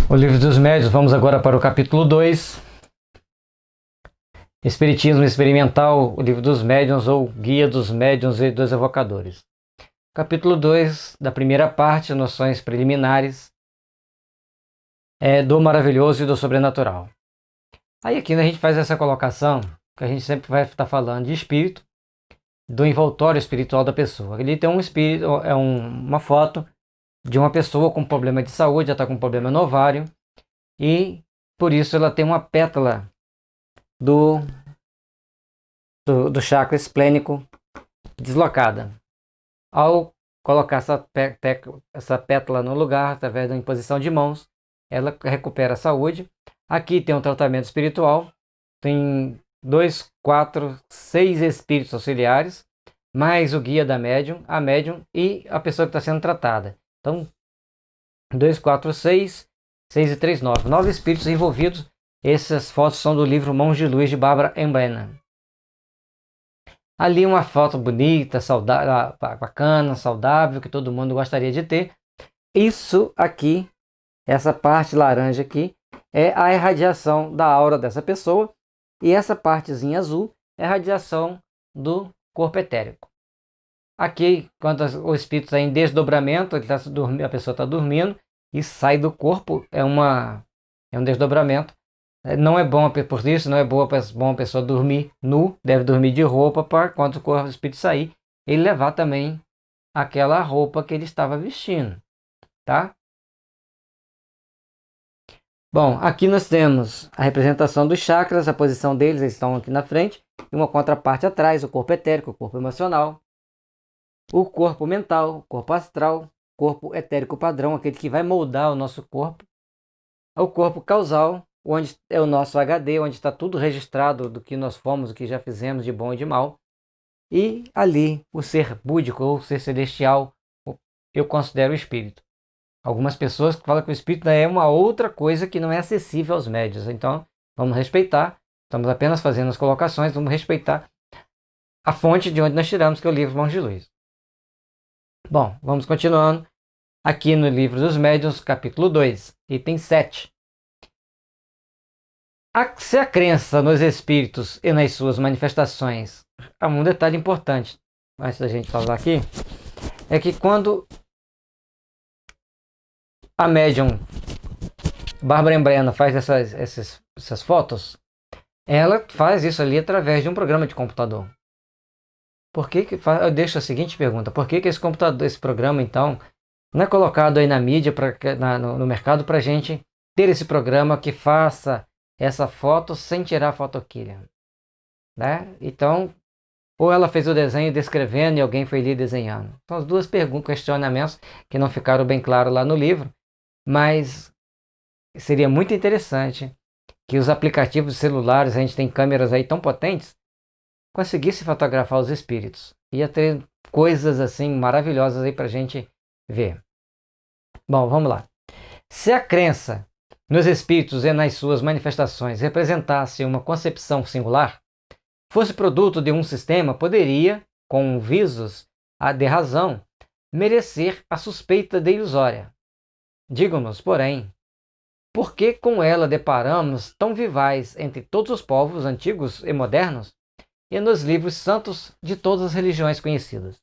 O Livro dos Médiuns, vamos agora para o capítulo 2. Espiritismo Experimental, o Livro dos Médiuns ou Guia dos Médiuns e dos Evocadores. Capítulo 2, da primeira parte, noções preliminares do maravilhoso e do sobrenatural. Aí aqui a gente faz essa colocação, que a gente sempre vai estar falando de espírito, do envoltório espiritual da pessoa. Ali tem um espírito, uma foto de uma pessoa com problema de saúde, ela está com problema no ovário, e por isso ela tem uma pétala do chakra esplênico deslocada. Ao colocar essa pétala no lugar, através da imposição de mãos, ela recupera a saúde. Aqui tem um tratamento espiritual, tem 2, 4, 6 espíritos auxiliares, mais o guia da médium, a médium e a pessoa que está sendo tratada. Então, 2, 4, 6 e 3, 9. 9 espíritos envolvidos. Essas fotos são do livro Mãos de Luz, de Barbara Embrena. Ali uma foto bonita, saudável, bacana, saudável, que todo mundo gostaria de ter. Isso aqui, essa parte laranja aqui, é a irradiação da aura dessa pessoa. E essa partezinha azul é a radiação do corpo etérico. Aqui, quando o espírito está em desdobramento, a pessoa está dormindo e sai do corpo, é um desdobramento. Não é bom, por isso não é bom a pessoa dormir nu, deve dormir de roupa para quando o espírito sair, ele levar também aquela roupa que ele estava vestindo, tá? Bom, aqui nós temos a representação dos chakras, a posição deles, eles estão aqui na frente, e uma contraparte atrás, o corpo etérico, o corpo emocional, o corpo mental, o corpo astral, corpo etérico padrão, aquele que vai moldar o nosso corpo, o corpo causal, onde é o nosso HD, onde está tudo registrado do que nós fomos, o que já fizemos de bom e de mal. E ali o ser búdico ou ser celestial, eu considero o espírito. Algumas pessoas falam que o espírito é uma outra coisa que não é acessível aos médiuns. Então, vamos respeitar. Estamos apenas fazendo as colocações, vamos respeitar a fonte de onde nós tiramos, que é o livro Mãos de Luz. Bom, vamos continuando. Aqui no Livro dos Médiuns, capítulo 2, item 7. Se a crença nos espíritos e nas suas manifestações, há um detalhe importante, antes da gente falar aqui, é que quando a médium Barbara Embrena faz essas fotos, ela faz isso ali através de um programa de computador. Eu deixo a seguinte pergunta: por que esse programa, então, não é colocado aí na mídia, no mercado, para a gente ter esse programa que faça essa foto sem tirar a fotoquilha, né? Então, ou ela fez o desenho descrevendo e alguém foi ali desenhando. São as duas questionamentos que não ficaram bem claros lá no livro, mas seria muito interessante que os aplicativos celulares, a gente tem câmeras aí tão potentes, conseguisse fotografar os espíritos. Ia ter coisas assim maravilhosas aí para a gente ver. Bom, vamos lá. Se a crença nos espíritos e nas suas manifestações representasse uma concepção singular, fosse produto de um sistema, poderia, com visos de razão, merecer a suspeita de ilusória. Digam-nos, porém, por que com ela deparamos tão vivaz entre todos os povos antigos e modernos e nos livros santos de todas as religiões conhecidas?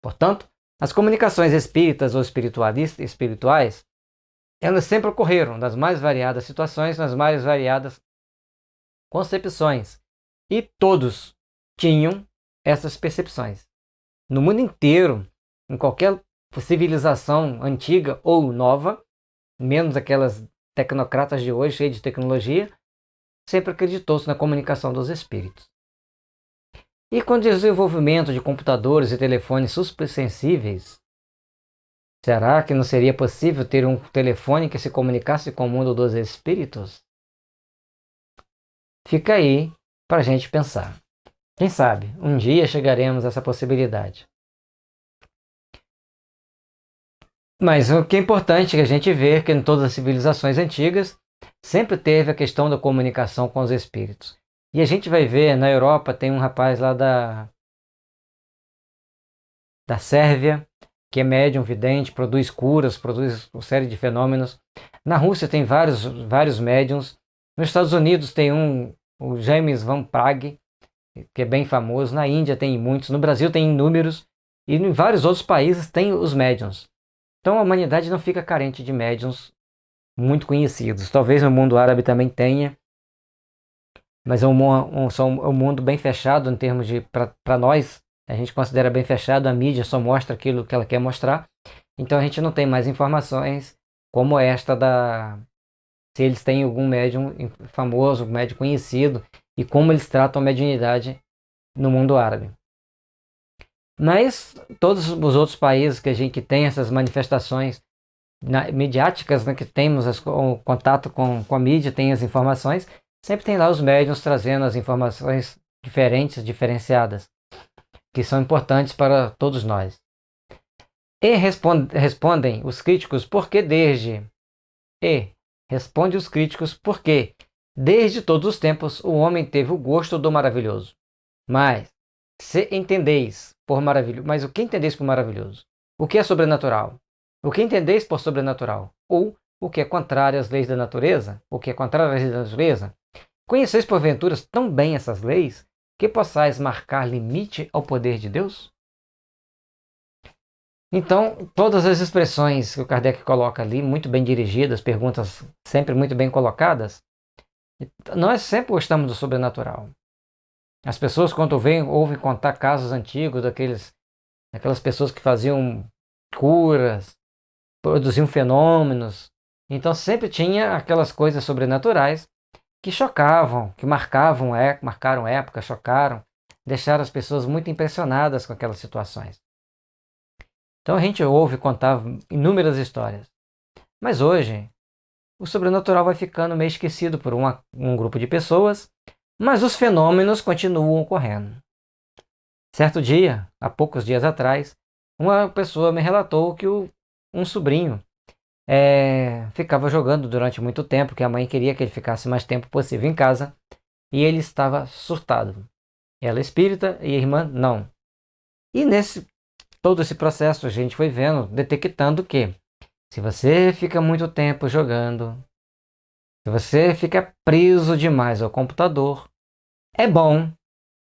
Portanto, as comunicações espíritas ou espirituais, elas sempre ocorreram nas mais variadas situações, nas mais variadas concepções. E todos tinham essas percepções. No mundo inteiro, em qualquer civilização antiga ou nova, menos aquelas tecnocratas de hoje, cheias de tecnologia, sempre acreditou-se na comunicação dos espíritos. E com o desenvolvimento de computadores e telefones supersensíveis, será que não seria possível ter um telefone que se comunicasse com o mundo dos espíritos? Fica aí para a gente pensar. Quem sabe, um dia chegaremos a essa possibilidade. Mas o que é importante é que a gente vê que em todas as civilizações antigas sempre teve a questão da comunicação com os espíritos. E a gente vai ver, na Europa tem um rapaz lá da Sérvia, que é médium vidente, produz curas, produz uma série de fenômenos. Na Rússia tem vários médiums. Nos Estados Unidos tem o James Van Praagh, que é bem famoso. Na Índia tem muitos. No Brasil tem inúmeros. E em vários outros países tem os médiums. Então a humanidade não fica carente de médiums muito conhecidos. Talvez no mundo árabe também tenha. Mas é um mundo bem fechado em termos de... Para nós, a gente considera bem fechado. A mídia só mostra aquilo que ela quer mostrar. Então a gente não tem mais informações como esta se eles têm algum médium famoso, um médium conhecido, e como eles tratam a mediunidade no mundo árabe. Mas todos os outros países que tem essas manifestações midiáticas, né, que temos o contato com a mídia, tem as informações, sempre tem lá os médiuns trazendo as informações diferentes, diferenciadas, que são importantes para todos nós. E respondem os críticos porque desde todos os tempos o homem teve o gosto do maravilhoso. Mas se entendeis por maravilhoso, mas o que entendeis por maravilhoso? O que é sobrenatural? O que entendeis por sobrenatural? Ou o que é contrário às leis da natureza? O que é contrário às leis da natureza? Conheceis porventura tão bem essas leis que possais marcar limite ao poder de Deus? Então, todas as expressões que o Kardec coloca ali, muito bem dirigidas, perguntas sempre muito bem colocadas, nós sempre gostamos do sobrenatural. As pessoas, quando ouvem contar casos antigos daquelas pessoas que faziam curas, produziam fenômenos, então sempre tinha aquelas coisas sobrenaturais que chocavam, que marcaram época, chocaram, deixaram as pessoas muito impressionadas com aquelas situações. Então a gente ouve contar inúmeras histórias. Mas hoje, o sobrenatural vai ficando meio esquecido por um grupo de pessoas, mas os fenômenos continuam ocorrendo. Certo dia, há poucos dias atrás, uma pessoa me relatou que um sobrinho ficava jogando durante muito tempo, que a mãe queria que ele ficasse mais tempo possível em casa, e ele estava surtado. Ela é espírita e a irmã não. E todo esse processo a gente foi vendo, detectando que se você fica muito tempo jogando, se você fica preso demais ao computador, é bom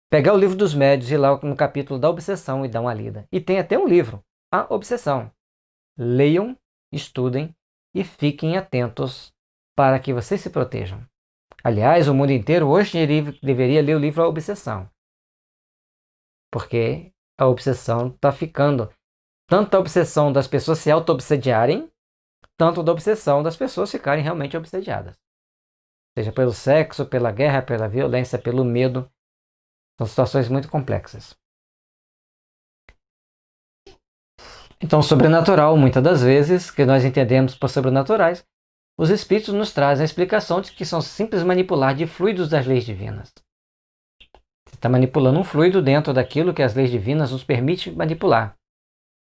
pegar o livro dos médios e ir lá no capítulo da obsessão e dar uma lida. E tem até um livro, A Obsessão. Leiam, estudem e fiquem atentos para que vocês se protejam. Aliás, o mundo inteiro hoje deveria ler o livro A Obsessão. Porque a obsessão está ficando. Tanto a obsessão das pessoas se auto-obsediarem, tanto da obsessão das pessoas ficarem realmente obsediadas. Seja pelo sexo, pela guerra, pela violência, pelo medo. São situações muito complexas. Então, sobrenatural, muitas das vezes, que nós entendemos por sobrenaturais, os espíritos nos trazem a explicação de que são simples manipular de fluidos das leis divinas. Você está manipulando um fluido dentro daquilo que as leis divinas nos permitem manipular.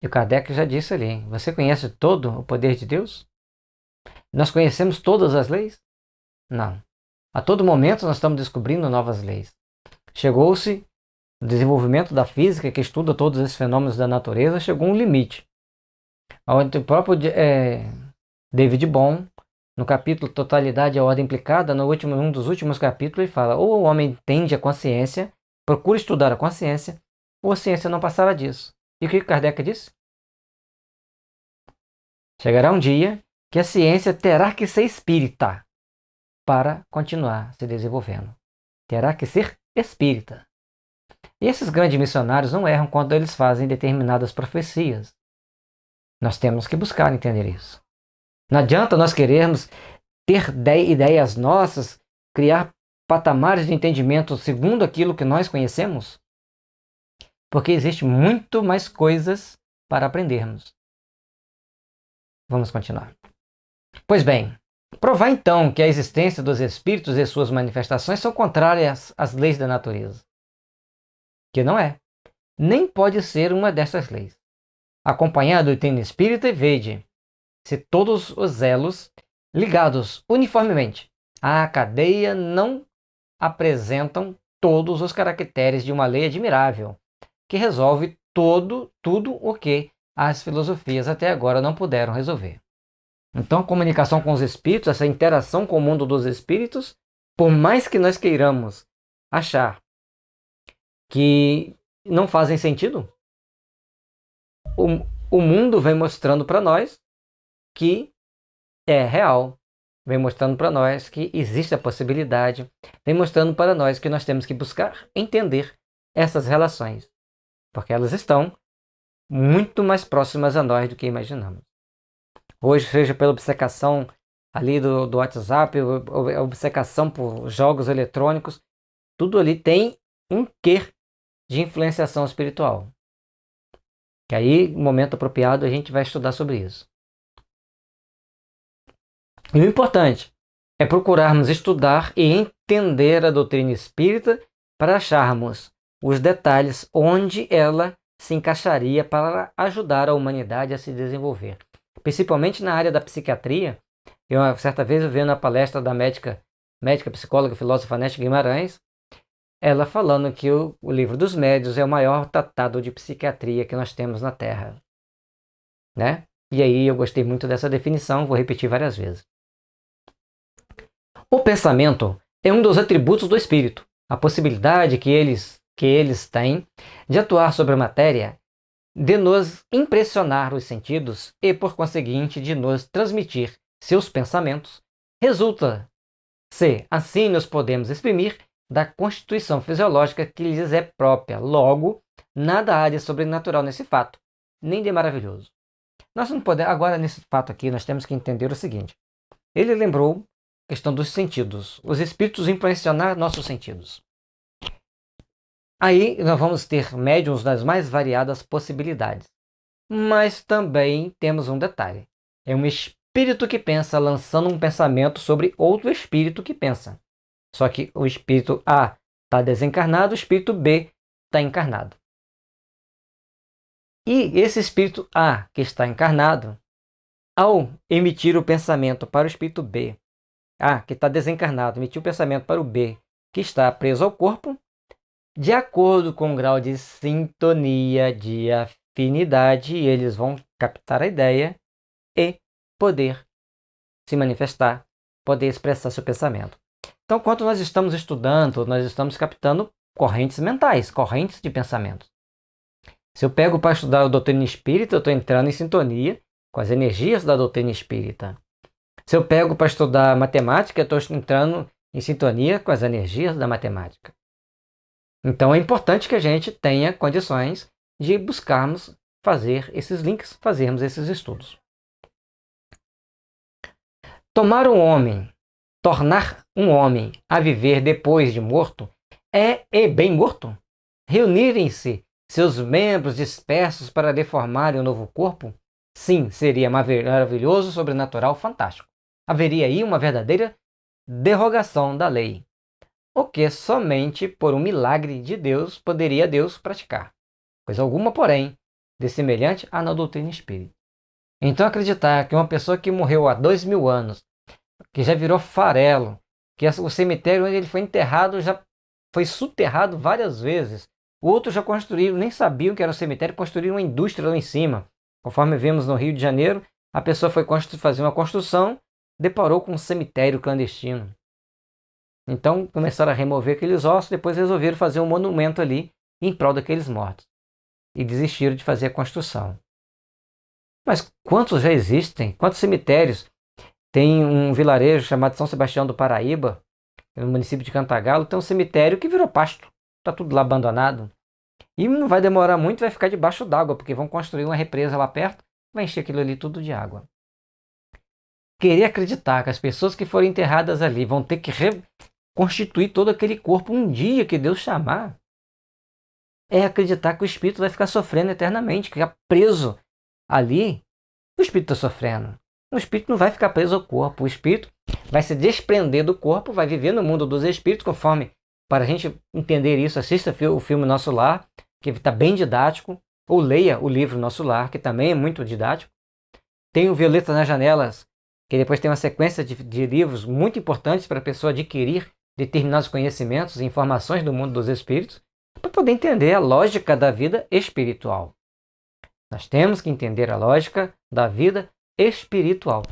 E o Kardec já disse ali, você conhece todo o poder de Deus? Nós conhecemos todas as leis? Não. A todo momento nós estamos descobrindo novas leis. Chegou-se o desenvolvimento da física, que estuda todos esses fenômenos da natureza, chegou a um limite. Onde o próprio David Bohm, no capítulo Totalidade e a Ordem Implicada, um dos últimos capítulos, ele fala, ou o homem entende a consciência, procura estudar a consciência, ou a ciência não passará disso. E o que Kardec disse? Chegará um dia que a ciência terá que ser espírita para continuar se desenvolvendo. Terá que ser espírita. E esses grandes missionários não erram quando eles fazem determinadas profecias. Nós temos que buscar entender isso. Não adianta nós querermos ter ideias nossas, criar patamares de entendimento segundo aquilo que nós conhecemos, porque existe muito mais coisas para aprendermos. Vamos continuar. Pois bem, provar então que a existência dos espíritos e suas manifestações são contrárias às leis da natureza. Que não é. Nem pode ser uma dessas leis. Acompanhado do doutrina espírita, vede se todos os elos ligados uniformemente à cadeia não apresentam todos os caracteres de uma lei admirável, que resolve tudo o que as filosofias até agora não puderam resolver. Então, a comunicação com os espíritos, essa interação com o mundo dos espíritos, por mais que nós queiramos achar que não fazem sentido, o mundo vem mostrando para nós que é real, vem mostrando para nós que existe a possibilidade, vem mostrando para nós que nós temos que buscar entender essas relações, porque elas estão muito mais próximas a nós do que imaginamos. Hoje, seja pela obcecação ali do WhatsApp, a obcecação por jogos eletrônicos, tudo ali tem um quê de influenciação espiritual. Que aí, no momento apropriado, a gente vai estudar sobre isso. E o importante é procurarmos estudar e entender a doutrina espírita para acharmos os detalhes onde ela se encaixaria para ajudar a humanidade a se desenvolver. Principalmente na área da psiquiatria. Certa vez eu vi na palestra da médica, psicóloga, filósofa Nete Guimarães, ela falando que o Livro dos Médiuns é o maior tratado de psiquiatria que nós temos na Terra. Né? E aí eu gostei muito dessa definição, vou repetir várias vezes. O pensamento é um dos atributos do espírito. A possibilidade que eles têm de atuar sobre a matéria, de nos impressionar os sentidos e, por conseguinte, de nos transmitir seus pensamentos, resulta, se assim nos podemos exprimir, da constituição fisiológica que lhes é própria. Logo, nada há de sobrenatural nesse fato, nem de maravilhoso. Nós não podemos, agora nesse fato aqui, nós temos que entender o seguinte. Ele lembrou a questão dos sentidos, os espíritos influenciar nossos sentidos. Aí nós vamos ter médiuns das mais variadas possibilidades. Mas também temos um detalhe. É um espírito que pensa lançando um pensamento sobre outro espírito que pensa. Só que o espírito A está desencarnado, o espírito B está encarnado. E esse espírito A que está encarnado, ao emitir o pensamento para o espírito B, A que está desencarnado, emitir o pensamento para o B que está preso ao corpo, de acordo com o grau de sintonia, de afinidade, eles vão captar a ideia e poder se manifestar, poder expressar seu pensamento. Então, quando nós estamos estudando, nós estamos captando correntes mentais, correntes de pensamentos. Se eu pego para estudar a doutrina espírita, eu estou entrando em sintonia com as energias da doutrina espírita. Se eu pego para estudar matemática, eu estou entrando em sintonia com as energias da matemática. Então é importante que a gente tenha condições de buscarmos fazer esses links, fazermos esses estudos. Tornar um homem a viver depois de morto e bem morto? Reunirem-se seus membros dispersos para lhe formarem um novo corpo? Sim, seria maravilhoso, sobrenatural, fantástico. Haveria aí uma verdadeira derrogação da lei, o que somente por um milagre de Deus poderia Deus praticar. Coisa alguma, porém, de semelhante há na doutrina espírita. Então acreditar que uma pessoa que morreu há 2000 anos, que já virou farelo, que o cemitério onde ele foi enterrado já foi soterrado várias vezes, outros já construíram, nem sabiam que era um cemitério, construíram uma indústria lá em cima. Conforme vimos no Rio de Janeiro, a pessoa foi fazer uma construção, deparou com um cemitério clandestino. Então começaram a remover aqueles ossos, depois resolveram fazer um monumento ali em prol daqueles mortos. E desistiram de fazer a construção. Mas quantos já existem? Quantos cemitérios? Tem um vilarejo chamado São Sebastião do Paraíba, no município de Cantagalo, tem um cemitério que virou pasto. Está tudo lá abandonado. E não vai demorar muito, vai ficar debaixo d'água, porque vão construir uma represa lá perto, vai encher aquilo ali tudo de água. Querer acreditar que as pessoas que forem enterradas ali vão ter que reconstituir todo aquele corpo um dia que Deus chamar, é acreditar que o espírito vai ficar sofrendo eternamente, que ficar preso ali. O espírito está sofrendo. O espírito não vai ficar preso ao corpo. O espírito vai se desprender do corpo, vai viver no mundo dos espíritos, conforme, para a gente entender isso, assista o filme Nosso Lar, que está bem didático, ou leia o livro Nosso Lar, que também é muito didático. Tem o Violeta nas Janelas, que depois tem uma sequência de livros muito importantes para a pessoa adquirir determinados conhecimentos e informações do mundo dos espíritos, para poder entender a lógica da vida espiritual. Nós temos que entender a lógica da vida espiritual.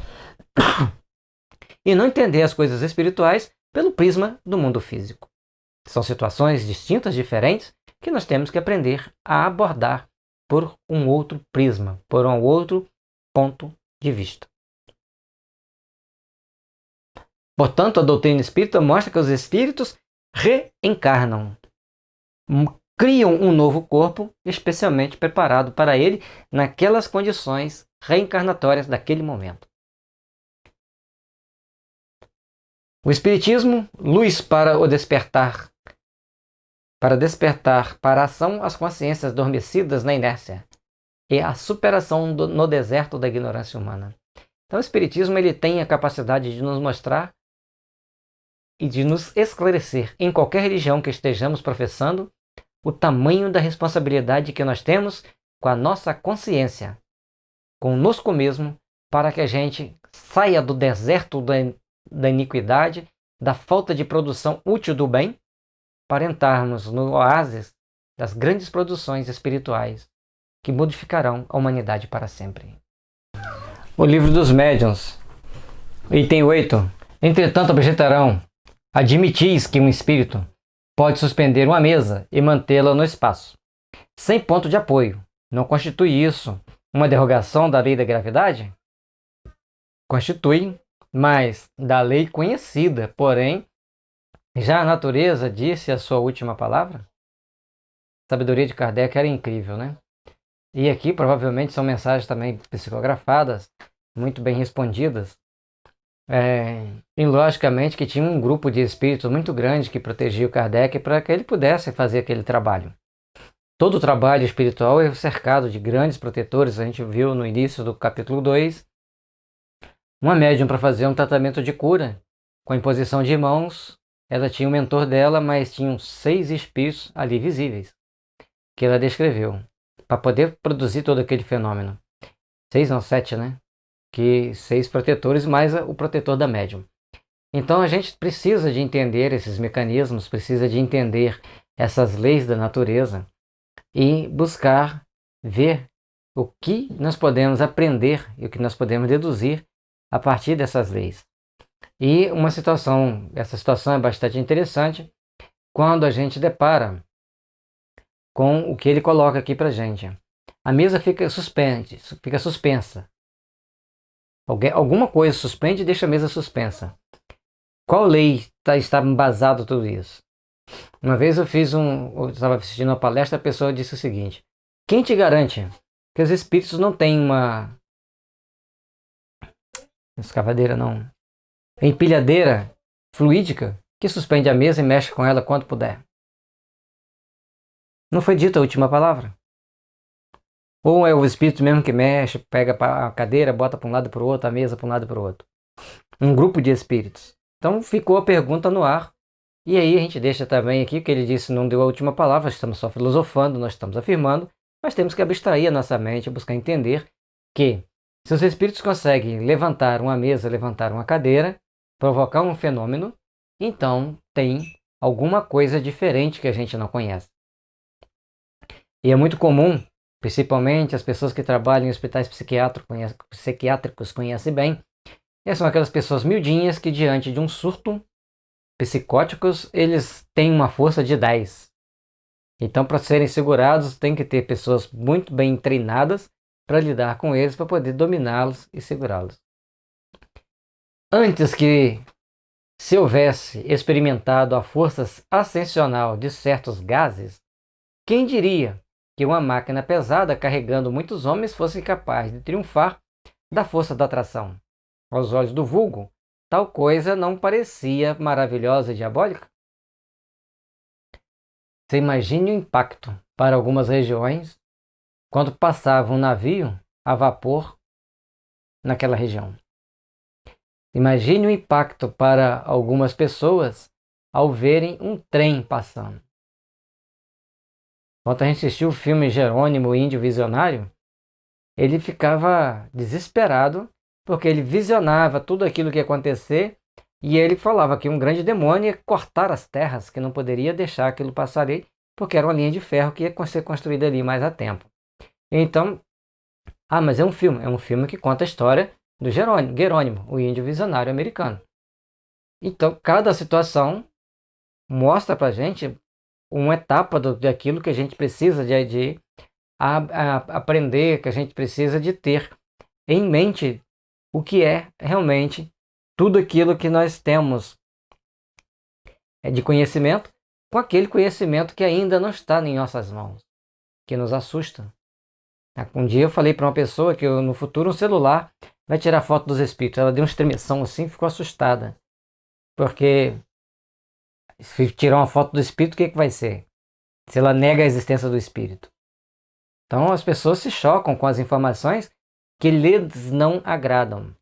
E não entender as coisas espirituais pelo prisma do mundo físico. São situações distintas, diferentes, que nós temos que aprender a abordar por um outro prisma, por um outro ponto de vista. Portanto, a doutrina espírita mostra que os espíritos reencarnam, criam um novo corpo especialmente preparado para ele naquelas condições reencarnatórias daquele momento. O Espiritismo, luz para o despertar, para a ação as consciências adormecidas na inércia e a superação no deserto da ignorância humana. Então o Espiritismo ele tem a capacidade de nos mostrar e de nos esclarecer em qualquer religião que estejamos professando o tamanho da responsabilidade que nós temos com a nossa consciência, conosco mesmo, para que a gente saia do deserto da iniquidade, da falta de produção útil do bem, para entrarmos no oásis das grandes produções espirituais que modificarão a humanidade para sempre. O Livro dos Médiuns, item 8. Entretanto, objetarão: admitis que um espírito pode suspender uma mesa e mantê-la no espaço, sem ponto de apoio. Não constitui isso uma derrogação da lei da gravidade? Constitui, mas da lei conhecida, porém, já a natureza disse a sua última palavra? A sabedoria de Kardec era incrível, né? E aqui provavelmente são mensagens também psicografadas, muito bem respondidas. E logicamente que tinha um grupo de espíritos muito grande que protegia o Kardec para que ele pudesse fazer aquele trabalho. Todo o trabalho espiritual é cercado de grandes protetores. A gente viu no início do capítulo 2, uma médium para fazer um tratamento de cura, com a imposição de mãos. Ela tinha um mentor dela, mas tinham 6 espíritos ali visíveis, que ela descreveu, para poder produzir todo aquele fenômeno. 6 não, 7, né? Que 6 protetores mais o protetor da médium. Então a gente precisa de entender esses mecanismos, precisa de entender essas leis da natureza e buscar ver o que nós podemos aprender e o que nós podemos deduzir a partir dessas leis. E essa situação é bastante interessante quando a gente depara com o que ele coloca aqui para a gente. A mesa fica suspensa. Alguma coisa suspende e deixa a mesa suspensa. Qual lei está embasado tudo isso? Uma vez eu estava assistindo uma palestra, a pessoa disse o seguinte: quem te garante que os espíritos não têm uma escavadeira, não, empilhadeira fluídica que suspende a mesa e mexe com ela quando puder? Não foi dita a última palavra? Ou é o espírito mesmo que mexe, pega a cadeira, bota para um lado e para o outro, a mesa para um lado e para o outro? Um grupo de espíritos. Então ficou a pergunta no ar. E aí a gente deixa também aqui, que ele disse, não deu a última palavra, estamos só filosofando, nós estamos afirmando, mas temos que abstrair a nossa mente, buscar entender que se os espíritos conseguem levantar uma mesa, levantar uma cadeira, provocar um fenômeno, então tem alguma coisa diferente que a gente não conhece. E é muito comum, principalmente as pessoas que trabalham em hospitais psiquiátricos conhecem bem, essas são aquelas pessoas miudinhas que diante de um surto psicóticos, eles têm uma força de 10. Então, para serem segurados, tem que ter pessoas muito bem treinadas para lidar com eles, para poder dominá-los e segurá-los. Antes que se houvesse experimentado a força ascensional de certos gases, quem diria que uma máquina pesada carregando muitos homens fosse capaz de triunfar da força da atração? Aos olhos do vulgo, tal coisa não parecia maravilhosa e diabólica? Você imagine o impacto para algumas regiões quando passava um navio a vapor naquela região. Imagine o impacto para algumas pessoas ao verem um trem passando. Quando a gente assistiu o filme Jerônimo, o Índio Visionário, ele ficava desesperado porque ele visionava tudo aquilo que ia acontecer e ele falava que um grande demônio ia cortar as terras, que não poderia deixar aquilo passar ali, porque era uma linha de ferro que ia ser construída ali mais a tempo. Então, Ah, mas é um filme. É um filme que conta a história do Jerônimo, o índio visionário americano. Então, cada situação mostra pra gente uma etapa daquilo que a gente precisa de aprender, que a gente precisa de ter em mente o que é realmente tudo aquilo que nós temos de conhecimento, com aquele conhecimento que ainda não está em nossas mãos, que nos assusta. Um dia eu falei para uma pessoa que no futuro um celular vai tirar foto dos espíritos. Ela deu uma estremeção assim, ficou assustada. Porque se tirar uma foto do espírito, o que vai ser? Se ela nega a existência do espírito. Então as pessoas se chocam com as informações que lhes não agradam.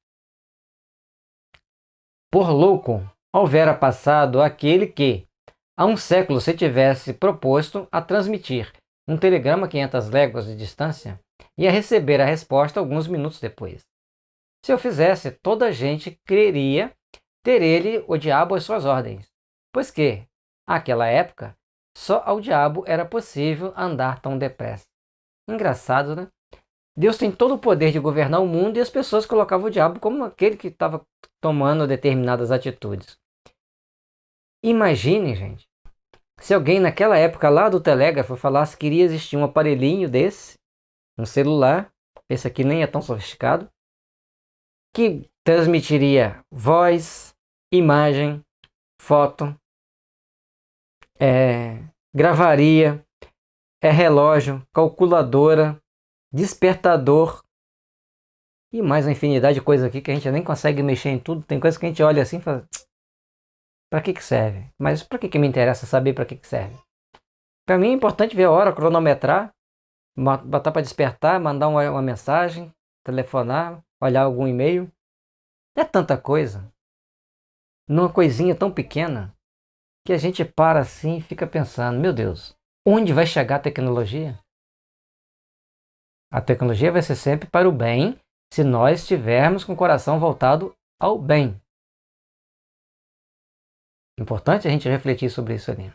Por louco, houvera passado aquele que, há um século, se tivesse proposto a transmitir um telegrama a 500 léguas de distância e a receber a resposta alguns minutos depois. Se eu fizesse, toda a gente creria ter ele, o diabo, às suas ordens, pois que, àquela época, só ao diabo era possível andar tão depressa. Engraçado, né? Deus tem todo o poder de governar o mundo e as pessoas colocavam o diabo como aquele que estava tomando determinadas atitudes. Imagine, gente, se alguém naquela época lá do telégrafo falasse que iria existir um aparelhinho desse, um celular, esse aqui nem é tão sofisticado, que transmitiria voz, imagem, foto, gravaria, relógio, calculadora, despertador e mais uma infinidade de coisas aqui que a gente nem consegue mexer em tudo. Tem coisas que a gente olha assim e fala, para que serve? Mas para que me interessa saber para que serve? Para mim é importante ver a hora, cronometrar, botar para despertar, mandar uma mensagem, telefonar, olhar algum e-mail. É tanta coisa. Numa coisinha tão pequena que a gente para assim e fica pensando, meu Deus, onde vai chegar a tecnologia? A tecnologia vai ser sempre para o bem, se nós estivermos com o coração voltado ao bem. Importante a gente refletir sobre isso ali.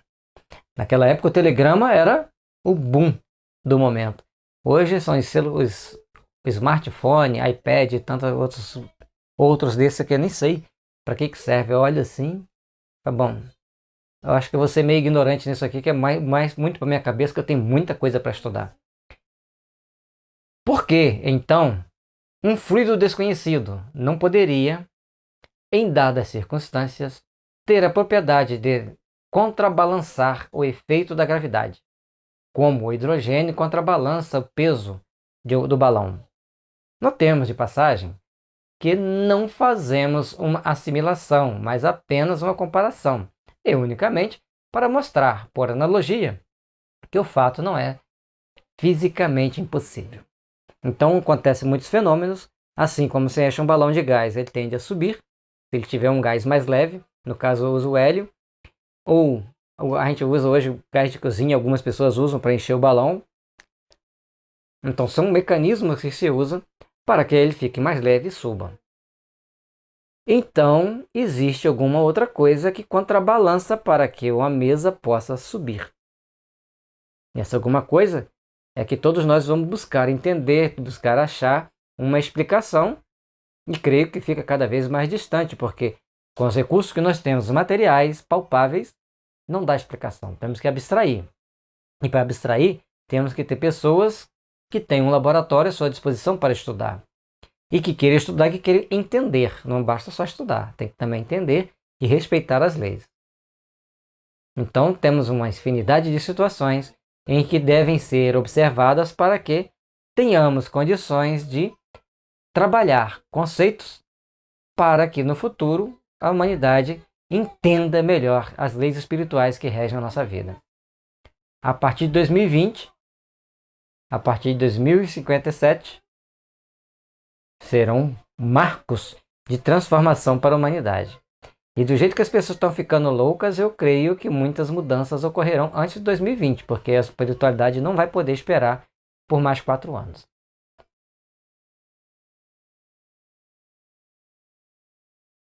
Naquela época o telegrama era o boom do momento. Hoje são os smartphone, iPad e tantos outros desses que eu nem sei para que serve. Eu olho assim, tá bom. Eu acho que eu vou ser meio ignorante nisso aqui, que é muito para minha cabeça, que eu tenho muita coisa para estudar. Por que, então, um fluido desconhecido não poderia, em dadas circunstâncias, ter a propriedade de contrabalançar o efeito da gravidade, como o hidrogênio contrabalança o peso do balão? Notemos de passagem que não fazemos uma assimilação, mas apenas uma comparação, e unicamente para mostrar, por analogia, que o fato não é fisicamente impossível. Então acontecem muitos fenômenos, assim como se enche um balão de gás, ele tende a subir, se ele tiver um gás mais leve, no caso eu uso o hélio, ou a gente usa hoje o gás de cozinha, algumas pessoas usam para encher o balão. Então são mecanismos que se usam para que ele fique mais leve e suba. Então existe alguma outra coisa que contrabalança para que uma mesa possa subir. E essa alguma coisa é que todos nós vamos buscar entender, buscar achar uma explicação, e creio que fica cada vez mais distante, porque com os recursos que nós temos, materiais, palpáveis, não dá explicação. Temos que abstrair. E para abstrair, temos que ter pessoas que têm um laboratório à sua disposição para estudar. E que queiram estudar e que queiram entender. Não basta só estudar, tem que também entender e respeitar as leis. Então temos uma infinidade de situações em que devem ser observadas para que tenhamos condições de trabalhar conceitos para que no futuro a humanidade entenda melhor as leis espirituais que regem a nossa vida. A partir de 2020, a partir de 2057, serão marcos de transformação para a humanidade. E do jeito que as pessoas estão ficando loucas, eu creio que muitas mudanças ocorrerão antes de 2020, porque a espiritualidade não vai poder esperar por mais 4 anos.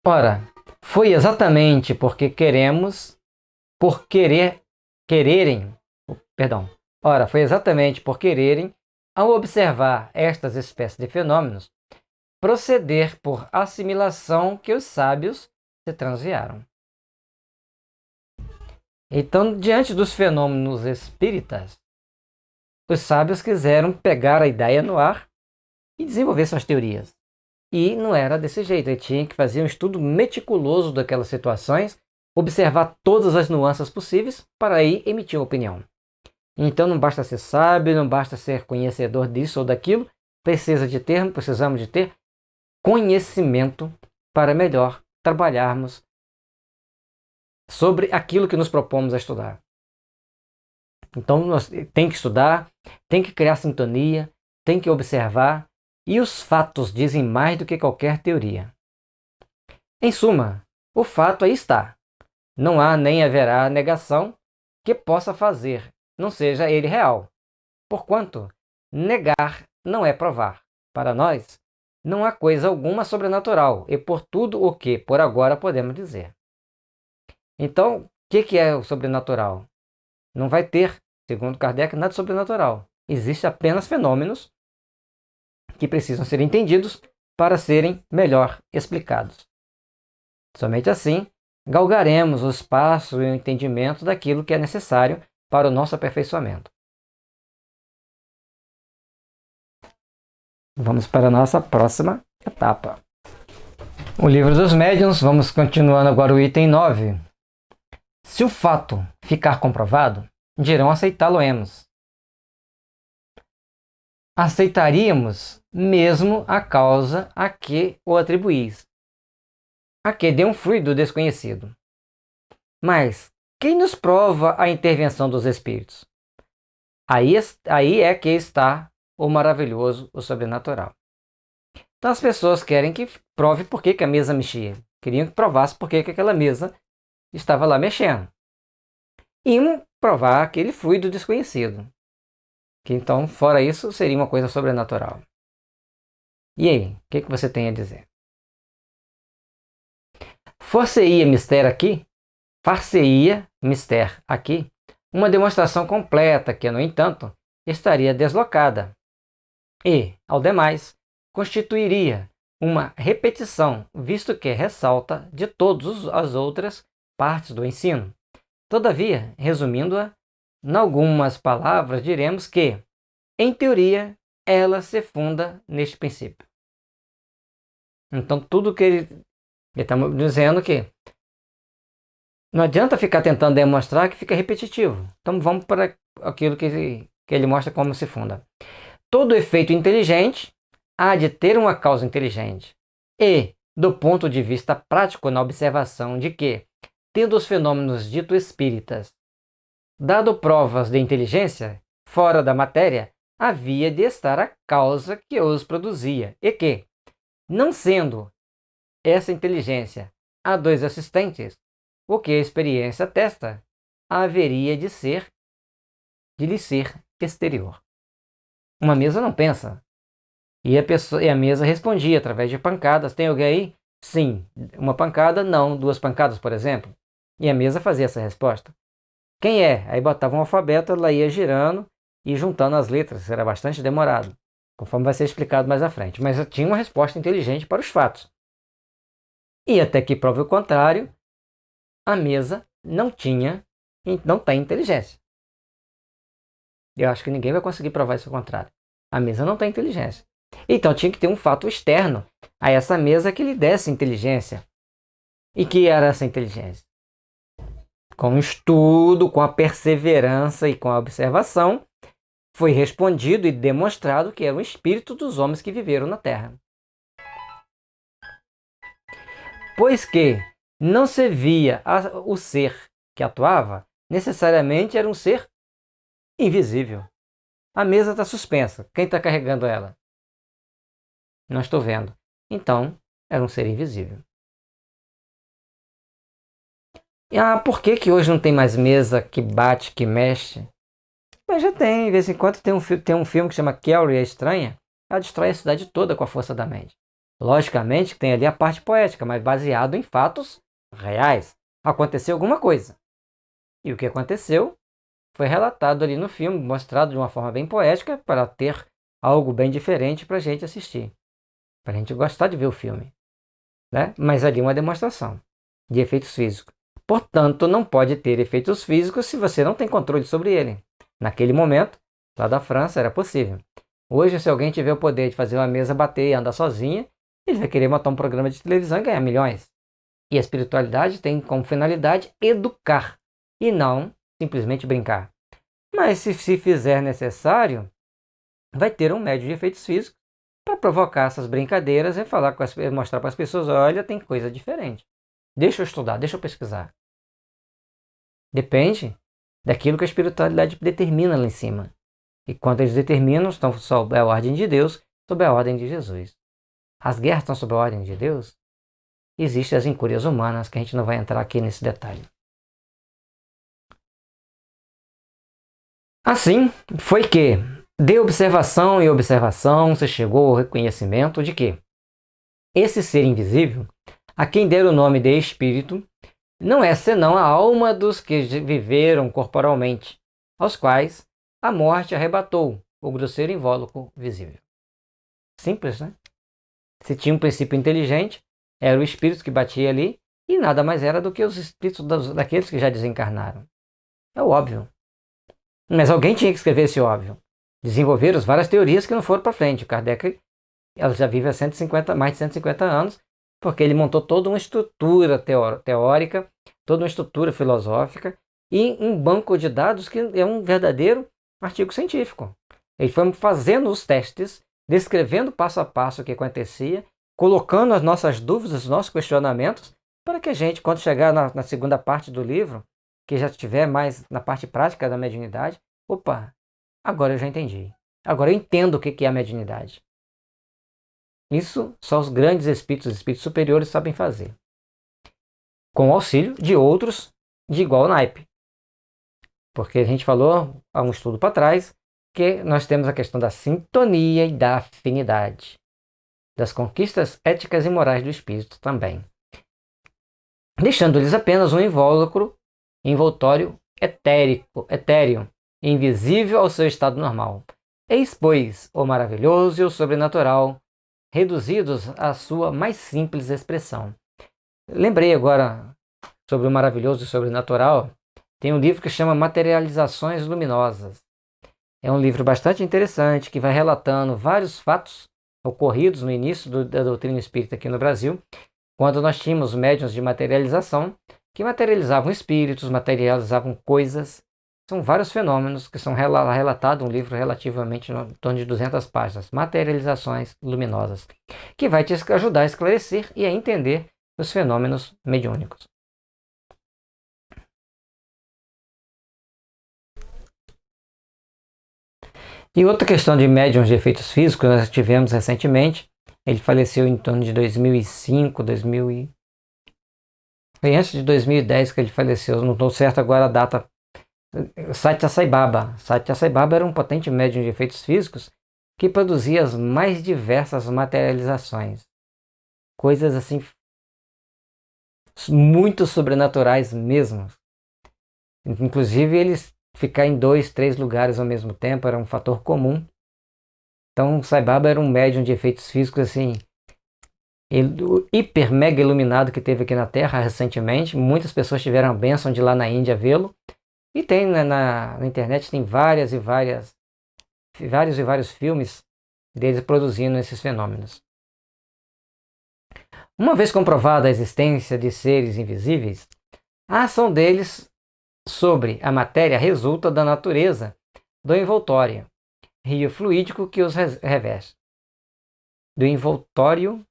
Ora, foi exatamente porque foi exatamente por quererem ao observar estas espécies de fenômenos, proceder por assimilação que os sábios se transviaram. Então, diante dos fenômenos espíritas, os sábios quiseram pegar a ideia no ar e desenvolver suas teorias. E não era desse jeito, ele tinha que fazer um estudo meticuloso daquelas situações, observar todas as nuances possíveis para aí emitir uma opinião. Então não basta ser sábio, não basta ser conhecedor disso ou daquilo, precisamos de ter conhecimento para melhor trabalharmos sobre aquilo que nos propomos a estudar. Então tem que estudar, tem que criar sintonia, tem que observar, e os fatos dizem mais do que qualquer teoria. Em suma, o fato aí está. Não há nem haverá negação que possa fazer, não seja ele real. Porquanto, negar não é provar. Para nós, não há coisa alguma sobrenatural, e por tudo o que por agora podemos dizer. Então, o que é o sobrenatural? Não vai ter, segundo Kardec, nada sobrenatural. Existem apenas fenômenos que precisam ser entendidos para serem melhor explicados. Somente assim, galgaremos o espaço e o entendimento daquilo que é necessário para o nosso aperfeiçoamento. Vamos para a nossa próxima etapa. O Livro dos Médiuns, vamos continuando agora o item 9. Se o fato ficar comprovado, dirão aceitá-lo-emos. Aceitaríamos mesmo a causa a que o atribuís, a que dê um fluido desconhecido. Mas quem nos prova a intervenção dos espíritos? Aí é que está o maravilhoso, o sobrenatural. Então as pessoas querem que prove por que a mesa mexia. Queriam que provasse por que aquela mesa estava lá mexendo. Iam provar aquele fluido desconhecido. Que então, fora isso, seria uma coisa sobrenatural. E aí, o que você tem a dizer? Far-se-ia mister aqui, uma demonstração completa que, no entanto, estaria deslocada e, ao demais, constituiria uma repetição, visto que ressalta de todas as outras partes do ensino. Todavia, resumindo-a, em algumas palavras, diremos que, em teoria, ela se funda neste princípio. Então, tudo que ele está dizendo que não adianta ficar tentando demonstrar que fica repetitivo. Então, vamos para aquilo que ele mostra como se funda. Todo efeito inteligente há de ter uma causa inteligente. E, do ponto de vista prático, na observação de que, tendo os fenômenos dito espíritas dado provas de inteligência fora da matéria, havia de estar a causa que os produzia, e que, não sendo essa inteligência a dois assistentes, o que a experiência atesta, haveria de lhe ser exterior. Uma mesa não pensa. E a mesa respondia através de pancadas. Tem alguém aí? Sim. Uma pancada? Não. Duas pancadas, por exemplo. E a mesa fazia essa resposta. Quem é? Aí botava um alfabeto, ela ia girando e juntando as letras. Era bastante demorado, conforme vai ser explicado mais à frente. Mas tinha uma resposta inteligente para os fatos. E até que prove o contrário, a mesa não tem inteligência. Eu acho que ninguém vai conseguir provar isso ao contrário. A mesa não tem inteligência. Então tinha que ter um fato externo a essa mesa que lhe desse inteligência. E que era essa inteligência? Com o estudo, com a perseverança e com a observação, foi respondido e demonstrado que era o espírito dos homens que viveram na Terra. Pois que não se via o ser que atuava, necessariamente era um ser invisível. A mesa está suspensa. Quem está carregando ela? Não estou vendo. Então, era um ser invisível. Por que hoje não tem mais mesa que bate, que mexe? Mas já tem. De vez em quando tem um filme que chama Carrie a Estranha. Ela destrói a cidade toda com a força da mente. Logicamente que tem ali a parte poética, mas baseado em fatos reais. Aconteceu alguma coisa. E o que aconteceu foi relatado ali no filme, mostrado de uma forma bem poética, para ter algo bem diferente para a gente assistir, para a gente gostar de ver o filme, né? Mas ali uma demonstração de efeitos físicos. Portanto, não pode ter efeitos físicos se você não tem controle sobre ele. Naquele momento, lá da França, era possível. Hoje, se alguém tiver o poder de fazer uma mesa bater e andar sozinha, ele vai querer montar um programa de televisão e ganhar milhões. E a espiritualidade tem como finalidade educar e não simplesmente brincar. Mas se fizer necessário, vai ter um médio de efeitos físicos para provocar essas brincadeiras e falar mostrar para as pessoas, olha, tem coisa diferente. Deixa eu estudar, deixa eu pesquisar. Depende daquilo que a espiritualidade determina lá em cima. E quando eles determinam, estão sob a ordem de Deus, sob a ordem de Jesus. As guerras estão sob a ordem de Deus? Existem as incúrias humanas, que a gente não vai entrar aqui nesse detalhe. Assim, foi que, de observação em observação, se chegou ao reconhecimento de que esse ser invisível, a quem der o nome de Espírito, não é senão a alma dos que viveram corporalmente, aos quais a morte arrebatou o grosseiro invólucro visível. Simples, né? Se tinha um princípio inteligente, era o espírito que batia ali, e nada mais era do que os espíritos daqueles que já desencarnaram. É o óbvio. Mas alguém tinha que escrever esse óbvio. Desenvolveram várias teorias que não foram para frente. O Kardec ela já vive há mais de 150 anos, porque ele montou toda uma estrutura teórica, toda uma estrutura filosófica e um banco de dados que é um verdadeiro artigo científico. Ele foi fazendo os testes, descrevendo passo a passo o que acontecia, colocando as nossas dúvidas, os nossos questionamentos, para que a gente, quando chegar na segunda parte do livro, que já estiver mais na parte prática da mediunidade, opa, agora eu já entendi. Agora eu entendo o que é a mediunidade. Isso só os grandes espíritos, os espíritos superiores sabem fazer. Com o auxílio de outros de igual naipe. Porque a gente falou há um estudo para trás que nós temos a questão da sintonia e da afinidade. Das conquistas éticas e morais do espírito também. Deixando-lhes apenas um envoltório etéreo, invisível ao seu estado normal. Eis, pois, o maravilhoso e o sobrenatural, reduzidos à sua mais simples expressão. Lembrei agora sobre o maravilhoso e sobrenatural. Tem um livro que chama Materializações Luminosas. É um livro bastante interessante que vai relatando vários fatos ocorridos no início da doutrina espírita aqui no Brasil, quando nós tínhamos médiuns de materialização que materializavam espíritos, materializavam coisas. São vários fenômenos que são relatados, um livro relativamente em torno de 200 páginas, Materializações Luminosas, que vai te ajudar a esclarecer e a entender os fenômenos mediúnicos. E outra questão de médiuns de efeitos físicos, nós tivemos recentemente, ele faleceu em torno de 2005, foi antes de 2010 que ele faleceu, não estou certo agora a data. Sathya Sai Baba. Sathya Sai Baba era um potente médium de efeitos físicos que produzia as mais diversas materializações. Coisas assim, muito sobrenaturais mesmo. Inclusive, eles ficar em 2, 3 lugares ao mesmo tempo era um fator comum. Então, Sai Baba era um médium de efeitos físicos assim, o hiper mega iluminado que teve aqui na Terra recentemente. Muitas pessoas tiveram a bênção de ir lá na Índia vê-lo. E tem na internet tem vários e vários filmes deles produzindo esses fenômenos. Uma vez comprovada a existência de seres invisíveis, a ação deles sobre a matéria resulta da natureza do envoltório, rio fluídico que os reveste. Do envoltório,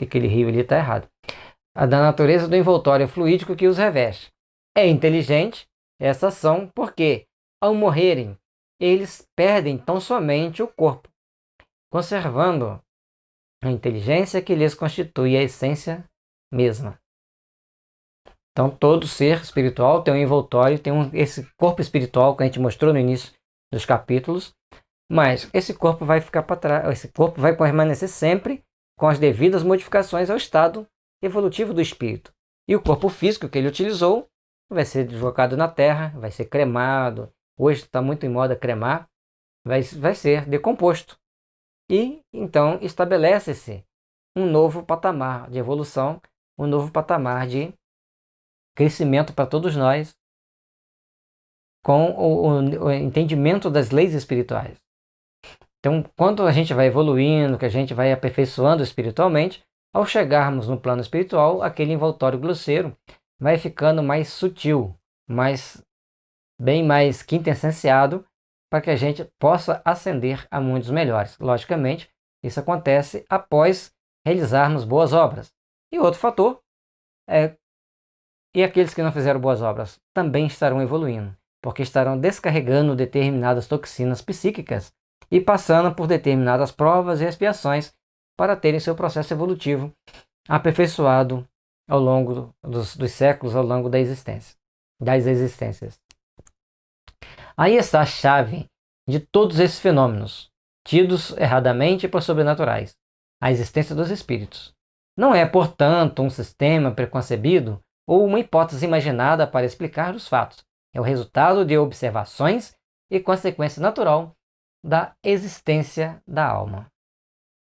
aquele rio ali está errado. A da natureza do envoltório fluídico que os reveste. É inteligente essa ação porque, ao morrerem, eles perdem tão somente o corpo, conservando a inteligência que lhes constitui a essência mesma. Então, todo ser espiritual tem um envoltório, tem esse corpo espiritual que a gente mostrou no início dos capítulos, mas esse corpo vai ficar para trás, esse corpo vai permanecer sempre com as devidas modificações ao estado evolutivo do espírito. E o corpo físico que ele utilizou vai ser deslocado na terra, vai ser cremado. Hoje está muito em moda cremar. vai ser decomposto. E então estabelece-se um novo patamar de evolução, um novo patamar de crescimento para todos nós, com o entendimento das leis espirituais. Então, quando a gente vai evoluindo, que a gente vai aperfeiçoando espiritualmente, ao chegarmos no plano espiritual, aquele envoltório grosseiro vai ficando mais sutil, bem mais quintessenciado, para que a gente possa ascender a mundos melhores. Logicamente, isso acontece após realizarmos boas obras. E outro fator é e aqueles que não fizeram boas obras também estarão evoluindo, porque estarão descarregando determinadas toxinas psíquicas e passando por determinadas provas e expiações para terem seu processo evolutivo aperfeiçoado ao longo dos séculos, ao longo das existências. Aí está a chave de todos esses fenômenos, tidos erradamente por sobrenaturais, a existência dos espíritos. Não é, portanto, um sistema preconcebido ou uma hipótese imaginada para explicar os fatos. É o resultado de observações e consequência natural da existência da alma.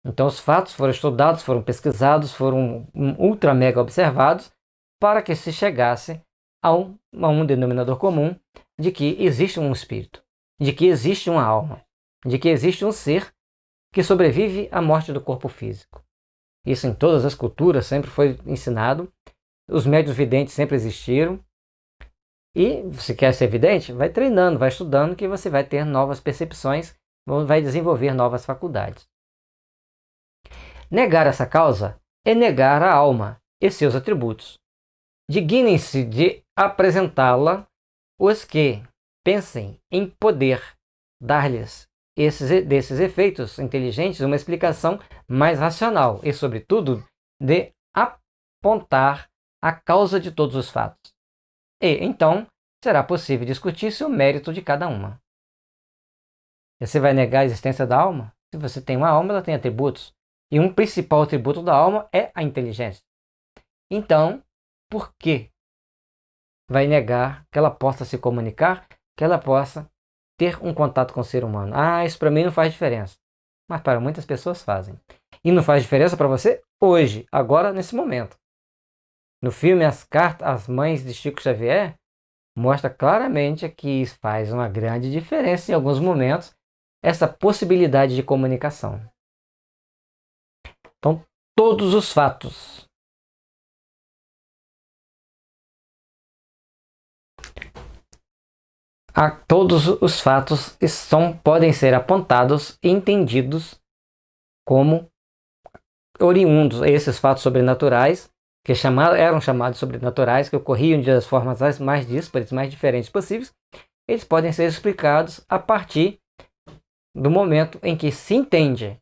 Então os fatos foram estudados, foram pesquisados, foram ultra mega observados para que se chegasse a um denominador comum de que existe um espírito, de que existe uma alma, de que existe um ser que sobrevive à morte do corpo físico. Isso em todas as culturas sempre foi ensinado. Os médiuns videntes sempre existiram. E se quer ser vidente, vai treinando, vai estudando, que você vai ter novas percepções, vai desenvolver novas faculdades. Negar essa causa é negar a alma e seus atributos. Dignem-se de apresentá-la os que pensem em poder dar-lhes desses efeitos inteligentes uma explicação mais racional e, sobretudo, de apontar a causa de todos os fatos. E, então, será possível discutir se o mérito de cada uma. Você vai negar a existência da alma? Se você tem uma alma, ela tem atributos. E um principal atributo da alma é a inteligência. Então, por que vai negar que ela possa se comunicar, que ela possa ter um contato com o ser humano? Ah, isso para mim não faz diferença. Mas para muitas pessoas fazem. E não faz diferença para você hoje, agora, nesse momento. No filme As Mães de Chico Xavier, mostra claramente que faz uma grande diferença em alguns momentos essa possibilidade de comunicação. Então, todos os fatos podem ser apontados e entendidos como oriundos, esses fatos sobrenaturais, que eram chamados sobrenaturais, que ocorriam de as formas mais díspares, mais diferentes possíveis, eles podem ser explicados a partir do momento em que se entende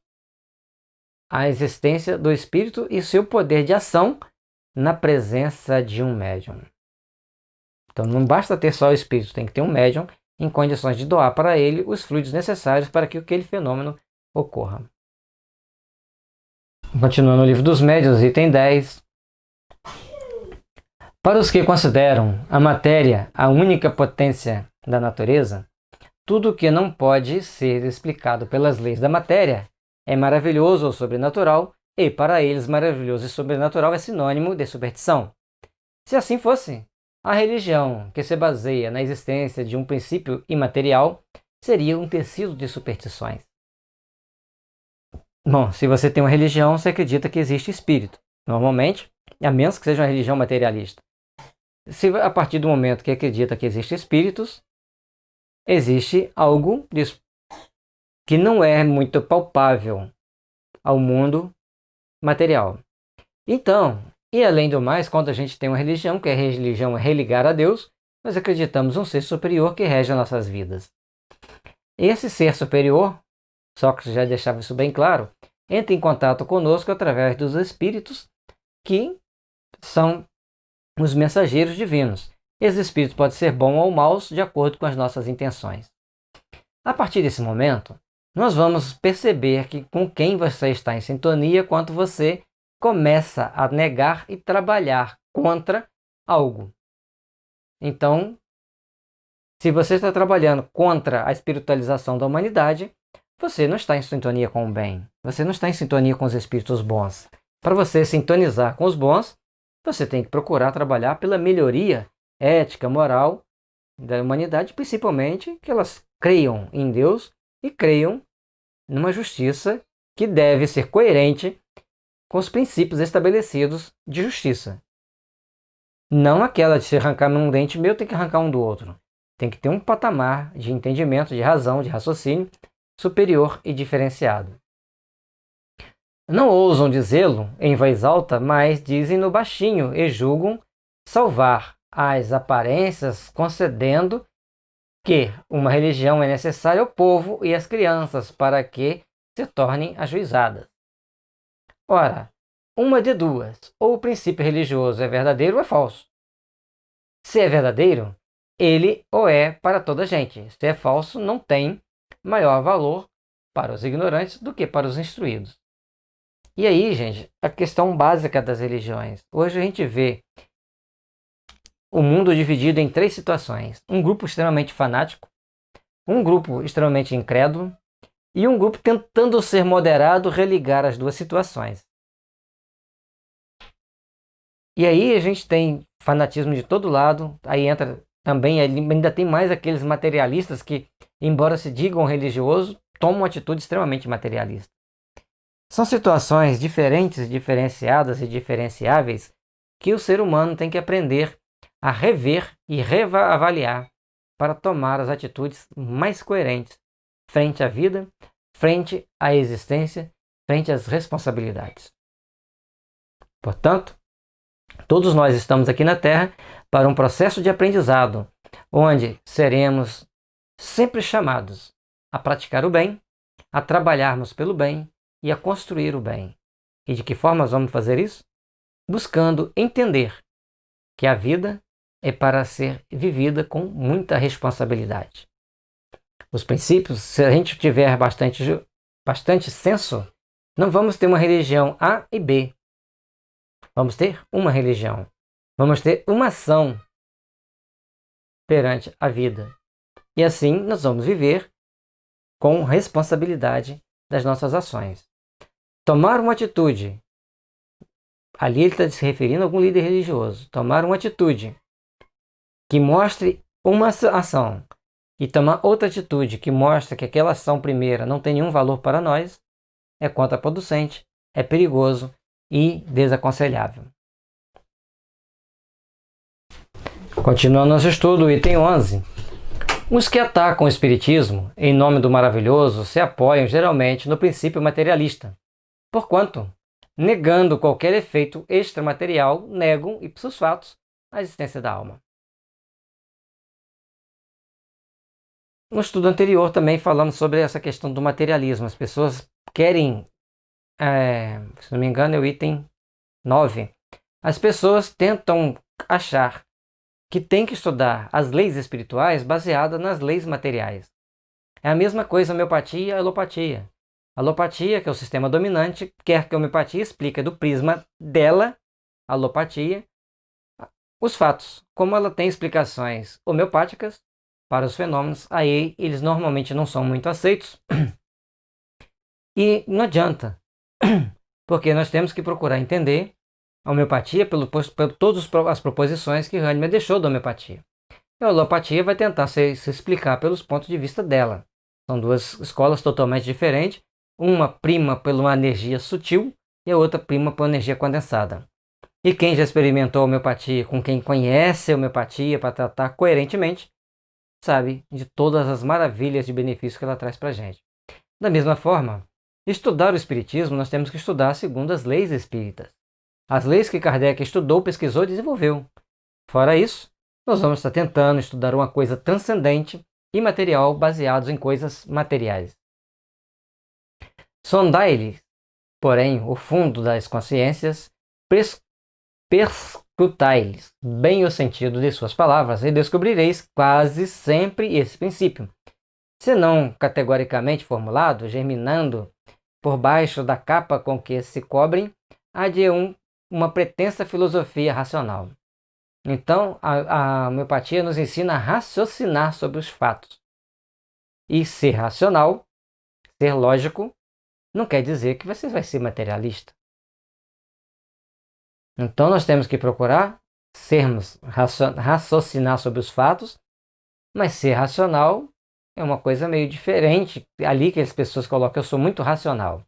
a existência do espírito e seu poder de ação na presença de um médium. Então não basta ter só o espírito, tem que ter um médium em condições de doar para ele os fluidos necessários para que aquele fenômeno ocorra. Continuando no livro dos médiuns, item 10. Para os que consideram a matéria a única potência da natureza, tudo que não pode ser explicado pelas leis da matéria é maravilhoso ou sobrenatural, e para eles maravilhoso e sobrenatural é sinônimo de superstição. Se assim fosse, a religião, que se baseia na existência de um princípio imaterial, seria um tecido de superstições. Bom, se você tem uma religião, você acredita que existe espírito. Normalmente, a menos que seja uma religião materialista. Se a partir do momento que acredita que existem espíritos, existe algo que não é muito palpável ao mundo material. Então, e além do mais, quando a gente tem uma religião, que a religião é religar a Deus, nós acreditamos um ser superior que rege as nossas vidas. Esse ser superior, Sócrates já deixava isso bem claro, entra em contato conosco através dos espíritos que são os mensageiros divinos. Esses espíritos podem ser bons ou maus de acordo com as nossas intenções. A partir desse momento, nós vamos perceber que com quem você está em sintonia quando você começa a negar e trabalhar contra algo. Então, Se você está trabalhando contra a espiritualização da humanidade, você não está em sintonia com o bem. Você não está em sintonia com os espíritos bons. Para você sintonizar com os bons, você tem que procurar trabalhar pela melhoria ética, moral da humanidade, principalmente que elas creiam em Deus e creiam numa justiça que deve ser coerente com os princípios estabelecidos de justiça. Não aquela de se arrancar um dente meu, tem que arrancar um do outro. Tem que ter um patamar de entendimento, de razão, de raciocínio superior e diferenciado. Não ousam dizê-lo em voz alta, mas dizem-no baixinho e julgam salvar as aparências, concedendo que uma religião é necessária ao povo e às crianças para que se tornem ajuizadas. Ora, uma de duas, ou o princípio religioso é verdadeiro ou é falso. Se é verdadeiro, ele o é para toda a gente. Se é falso, não tem maior valor para os ignorantes do que para os instruídos. E aí, gente, a questão básica das religiões. Hoje a gente vê o mundo dividido em 3 situações. Um grupo extremamente fanático, um grupo extremamente incrédulo e um grupo tentando ser moderado, religar as 2 situações. E aí a gente tem fanatismo de todo lado, aí entra também, ainda tem mais aqueles materialistas que, embora se digam religiosos, tomam uma atitude extremamente materialista. São situações diferentes, diferenciadas e diferenciáveis que o ser humano tem que aprender a rever e reavaliar para tomar as atitudes mais coerentes frente à vida, frente à existência, frente às responsabilidades. Portanto, todos nós estamos aqui na Terra para um processo de aprendizado, onde seremos sempre chamados a praticar o bem, a trabalharmos pelo bem e a construir o bem. E de que forma vamos fazer isso? Buscando entender que a vida é para ser vivida com muita responsabilidade. Os princípios, se a gente tiver bastante senso, não vamos ter uma religião A e B. Vamos ter uma religião. Vamos ter uma ação perante a vida. E assim nós vamos viver com responsabilidade das nossas ações. Tomar uma atitude, ali ele está se referindo a algum líder religioso, tomar uma atitude que mostre uma ação e tomar outra atitude que mostra que aquela ação primeira não tem nenhum valor para nós, é contraproducente, é perigoso e desaconselhável. Continuando nosso estudo, item 11. Os que atacam o espiritismo em nome do maravilhoso se apoiam geralmente no princípio materialista, porquanto, negando qualquer efeito extramaterial, negam ipsos fatos a existência da alma. No estudo anterior também falamos sobre essa questão do materialismo. As pessoas querem, se não me engano é o item 9, as pessoas tentam achar que tem que estudar as leis espirituais baseadas nas leis materiais. É a mesma coisa a homeopatia e a alopatia. A alopatia, que é o sistema dominante, quer que a homeopatia explique do prisma dela, a alopatia, os fatos. Como ela tem explicações homeopáticas para os fenômenos, aí eles normalmente não são muito aceitos. E não adianta, porque nós temos que procurar entender a homeopatia por todas as proposições que Hahnemann deixou da homeopatia. E a alopatia vai tentar se explicar pelos pontos de vista dela. São 2 escolas totalmente diferentes. Uma prima por uma energia sutil e a outra prima por energia condensada. E quem já experimentou a homeopatia, com quem conhece a homeopatia para tratar coerentemente, sabe de todas as maravilhas de benefícios que ela traz para a gente. Da mesma forma, estudar o espiritismo nós temos que estudar segundo as leis espíritas. As leis que Kardec estudou, pesquisou e desenvolveu. Fora isso, nós vamos estar tentando estudar uma coisa transcendente e material baseados em coisas materiais. Sondai-lhe, porém, o fundo das consciências, perscrutai-lhes bem o sentido de suas palavras e descobrireis quase sempre esse princípio. Se não categoricamente formulado, germinando por baixo da capa com que se cobrem, há de uma pretensa filosofia racional. Então, a homeopatia nos ensina a raciocinar sobre os fatos. E ser racional, ser lógico, não quer dizer que você vai ser materialista. Então, nós temos que procurar raciocinar sobre os fatos, mas ser racional é uma coisa meio diferente. Ali que as pessoas colocam, eu sou muito racional.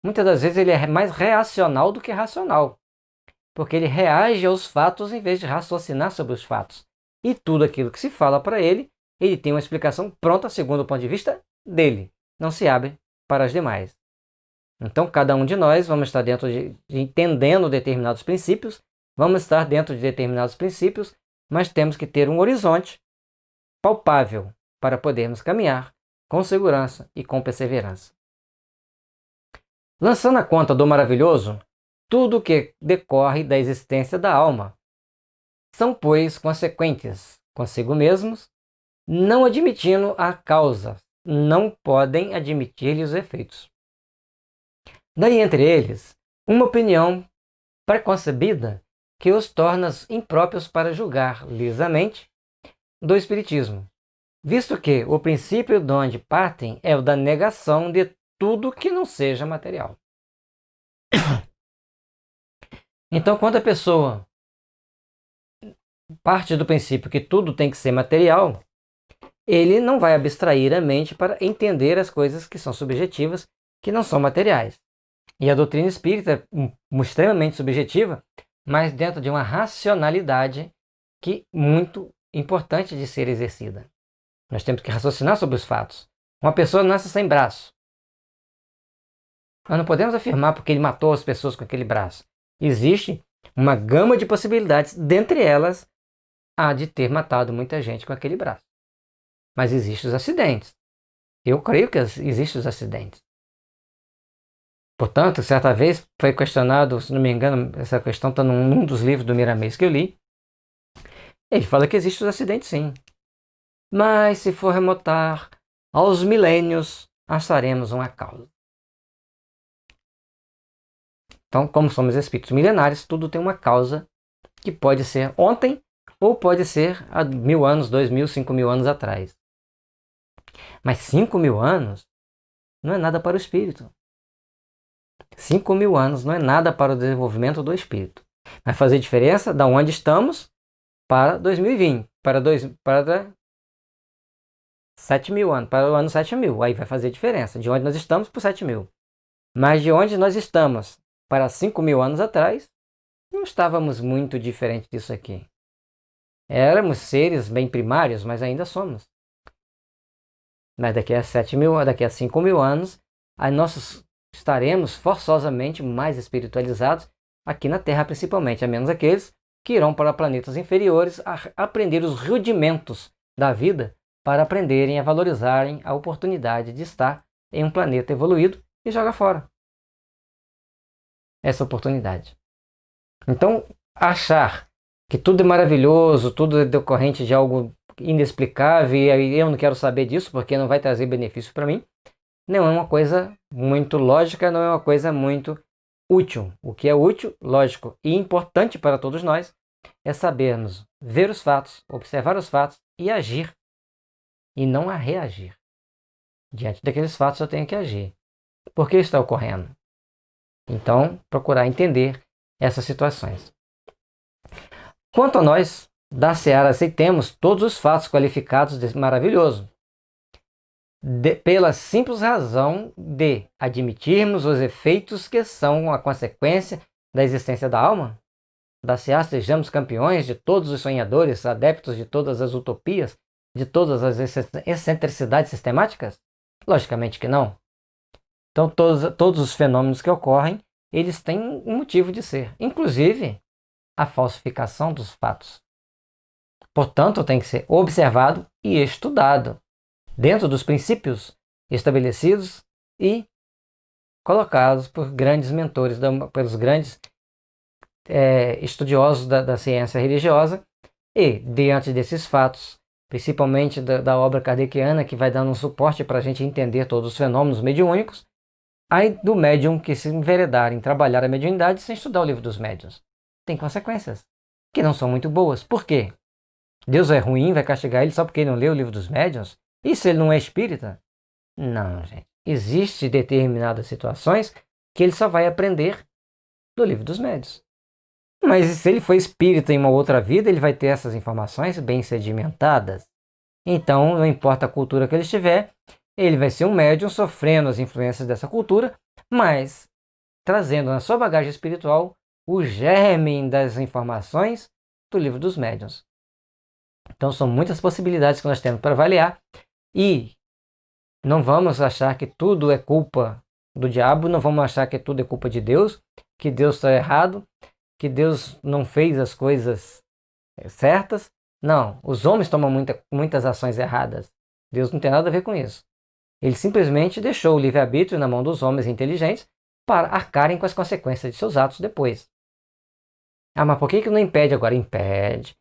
Muitas das vezes ele é mais reacional do que racional, porque ele reage aos fatos em vez de raciocinar sobre os fatos. E tudo aquilo que se fala para ele, ele tem uma explicação pronta segundo o ponto de vista dele. Não se abre para as demais. Então, cada um de nós vamos estar dentro de entendendo determinados princípios, vamos estar dentro de determinados princípios, mas temos que ter um horizonte palpável para podermos caminhar com segurança e com perseverança. Lançando a conta do maravilhoso, tudo que decorre da existência da alma são, pois, consequentes consigo mesmos, não admitindo a causa, não podem admitir-lhe os efeitos. Daí entre eles, uma opinião preconcebida que os torna impróprios para julgar lisamente do Espiritismo, visto que o princípio de onde partem é o da negação de tudo que não seja material. Então, quando a pessoa parte do princípio que tudo tem que ser material, ele não vai abstrair a mente para entender as coisas que são subjetivas, que não são materiais. E a doutrina espírita é extremamente subjetiva, mas dentro de uma racionalidade que muito importante de ser exercida. Nós temos que raciocinar sobre os fatos. Uma pessoa nasce sem braço. Nós não podemos afirmar porque ele matou as pessoas com aquele braço. Existe uma gama de possibilidades, dentre elas a de ter matado muita gente com aquele braço. Mas existem os acidentes. Eu creio que existem os acidentes. Portanto, certa vez foi questionado, se não me engano, essa questão está num dos livros do Miramês que eu li. Ele fala que existem os acidentes, sim. Mas se for remontar aos milênios, acharemos uma causa. Então, como somos espíritos milenares, tudo tem uma causa que pode ser ontem ou pode ser há 1000 anos, 2000, 5000 anos atrás. Mas 5000 anos não é nada para o espírito. 5000 anos não é nada para o desenvolvimento do espírito. Vai fazer diferença da onde estamos para 2020, para 7.000 anos, para o ano 7.000. Aí vai fazer diferença de onde nós estamos para 7.000. Mas de onde nós estamos para 5.000 anos atrás, não estávamos muito diferente disso aqui. Éramos seres bem primários, mas ainda somos. Mas daqui a 7.000, daqui a 5.000 anos, aí nós estaremos forçosamente mais espiritualizados aqui na Terra, principalmente, a menos aqueles que irão para planetas inferiores a aprender os rudimentos da vida para aprenderem a valorizarem a oportunidade de estar em um planeta evoluído e jogar fora essa oportunidade. Então, achar que tudo é maravilhoso, tudo é decorrente de algo inexplicável e eu não quero saber disso porque não vai trazer benefício para mim, não é uma coisa muito lógica, não é uma coisa muito útil. O que é útil, lógico e importante para todos nós é sabermos ver os fatos, observar os fatos e agir, e não a reagir. Diante daqueles fatos eu tenho que agir. Por que está ocorrendo? Então, procurar entender essas situações. Quanto a nós, da Seara aceitemos todos os fatos qualificados de maravilhoso, pela simples razão de admitirmos os efeitos que são a consequência da existência da alma. Da Seara sejamos campeões de todos os sonhadores, adeptos de todas as utopias, de todas as excentricidades sistemáticas? Logicamente que não. Então todos os fenômenos que ocorrem, eles têm um motivo de ser, inclusive a falsificação dos fatos. Portanto, tem que ser observado e estudado dentro dos princípios estabelecidos e colocados por grandes mentores, pelos grandes estudiosos da ciência religiosa, e diante desses fatos, principalmente da obra kardeciana, que vai dando um suporte para a gente entender todos os fenômenos mediúnicos, aí do médium que se enveredar em trabalhar a mediunidade sem estudar o livro dos médiuns. Tem consequências que não são muito boas. Por quê? Deus é ruim, vai castigar ele só porque ele não leu o livro dos médiuns? E se ele não é espírita? Não, gente. Existem determinadas situações que ele só vai aprender do livro dos médiuns. Mas se ele for espírita em uma outra vida, ele vai ter essas informações bem sedimentadas. Então, não importa a cultura que ele estiver, ele vai ser um médium sofrendo as influências dessa cultura, mas trazendo na sua bagagem espiritual o germe das informações do livro dos médiuns. Então, são muitas possibilidades que nós temos para avaliar e não vamos achar que tudo é culpa do diabo, não vamos achar que tudo é culpa de Deus, que Deus está errado, que Deus não fez as coisas certas. Não, os homens tomam muitas ações erradas. Deus não tem nada a ver com isso. Ele simplesmente deixou o livre-arbítrio na mão dos homens inteligentes para arcarem com as consequências de seus atos depois. Ah, mas por que não impede agora? Impede.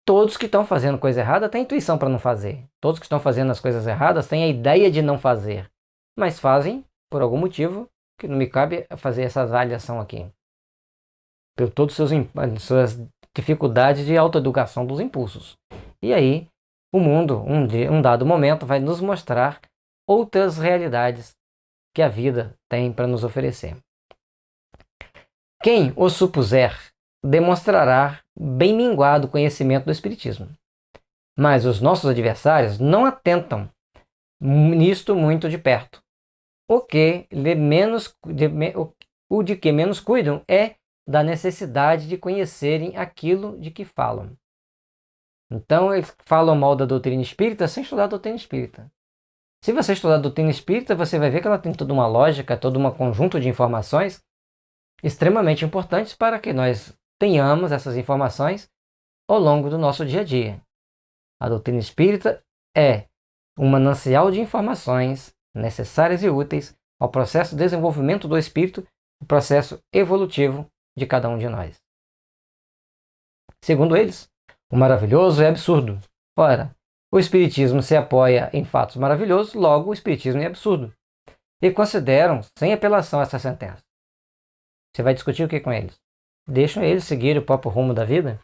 Todos que estão fazendo coisa errada têm intuição para não fazer. Todos que estão fazendo as coisas erradas têm a ideia de não fazer. Mas fazem por algum motivo que não me cabe fazer essa avaliação aqui. Por todas suas dificuldades de autoeducação dos impulsos. E aí, o mundo, um dado momento, vai nos mostrar outras realidades que a vida tem para nos oferecer. Quem o supuser demonstrará bem minguado conhecimento do Espiritismo. Mas os nossos adversários não atentam nisto muito de perto. O de que menos cuidam é da necessidade de conhecerem aquilo de que falam. Então, eles falam mal da doutrina espírita sem estudar a doutrina espírita. Se você estudar a doutrina espírita, você vai ver que ela tem toda uma lógica, todo um conjunto de informações extremamente importantes para que nós tenhamos essas informações ao longo do nosso dia a dia. A doutrina espírita é um manancial de informações necessárias e úteis ao processo de desenvolvimento do espírito, o processo evolutivo de cada um de nós. Segundo eles, o maravilhoso é absurdo. Ora, o Espiritismo se apoia em fatos maravilhosos, logo o Espiritismo é absurdo. E consideram sem apelação essa sentença. Você vai discutir o que com eles? Deixam eles seguir o próprio rumo da vida?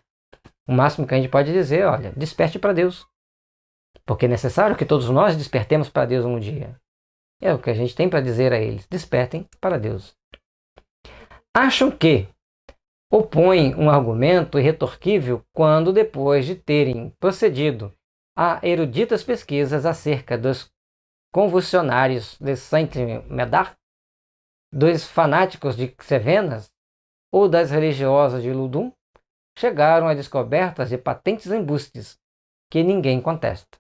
O máximo que a gente pode dizer, olha, desperte para Deus. Porque é necessário que todos nós despertemos para Deus um dia. É o que a gente tem para dizer a eles. Despertem para Deus. Acham que opõem um argumento irretorquível quando, depois de terem procedido a eruditas pesquisas acerca dos convulsionários de Saint-Médard, dos fanáticos de Cevenas ou das religiosas de Loudun, chegaram a descobertas de patentes embustes que ninguém contesta.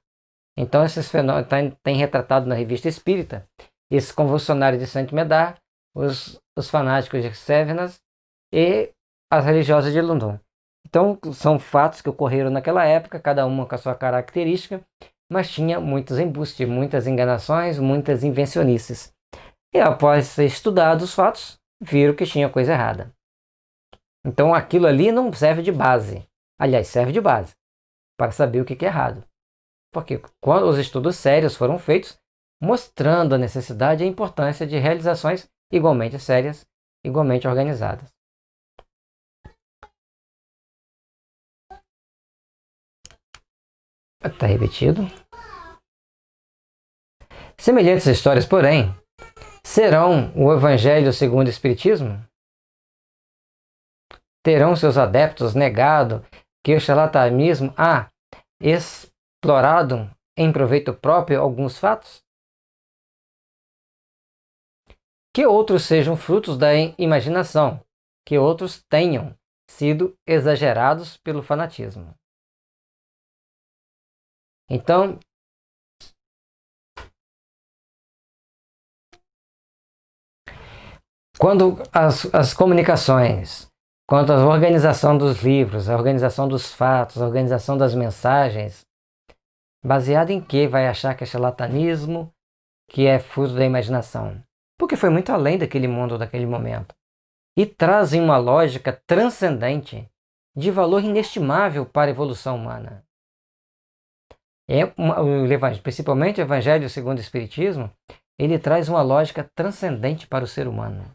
Então, esses fenômenos têm retratado na revista Espírita esses convulsionários de Saint-Médard, os fanáticos de Cevenas e as religiosas de Loudun. Então, são fatos que ocorreram naquela época, cada uma com a sua característica, mas tinha muitos embustes, muitas enganações, muitas invencionices. E após ser estudados os fatos, viram que tinha coisa errada. Então, aquilo ali não serve de base. Aliás, serve de base para saber o que é errado. Porque quando os estudos sérios foram feitos, mostrando a necessidade e a importância de realizações igualmente sérias, igualmente organizadas. Está repetido. Semelhantes histórias, porém, serão o Evangelho segundo o Espiritismo? Terão seus adeptos negado que o charlatanismo há explorado em proveito próprio alguns fatos? Que outros sejam frutos da imaginação, que outros tenham sido exagerados pelo fanatismo. Então, quando as comunicações, quanto à organização dos livros, a organização dos fatos, a organização das mensagens, baseada em que vai achar que é charlatanismo, que é fruto da imaginação? Porque foi muito além daquele mundo, daquele momento. E trazem uma lógica transcendente, de valor inestimável para a evolução humana. Principalmente o Evangelho segundo o Espiritismo, ele traz uma lógica transcendente para o ser humano.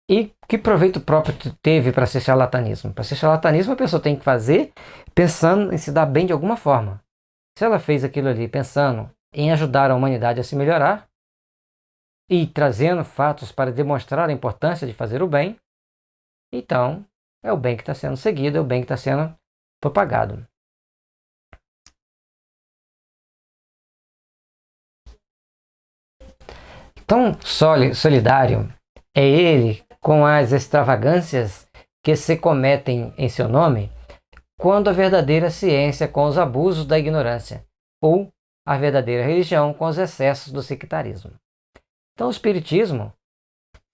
E que proveito próprio teve para ser charlatanismo? Para ser charlatanismo, a pessoa tem que fazer pensando em se dar bem de alguma forma. Se ela fez aquilo ali pensando em ajudar a humanidade a se melhorar e trazendo fatos para demonstrar a importância de fazer o bem, então é o bem que está sendo seguido, é o bem que está sendo propagado. Tão solidário é ele com as extravagâncias que se cometem em seu nome, quando a verdadeira ciência com os abusos da ignorância, ou a verdadeira religião com os excessos do sectarismo. Então, o Espiritismo,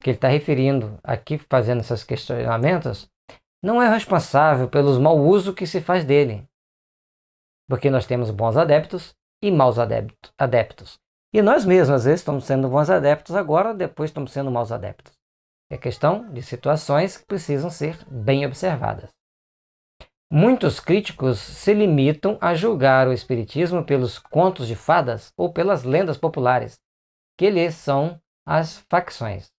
que ele está referindo aqui, fazendo esses questionamentos, não é responsável pelos mau uso que se faz dele, porque nós temos bons adeptos e maus adeptos. E nós mesmos, às vezes, estamos sendo bons adeptos agora, depois estamos sendo maus adeptos. É questão de situações que precisam ser bem observadas. Muitos críticos se limitam a julgar o Espiritismo pelos contos de fadas ou pelas lendas populares, que lhes são as facções.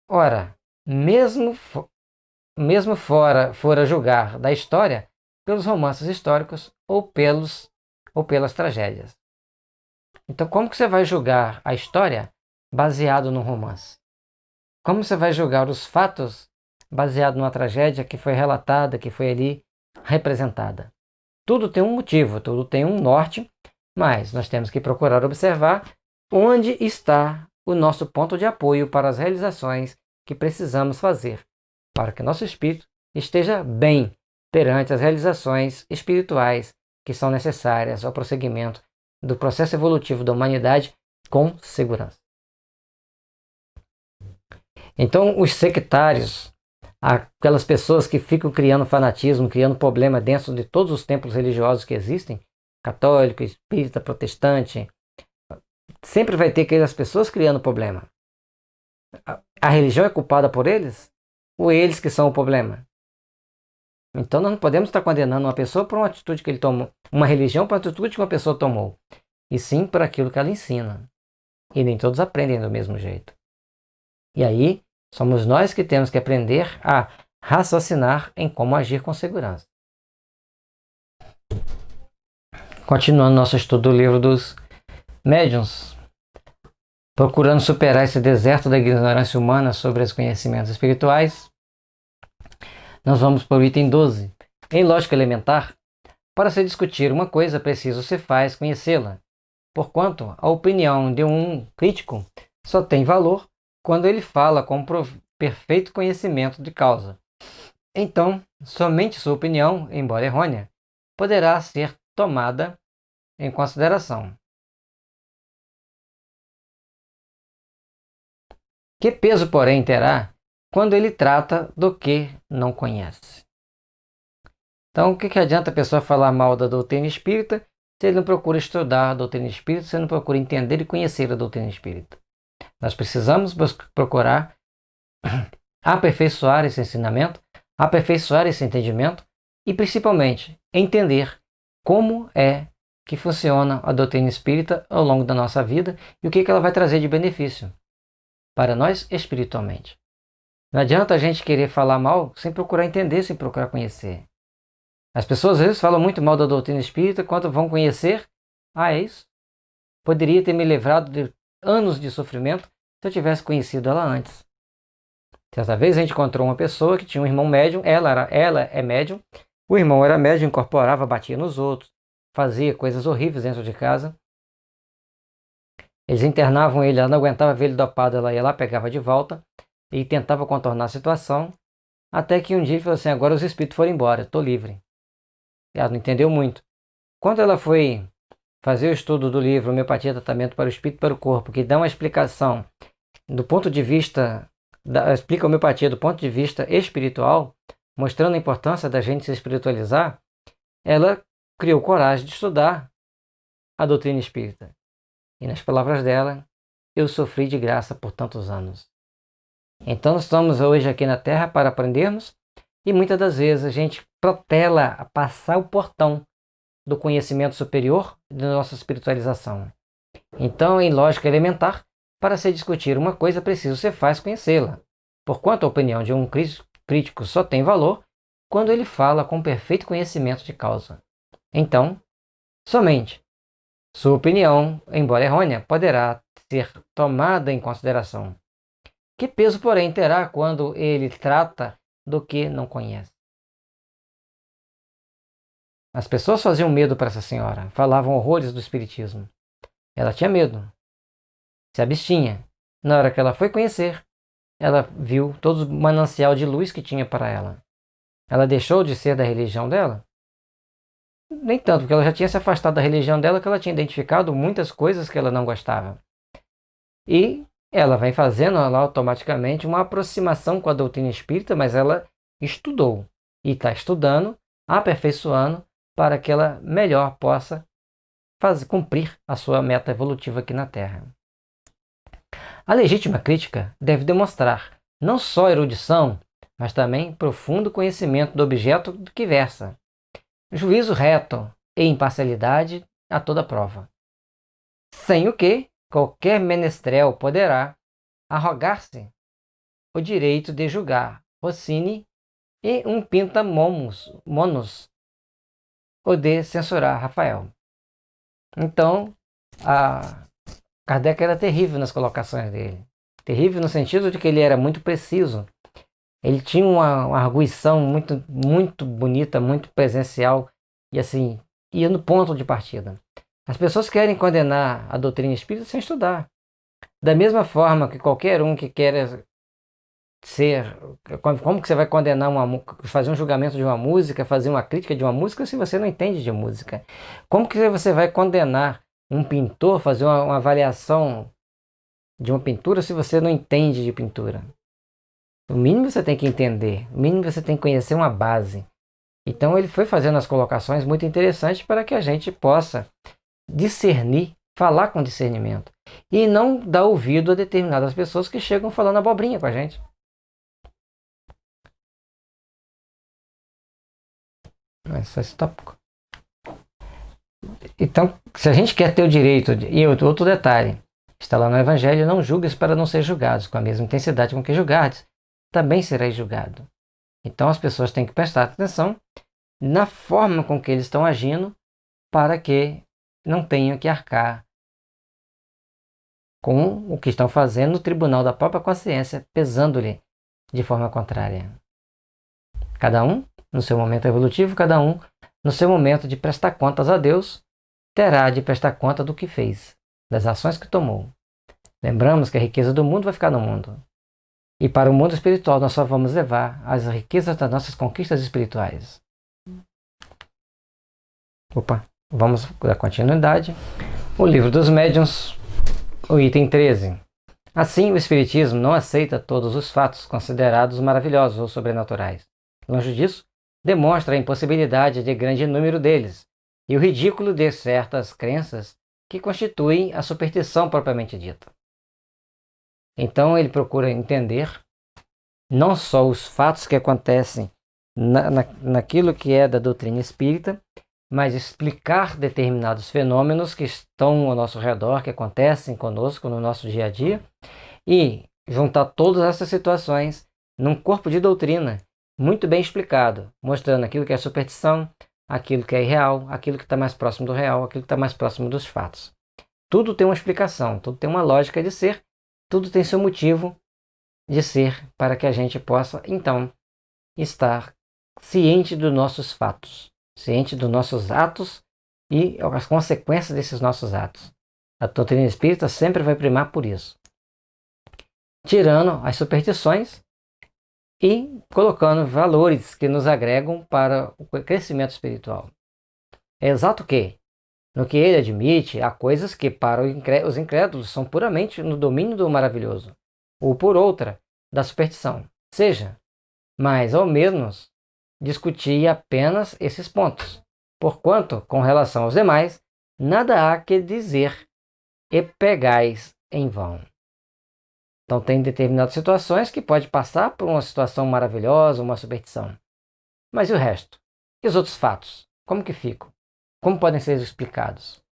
Ora, mesmo fora julgar da história pelos romances históricos ou pelas tragédias. Então, como que você vai julgar a história baseado no romance? Como você vai julgar os fatos baseado numa tragédia que foi relatada, que foi ali representada? Tudo tem um motivo, tudo tem um norte, mas nós temos que procurar observar onde está o nosso ponto de apoio para as realizações que precisamos fazer, para que nosso espírito esteja bem perante as realizações espirituais que são necessárias ao prosseguimento do processo evolutivo da humanidade com segurança. Então, os sectários, aquelas pessoas que ficam criando fanatismo, criando problema dentro de todos os templos religiosos que existem, católico, espírita, protestante, sempre vai ter aquelas pessoas criando problema. A religião é culpada por eles? Ou eles que são o problema? Então nós não podemos estar condenando uma pessoa por uma atitude que ele tomou, uma religião por uma atitude que uma pessoa tomou, e sim por aquilo que ela ensina. E nem todos aprendem do mesmo jeito. E aí somos nós que temos que aprender a raciocinar em como agir com segurança. Continuando nosso estudo do livro dos médiuns, procurando superar esse deserto da ignorância humana sobre os conhecimentos espirituais, nós vamos para o item 12. Em lógica elementar, para se discutir uma coisa, preciso se faz conhecê-la, porquanto a opinião de um crítico só tem valor quando ele fala com perfeito conhecimento de causa. Então, somente sua opinião, embora errônea, poderá ser tomada em consideração. Que peso, porém, terá quando ele trata do que não conhece? Então, o que adianta a pessoa falar mal da doutrina espírita se ele não procura estudar a doutrina espírita, se ele não procura entender e conhecer a doutrina espírita? Nós precisamos procurar aperfeiçoar esse ensinamento, aperfeiçoar esse entendimento e, principalmente, entender como é que funciona a doutrina espírita ao longo da nossa vida e o que ela vai trazer de benefício para nós espiritualmente. Não adianta a gente querer falar mal sem procurar entender, sem procurar conhecer. As pessoas às vezes falam muito mal da doutrina espírita, quando vão conhecer, é isso. Poderia ter me livrado de anos de sofrimento se eu tivesse conhecido ela antes. Certa vez a gente encontrou uma pessoa que tinha um irmão médium, ela é médium, o irmão era médium, incorporava, batia nos outros, fazia coisas horríveis dentro de casa. Eles internavam ele, ela não aguentava ver ele dopado, ela ia lá, pegava de volta e tentava contornar a situação, até que um dia ele falou assim: agora os espíritos foram embora, estou livre. Ela não entendeu muito. Quando ela foi fazer o estudo do livro Homeopatia, Tratamento para o Espírito e para o Corpo, que dá uma explicação do ponto de vista, explica a homeopatia do ponto de vista espiritual, mostrando a importância da gente se espiritualizar, ela criou coragem de estudar a doutrina espírita. E nas palavras dela, eu sofri de graça por tantos anos. Então estamos hoje aqui na Terra para aprendermos e muitas das vezes a gente protela a passar o portão do conhecimento superior da nossa espiritualização. Então, em lógica elementar, para se discutir uma coisa, preciso se faz conhecê-la, porquanto a opinião de um crítico só tem valor quando ele fala com perfeito conhecimento de causa. Então, somente sua opinião, embora errônea, poderá ser tomada em consideração. Que peso, porém, terá quando ele trata do que não conhece? As pessoas faziam medo para essa senhora, falavam horrores do espiritismo. Ela tinha medo, se abstinha. Na hora que ela foi conhecer, ela viu todo o manancial de luz que tinha para ela. Ela deixou de ser da religião dela? Nem tanto, porque ela já tinha se afastado da religião dela, que ela tinha identificado muitas coisas que ela não gostava. E ela vai fazendo lá automaticamente uma aproximação com a doutrina espírita, mas ela estudou e está estudando, aperfeiçoando, para que ela melhor possa cumprir a sua meta evolutiva aqui na Terra. A legítima crítica deve demonstrar não só erudição, mas também profundo conhecimento do objeto do que versa, juízo reto e imparcialidade a toda prova, sem o que qualquer menestrel poderá arrogar-se o direito de julgar Rossini e um pinta-monos ou de censurar Rafael. Então, Kardec era terrível nas colocações dele. Terrível no sentido de que ele era muito preciso. Ele tinha uma arguição muito, muito bonita, muito presencial e assim, ia no ponto de partida. As pessoas querem condenar a doutrina espírita sem estudar. Da mesma forma que qualquer um que quer ser... Como que você vai condenar fazer um julgamento de uma música, fazer uma crítica de uma música se você não entende de música? Como que você vai condenar um pintor, fazer uma avaliação de uma pintura se você não entende de pintura? O mínimo você tem que entender, o mínimo você tem que conhecer uma base. Então ele foi fazendo as colocações muito interessantes para que a gente possa discernir, falar com discernimento. E não dar ouvido a determinadas pessoas que chegam falando abobrinha com a gente. Esse tópico. Então, se a gente quer ter o direito, e outro detalhe, está lá no Evangelho, não julgues para não ser julgados, com a mesma intensidade com que julgardes, também serás julgado. Então as pessoas têm que prestar atenção na forma com que eles estão agindo para que não tenham que arcar com o que estão fazendo no tribunal da própria consciência, pesando-lhe de forma contrária. Cada um no seu momento evolutivo, cada um no seu momento de prestar contas a Deus, terá de prestar conta do que fez, das ações que tomou. Lembramos que a riqueza do mundo vai ficar no mundo. E para o mundo espiritual nós só vamos levar as riquezas das nossas conquistas espirituais. Vamos dar continuidade. O Livro dos Médiuns, o item 13. Assim, o Espiritismo não aceita todos os fatos considerados maravilhosos ou sobrenaturais. Longe disso, demonstra a impossibilidade de grande número deles e o ridículo de certas crenças que constituem a superstição propriamente dita. Então ele procura entender não só os fatos que acontecem naquilo que é da doutrina espírita, mas explicar determinados fenômenos que estão ao nosso redor, que acontecem conosco no nosso dia a dia, e juntar todas essas situações num corpo de doutrina muito bem explicado, mostrando aquilo que é superstição, aquilo que é irreal, aquilo que está mais próximo do real, aquilo que está mais próximo dos fatos. Tudo tem uma explicação, tudo tem uma lógica de ser, tudo tem seu motivo de ser, para que a gente possa, então, estar ciente dos nossos fatos, ciente dos nossos atos e as consequências desses nossos atos. A doutrina espírita sempre vai primar por isso, tirando as superstições e colocando valores que nos agregam para o crescimento espiritual. É exato que, no que ele admite, há coisas que para os incrédulos são puramente no domínio do maravilhoso, ou por outra, da superstição. Seja, mas ao menos discutir apenas esses pontos, porquanto, com relação aos demais, nada há que dizer e pegais em vão. Então tem determinadas situações que pode passar por uma situação maravilhosa, uma superstição. Mas e o resto? E os outros fatos? Como que ficam? Como podem ser explicados?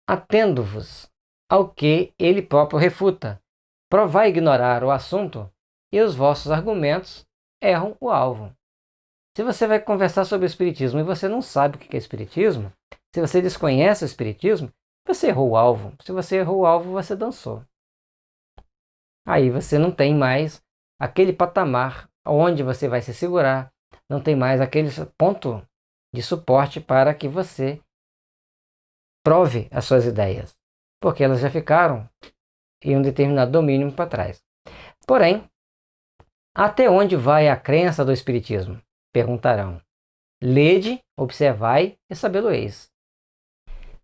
Atendo-vos ao que ele próprio refuta. Provai ignorar o assunto e os vossos argumentos erram o alvo. Se você vai conversar sobre o Espiritismo e você não sabe o que é Espiritismo, se você desconhece o Espiritismo, você errou o alvo. Se você errou o alvo, você dançou. Aí você não tem mais aquele patamar onde você vai se segurar, não tem mais aquele ponto de suporte para que você prove as suas ideias, porque elas já ficaram em um determinado domínio para trás. Porém, até onde vai a crença do Espiritismo? Perguntarão. Lede, observai e sabê-lo-eis.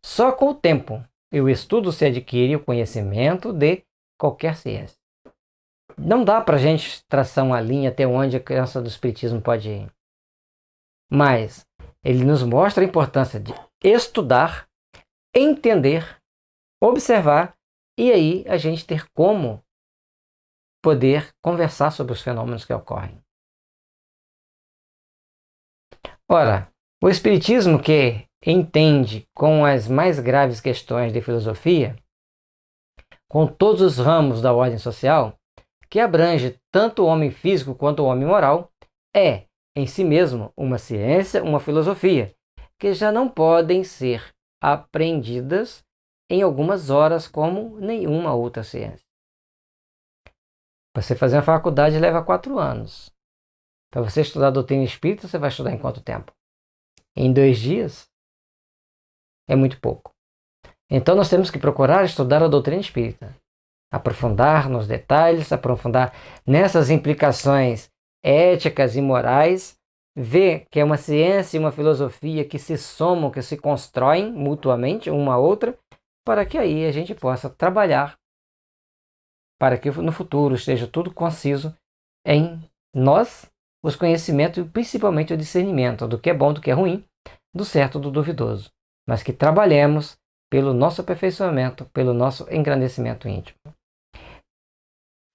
Só com o tempo e o estudo se adquire o conhecimento de qualquer ciência. Não dá para a gente traçar uma linha até onde a crença do Espiritismo pode ir. Mas ele nos mostra a importância de estudar, entender, observar e aí a gente ter como poder conversar sobre os fenômenos que ocorrem. Ora, o Espiritismo, que entende com as mais graves questões de filosofia, com todos os ramos da ordem social, que abrange tanto o homem físico quanto o homem moral, é, em si mesmo, uma ciência, uma filosofia, que já não podem ser aprendidas em algumas horas como nenhuma outra ciência. Você fazer uma faculdade leva 4 anos. Para você estudar a doutrina espírita, você vai estudar em quanto tempo? Em 2 dias? É muito pouco. Então nós temos que procurar estudar a doutrina espírita. Aprofundar nos detalhes, aprofundar nessas implicações éticas e morais, ver que é uma ciência e uma filosofia que se somam, que se constroem mutuamente uma a outra, para que aí a gente possa trabalhar para que no futuro esteja tudo conciso em nós, os conhecimentos e principalmente o discernimento do que é bom, do que é ruim, do certo, do duvidoso, mas que trabalhemos pelo nosso aperfeiçoamento, pelo nosso engrandecimento íntimo.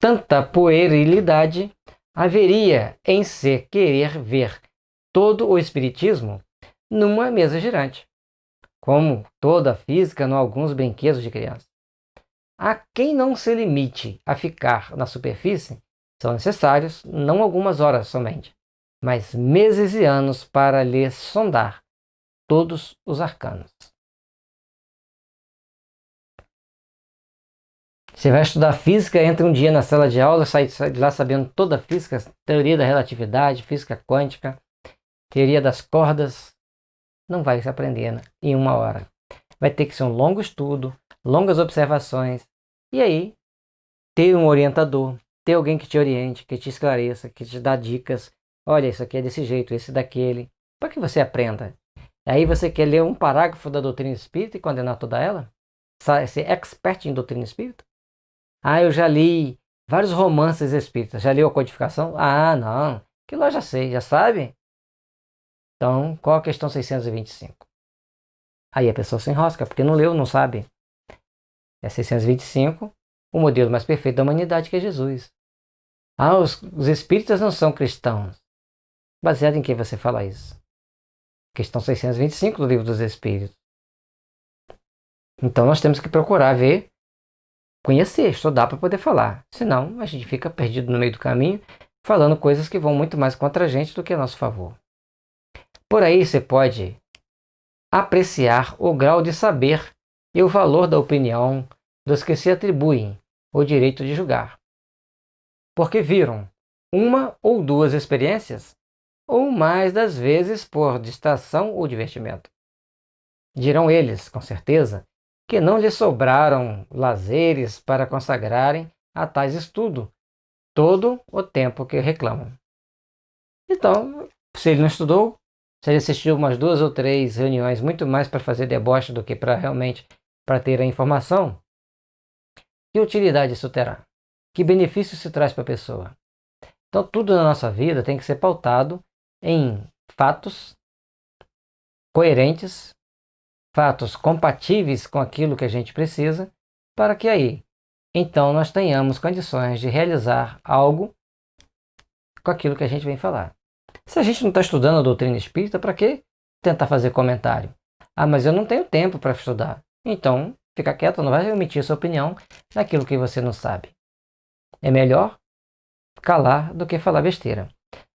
Tanta puerilidade haveria em se querer ver todo o espiritismo numa mesa girante, como toda a física em alguns brinquedos de criança. A quem não se limite a ficar na superfície, são necessários não algumas horas somente, mas meses e anos para lhe sondar todos os arcanos. Você vai estudar física, entra um dia na sala de aula, sai de lá sabendo toda a física, teoria da relatividade, física quântica, teoria das cordas. Não vai se aprender em 1 hora. Vai ter que ser um longo estudo, longas observações, e aí ter um orientador, ter alguém que te oriente, que te esclareça, que te dá dicas. Olha, isso aqui é desse jeito, esse daquele, para que você aprenda. Aí você quer ler um parágrafo da doutrina espírita e condenar toda ela? Ser expert em doutrina espírita? Ah, eu já li vários romances espíritas. Já leu a codificação? Ah, não. Que lá já sei, já sabe? Então, qual a questão 625? Aí a pessoa se enrosca, porque não leu, não sabe. É 625, o modelo mais perfeito da humanidade, que é Jesus. Ah, os espíritas não são cristãos. Baseado em que você fala isso? Questão 625 do Livro dos Espíritos. Então nós temos que procurar ver, conhecer, estudar para poder falar. Senão a gente fica perdido no meio do caminho, falando coisas que vão muito mais contra a gente do que a nosso favor. Por aí você pode apreciar o grau de saber e o valor da opinião dos que se atribuem o direito de julgar. Porque viram uma ou 2 experiências, ou mais das vezes por distração ou divertimento. Dirão eles, com certeza, que não lhes sobraram lazeres para consagrarem a tais estudos todo o tempo que reclamam. Então, se ele não estudou, se ele assistiu umas 2 ou 3 reuniões, muito mais para fazer deboche do que para realmente para ter a informação, que utilidade isso terá? Que benefício se traz para a pessoa? Então, tudo na nossa vida tem que ser pautado em fatos coerentes, fatos compatíveis com aquilo que a gente precisa, para que aí, então, nós tenhamos condições de realizar algo com aquilo que a gente vem falar. Se a gente não está estudando a doutrina espírita, para que tentar fazer comentário? Ah, mas eu não tenho tempo para estudar. Então, fica quieto, não vai emitir sua opinião naquilo que você não sabe. É melhor calar do que falar besteira.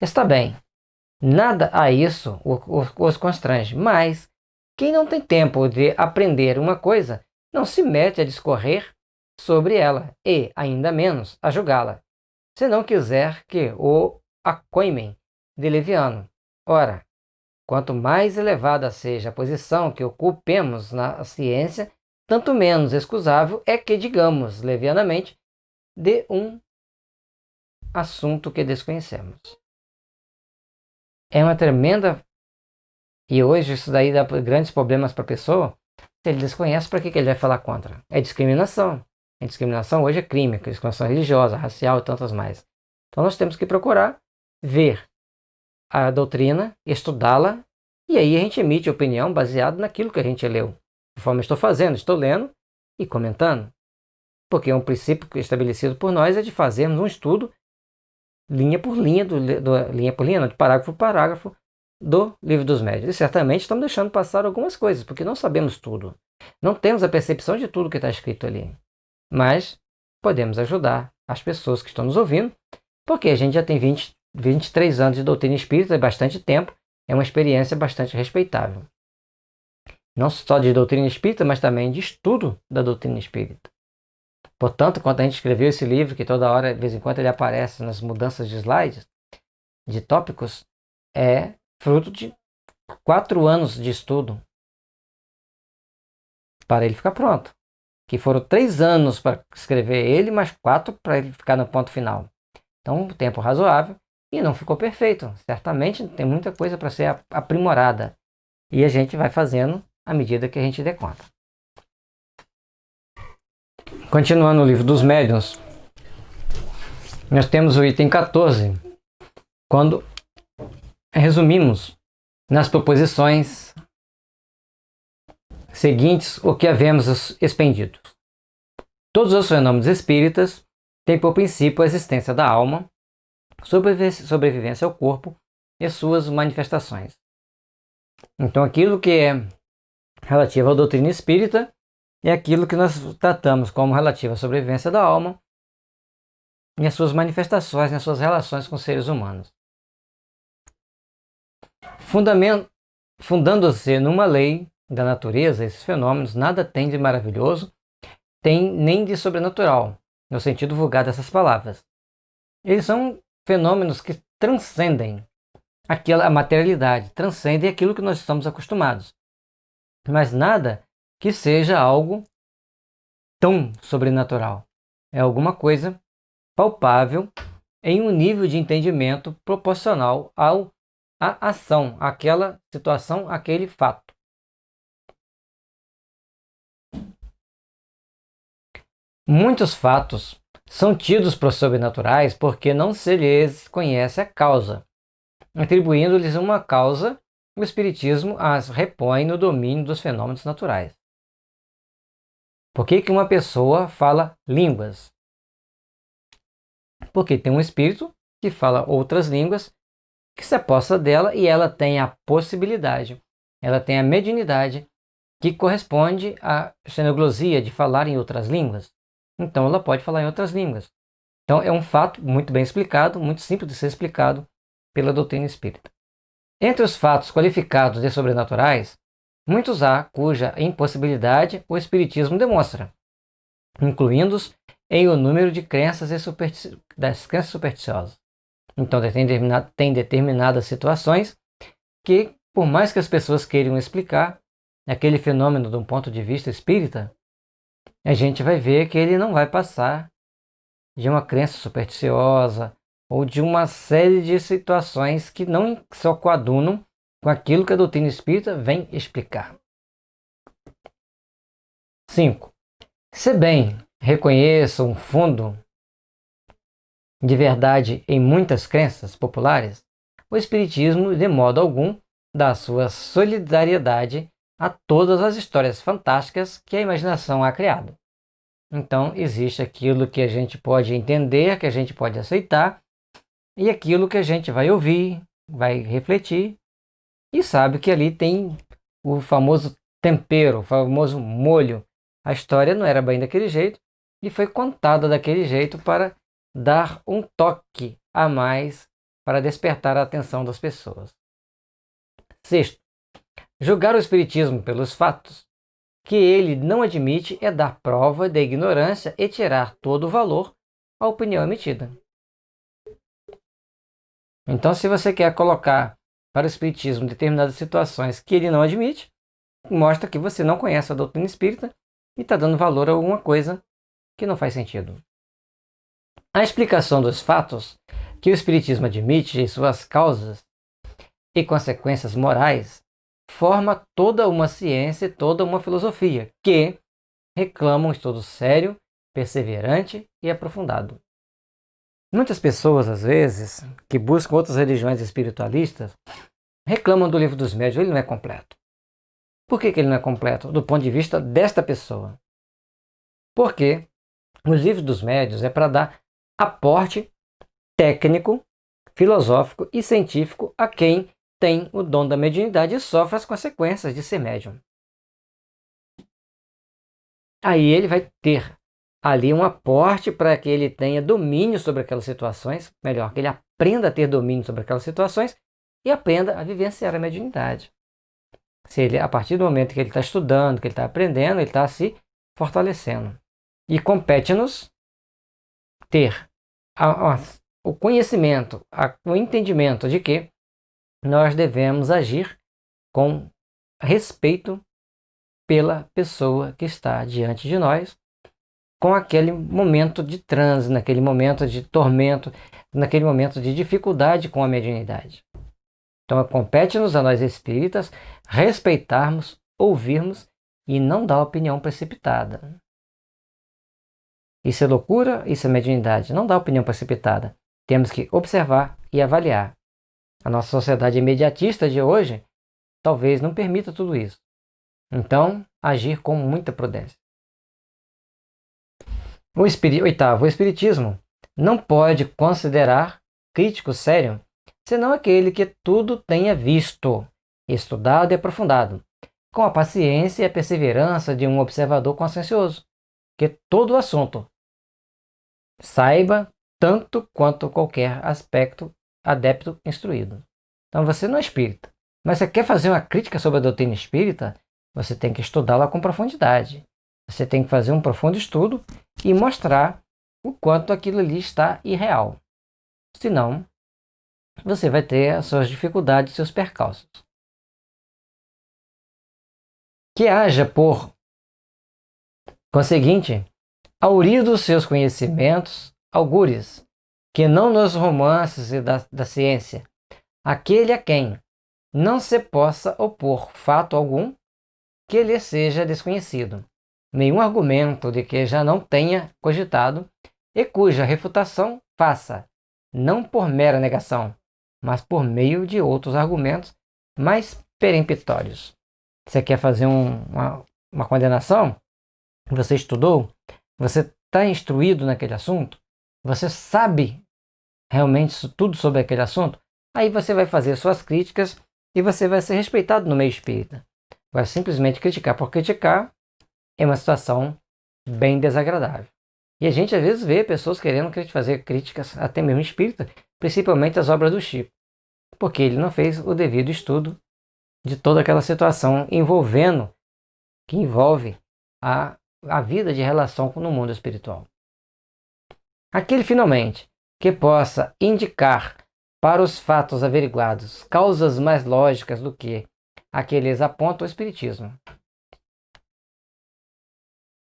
Está bem, nada a isso os constrange, mas quem não tem tempo de aprender uma coisa não se mete a discorrer sobre ela e, ainda menos, a julgá-la, se não quiser que o acoimem de leviano. Ora, quanto mais elevada seja a posição que ocupemos na ciência, tanto menos excusável é que digamos levianamente de um assunto que desconhecemos. É uma tremenda... E hoje isso daí dá grandes problemas para a pessoa. Se ele desconhece, para que ele vai falar contra? É discriminação. A discriminação hoje é crime, discriminação religiosa, racial e tantas mais. Então nós temos que procurar ver a doutrina, estudá-la, e aí a gente emite opinião baseada naquilo que a gente leu. Conforme estou fazendo, estou lendo e comentando. Porque um princípio estabelecido por nós é de fazermos um estudo linha por linha, linha por linha, não, de parágrafo por parágrafo, do Livro dos Médiuns. E certamente estamos deixando passar algumas coisas, porque não sabemos tudo. Não temos a percepção de tudo que está escrito ali. Mas podemos ajudar as pessoas que estão nos ouvindo, porque a gente já tem 23 anos de doutrina espírita, é bastante tempo, é uma experiência bastante respeitável. Não só de doutrina espírita, mas também de estudo da doutrina espírita. Portanto, quando a gente escreveu esse livro, que toda hora, de vez em quando, ele aparece nas mudanças de slides, de tópicos, é fruto de 4 anos de estudo para ele ficar pronto. Que foram 3 anos para escrever ele, mais 4 para ele ficar no ponto final. Então, um tempo razoável e não ficou perfeito. Certamente tem muita coisa para ser aprimorada. E a gente vai fazendo à medida que a gente dê conta. Continuando o Livro dos Médiuns, nós temos o item 14, quando resumimos nas proposições seguintes o que havemos expendido. Todos os fenômenos espíritas têm por princípio a existência da alma, sobrevivência ao corpo e suas manifestações. Então, aquilo que é relativo à doutrina espírita é aquilo que nós tratamos como relativo à sobrevivência da alma e as suas manifestações nas suas relações com os seres humanos. Fundando-se numa lei da natureza, esses fenômenos nada têm de maravilhoso, tem nem de sobrenatural, no sentido vulgar dessas palavras. Eles são fenômenos que transcendem a materialidade, transcendem aquilo que nós estamos acostumados. Mas nada que seja algo tão sobrenatural. É alguma coisa palpável em um nível de entendimento proporcional à ação, àquela situação, àquele fato. Muitos fatos são tidos por sobrenaturais porque não se lhes conhece a causa. Atribuindo-lhes uma causa, o Espiritismo as repõe no domínio dos fenômenos naturais. Por que uma pessoa fala línguas? Porque tem um espírito que fala outras línguas, que se aposta dela e ela tem a possibilidade, ela tem a mediunidade que corresponde à xenoglosia de falar em outras línguas. Então ela pode falar em outras línguas. Então é um fato muito bem explicado, muito simples de ser explicado pela doutrina espírita. Entre os fatos qualificados de sobrenaturais, muitos há cuja impossibilidade o Espiritismo demonstra, incluindo-os em o número de crenças das crenças supersticiosas. Então tem determinadas situações que, por mais que as pessoas queiram explicar aquele fenômeno de um ponto de vista espírita, a gente vai ver que ele não vai passar de uma crença supersticiosa ou de uma série de situações que não só coadunam com aquilo que a doutrina espírita vem explicar. 5. Se bem reconheço um fundo de verdade em muitas crenças populares, o Espiritismo, de modo algum, dá sua solidariedade a todas as histórias fantásticas que a imaginação ha criado. Então, existe aquilo que a gente pode entender, que a gente pode aceitar, e aquilo que a gente vai ouvir, vai refletir, e sabe que ali tem o famoso tempero, o famoso molho. A história não era bem daquele jeito, e foi contada daquele jeito para dar um toque a mais para despertar a atenção das pessoas. Sexto, julgar o espiritismo pelos fatos que ele não admite é dar prova da ignorância e tirar todo o valor à opinião emitida. Então, se você quer colocar para o espiritismo determinadas situações que ele não admite, mostra que você não conhece a doutrina espírita e está dando valor a alguma coisa que não faz sentido. A explicação dos fatos que o espiritismo admite e suas causas e consequências morais forma toda uma ciência e toda uma filosofia que reclama um estudo sério, perseverante e aprofundado. Muitas pessoas, às vezes, que buscam outras religiões espiritualistas, reclamam do Livro dos Médiuns, ele não é completo. Por que ele não é completo? Do ponto de vista desta pessoa. Porque o Livro dos Médiuns é para dar aporte técnico, filosófico e científico a quem tem o dom da mediunidade e sofre as consequências de ser médium. Aí ele vai ter ali um aporte para que ele tenha domínio sobre aquelas situações, melhor, que ele aprenda a ter domínio sobre aquelas situações e aprenda a vivenciar a mediunidade. Se ele, a partir do momento que ele está estudando, que ele está aprendendo, ele está se fortalecendo. E compete-nos ter o conhecimento, o entendimento de que nós devemos agir com respeito pela pessoa que está diante de nós, com aquele momento de transe, naquele momento de tormento, naquele momento de dificuldade com a mediunidade. Então, compete-nos a nós espíritas respeitarmos, ouvirmos e não dar opinião precipitada. Isso é loucura, isso é mediunidade. Não dá opinião precipitada. Temos que observar e avaliar. A nossa sociedade imediatista de hoje talvez não permita tudo isso. Então, agir com muita prudência. Oitavo, o espiritismo não pode considerar crítico sério, senão aquele que tudo tenha visto, estudado e aprofundado, com a paciência e a perseverança de um observador consciencioso, que todo o assunto saiba tanto quanto qualquer aspecto adepto instruído. Então você não é espírita, mas você quer fazer uma crítica sobre a doutrina espírita, você tem que estudá-la com profundidade. Você tem que fazer um profundo estudo e mostrar o quanto aquilo ali está irreal. Senão, você vai ter as suas dificuldades, seus percalços. Que haja, por conseguinte, aurir dos seus conhecimentos, algures, que não nos romances da ciência, aquele a quem não se possa opor fato algum que lhe seja desconhecido, nenhum argumento de que já não tenha cogitado e cuja refutação faça, não por mera negação, mas por meio de outros argumentos mais peremptórios. Você quer fazer uma condenação? Você estudou? Você está instruído naquele assunto? Você sabe realmente tudo sobre aquele assunto? Aí você vai fazer suas críticas e você vai ser respeitado no meio espírita. Vai simplesmente criticar por criticar é uma situação bem desagradável. E a gente às vezes vê pessoas querendo fazer críticas até mesmo espírita, principalmente às obras do Chico, porque ele não fez o devido estudo de toda aquela situação que envolve a vida de relação no mundo espiritual. Aquele finalmente que possa indicar para os fatos averiguados causas mais lógicas do que aqueles apontam o espiritismo.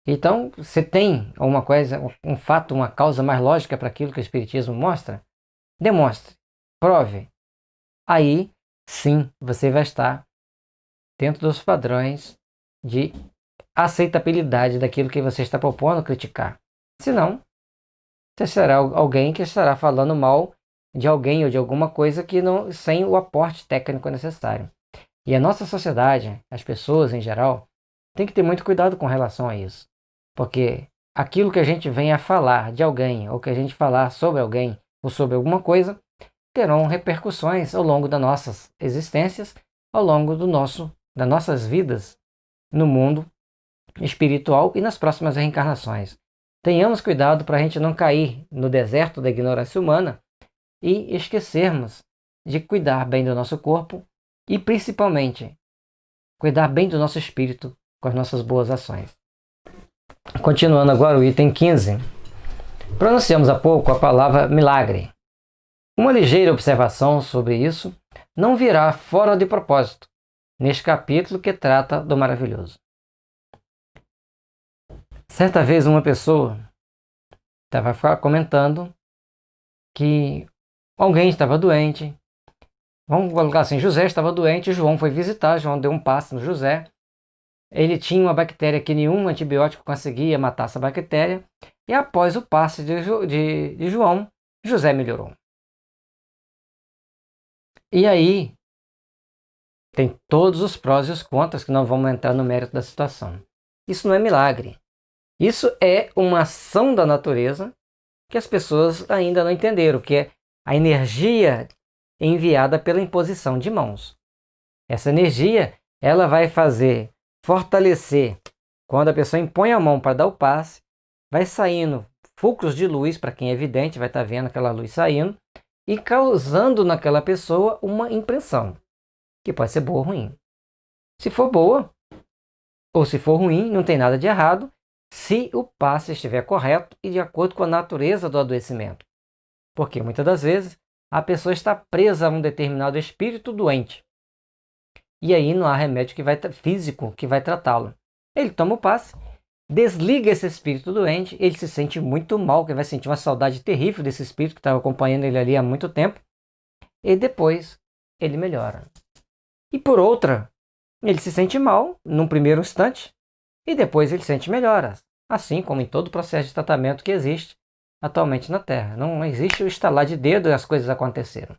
Então, se tem uma coisa, um fato, uma causa mais lógica para aquilo que o espiritismo mostra, demonstre, prove. Aí, sim, você vai estar dentro dos padrões de aceitabilidade daquilo que você está propondo criticar. Senão, você será alguém que estará falando mal de alguém ou de alguma coisa que não, sem o aporte técnico necessário. E a nossa sociedade, as pessoas em geral, tem que ter muito cuidado com relação a isso. Porque aquilo que a gente vem a falar de alguém, ou que a gente falar sobre alguém, ou sobre alguma coisa, terão repercussões ao longo das nossas existências, ao longo das nossas vidas no mundo espiritual e nas próximas reencarnações. Tenhamos cuidado para a gente não cair no deserto da ignorância humana e esquecermos de cuidar bem do nosso corpo e, principalmente, cuidar bem do nosso espírito com as nossas boas ações. Continuando agora o item 15. Pronunciamos há pouco a palavra milagre. Uma ligeira observação sobre isso não virá fora de propósito neste capítulo que trata do maravilhoso. Certa vez uma pessoa estava comentando que alguém estava doente. Vamos colocar assim, José estava doente, João foi visitar, João deu um passe no José. Ele tinha uma bactéria que nenhum antibiótico conseguia matar essa bactéria. E após o passe de João, José melhorou. E aí, tem todos os prós e os contras que não vamos entrar no mérito da situação. Isso não é milagre. Isso é uma ação da natureza que as pessoas ainda não entenderam, que é a energia enviada pela imposição de mãos. Essa energia, ela vai fortalecer, quando a pessoa impõe a mão para dar o passe, vai saindo fulcros de luz, para quem é vidente, vai estar vendo aquela luz saindo, e causando naquela pessoa uma impressão, que pode ser boa ou ruim. Se for boa, ou se for ruim, não tem nada de errado, se o passe estiver correto e de acordo com a natureza do adoecimento. Porque muitas das vezes a pessoa está presa a um determinado espírito doente. E aí não há remédio físico que vai tratá-lo. Ele toma o passe, desliga esse espírito doente, ele se sente muito mal, que vai sentir uma saudade terrível desse espírito que estava acompanhando ele ali há muito tempo, e depois ele melhora. E por outra, ele se sente mal num primeiro instante, e depois ele sente melhoras, assim como em todo o processo de tratamento que existe atualmente na Terra. Não existe o estalar de dedo e as coisas aconteceram.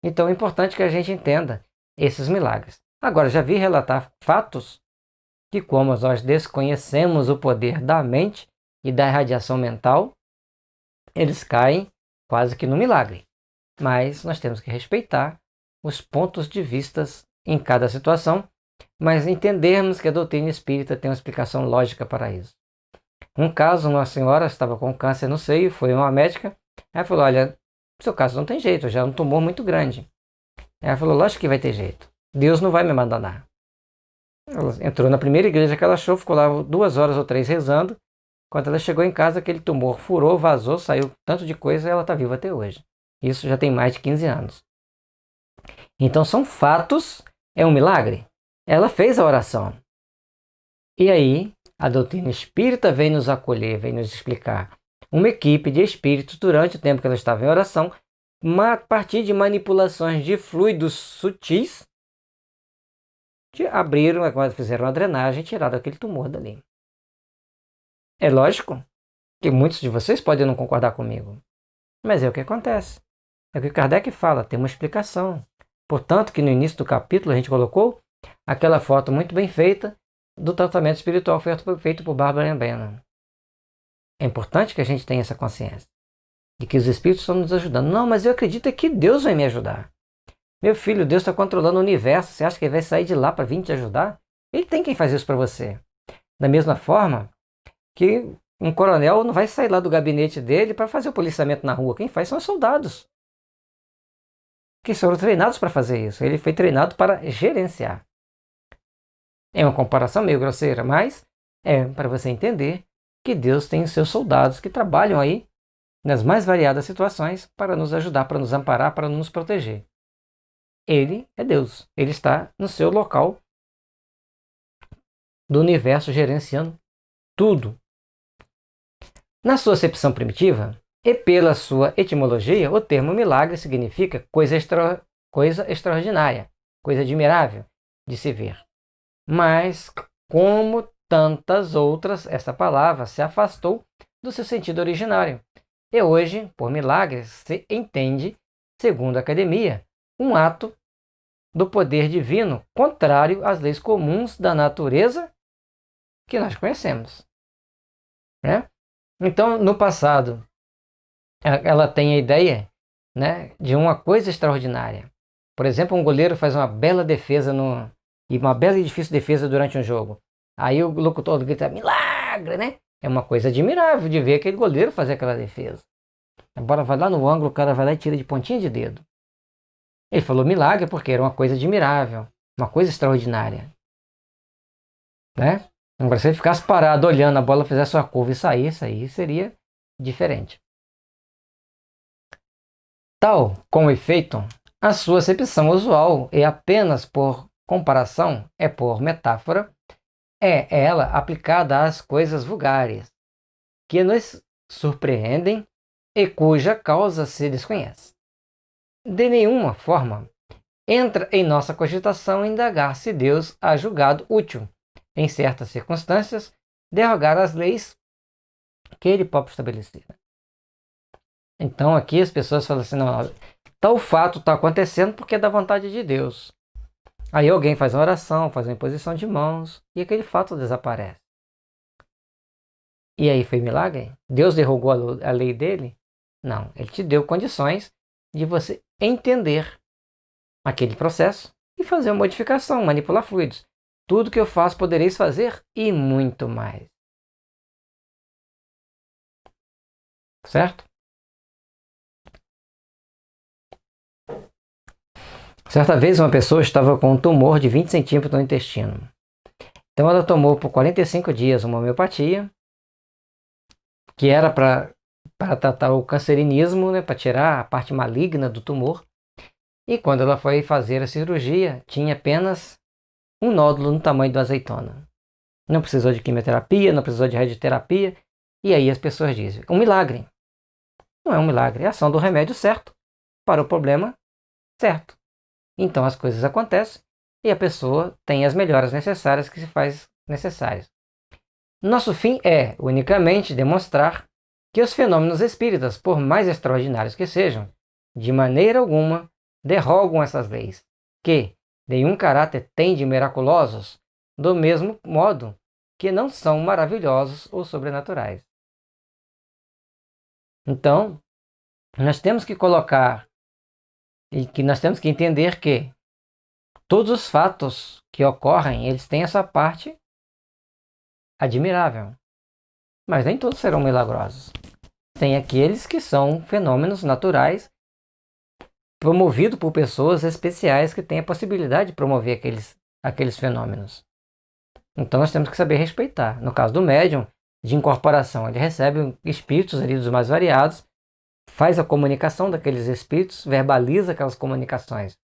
Então é importante que a gente entenda esses milagres. Agora, já vi relatar fatos que, como nós desconhecemos o poder da mente e da irradiação mental, eles caem quase que no milagre. Mas nós temos que respeitar os pontos de vista em cada situação, mas entendermos que a doutrina espírita tem uma explicação lógica para isso. Um caso, uma senhora estava com câncer no seio, foi uma médica, ela falou, olha, seu caso não tem jeito, já é um tumor muito grande. Ela falou, lógico que vai ter jeito, Deus não vai me abandonar. Ela entrou na primeira igreja que ela achou, ficou lá 2 horas ou 3 rezando. Quando ela chegou em casa, aquele tumor furou, vazou, saiu tanto de coisa e ela está viva até hoje. Isso já tem mais de 15 anos. Então são fatos, é um milagre. Ela fez a oração. E aí, a doutrina espírita vem nos acolher, vem nos explicar. Uma equipe de espíritos, durante o tempo que ela estava em oração, a partir de manipulações de fluidos sutis, abriram, fizeram uma drenagem e tiraram aquele tumor dali. É lógico que muitos de vocês podem não concordar comigo, mas é o que acontece. É o que Kardec fala, tem uma explicação. Portanto, que no início do capítulo a gente colocou aquela foto muito bem feita do tratamento espiritual feito por Barbara Benham. É importante que a gente tenha essa consciência de que os espíritos estão nos ajudando. Não, mas eu acredito que Deus vai me ajudar. Meu filho, Deus está controlando o universo. Você acha que ele vai sair de lá para vir te ajudar? Ele tem quem faz isso para você. Da mesma forma que um coronel não vai sair lá do gabinete dele para fazer o policiamento na rua. Quem faz são os soldados, que foram treinados para fazer isso. Ele foi treinado para gerenciar. É uma comparação meio grosseira, mas é para você entender que Deus tem os seus soldados que trabalham aí nas mais variadas situações para nos ajudar, para nos amparar, para nos proteger. Ele é Deus. Ele está no seu local do universo gerenciando tudo. Na sua acepção primitiva e pela sua etimologia, o termo milagre significa coisa extraordinária, coisa admirável de se ver. Mas, como tantas outras, essa palavra se afastou do seu sentido originário. E hoje, por milagre, se entende, segundo a academia, um ato do poder divino contrário às leis comuns da natureza que nós conhecemos. Né? Então, no passado, ela tem a ideia, né, de uma coisa extraordinária. Por exemplo, um goleiro faz uma bela defesa e uma bela e difícil defesa durante um jogo. Aí o locutor grita, milagre, né? é uma coisa admirável de ver aquele goleiro fazer aquela defesa. A bola vai lá no ângulo, o cara vai lá e tira de pontinha de dedo. Ele falou milagre porque era uma coisa admirável, uma coisa extraordinária. Né? Agora, se ele ficasse parado olhando a bola, fizesse sua curva e saísse, aí seria diferente. Tal como efeito, a sua acepção usual é apenas por comparação, é por metáfora, é ela aplicada às coisas vulgares, que nos surpreendem e cuja causa se desconhece. De nenhuma forma entra em nossa cogitação indagar se Deus há julgado útil, em certas circunstâncias, derrogar as leis que ele próprio estabeleceu. Então aqui as pessoas falam assim, não, tal fato está acontecendo porque é da vontade de Deus. Aí alguém faz uma oração, faz uma imposição de mãos e aquele fato desaparece. E aí foi milagre? Deus derrogou a lei dele? Não, ele te deu condições de você entender aquele processo e fazer uma modificação, manipular fluidos. Tudo que eu faço podereis fazer e muito mais. Certo? Certa vez uma pessoa estava com um tumor de 20 centímetros no intestino. Então ela tomou por 45 dias uma homeopatia, que era para tratar o cancerinismo, né, para tirar a parte maligna do tumor. E quando ela foi fazer a cirurgia, tinha apenas um nódulo no tamanho de uma azeitona. Não precisou de quimioterapia, não precisou de radioterapia. E aí as pessoas dizem, um milagre. Não é um milagre, é a ação do remédio certo para o problema certo. Então as coisas acontecem e a pessoa tem as melhoras necessárias que se faz necessárias. Nosso fim é unicamente demonstrar que os fenômenos espíritas, por mais extraordinários que sejam, de maneira alguma derrogam essas leis, que nenhum caráter tem de miraculosos, do mesmo modo que não são maravilhosos ou sobrenaturais. Então, nós temos que colocar e que nós temos que entender que todos os fatos que ocorrem, eles têm essa parte admirável, mas nem todos serão milagrosos. Tem aqueles que são fenômenos naturais promovidos por pessoas especiais que têm a possibilidade de promover aqueles fenômenos. Então nós temos que saber respeitar. No caso do médium, de incorporação, ele recebe espíritos ali dos mais variados, faz a comunicação daqueles espíritos, verbaliza aquelas comunicações.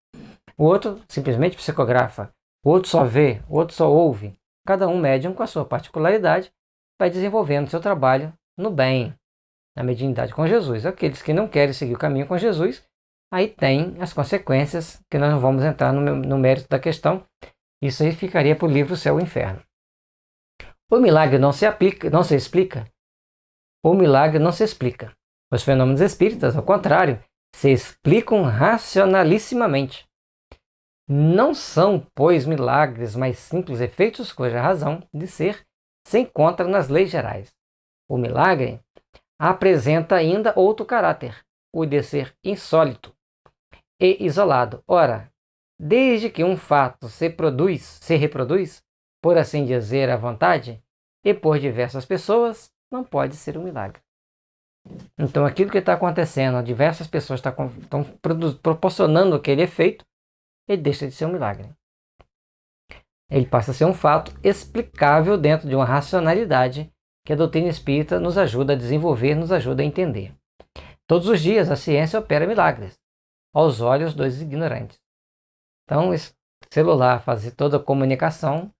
O outro simplesmente psicografa, o outro só vê, o outro só ouve. Cada um médium com a sua particularidade vai desenvolvendo seu trabalho no bem, na mediunidade com Jesus. Aqueles que não querem seguir o caminho com Jesus, aí tem as consequências, que nós não vamos entrar no mérito da questão. Isso aí ficaria para o livro Céu e Inferno. O milagre não se explica. O milagre não se explica. Os fenômenos espíritas, ao contrário, se explicam racionalissimamente. Não são, pois, milagres, mas simples efeitos cuja razão de ser se encontra nas leis gerais. O milagre apresenta ainda outro caráter, o de ser insólito e isolado. Ora, desde que um fato se reproduz, por assim dizer, à vontade, e por diversas pessoas, não pode ser um milagre. Então aquilo que está acontecendo, diversas pessoas estão proporcionando aquele efeito, ele deixa de ser um milagre. Ele passa a ser um fato explicável dentro de uma racionalidade que a doutrina espírita nos ajuda a desenvolver, nos ajuda a entender. Todos os dias a ciência opera milagres, aos olhos dos ignorantes. Então, esse celular fazer toda a comunicação,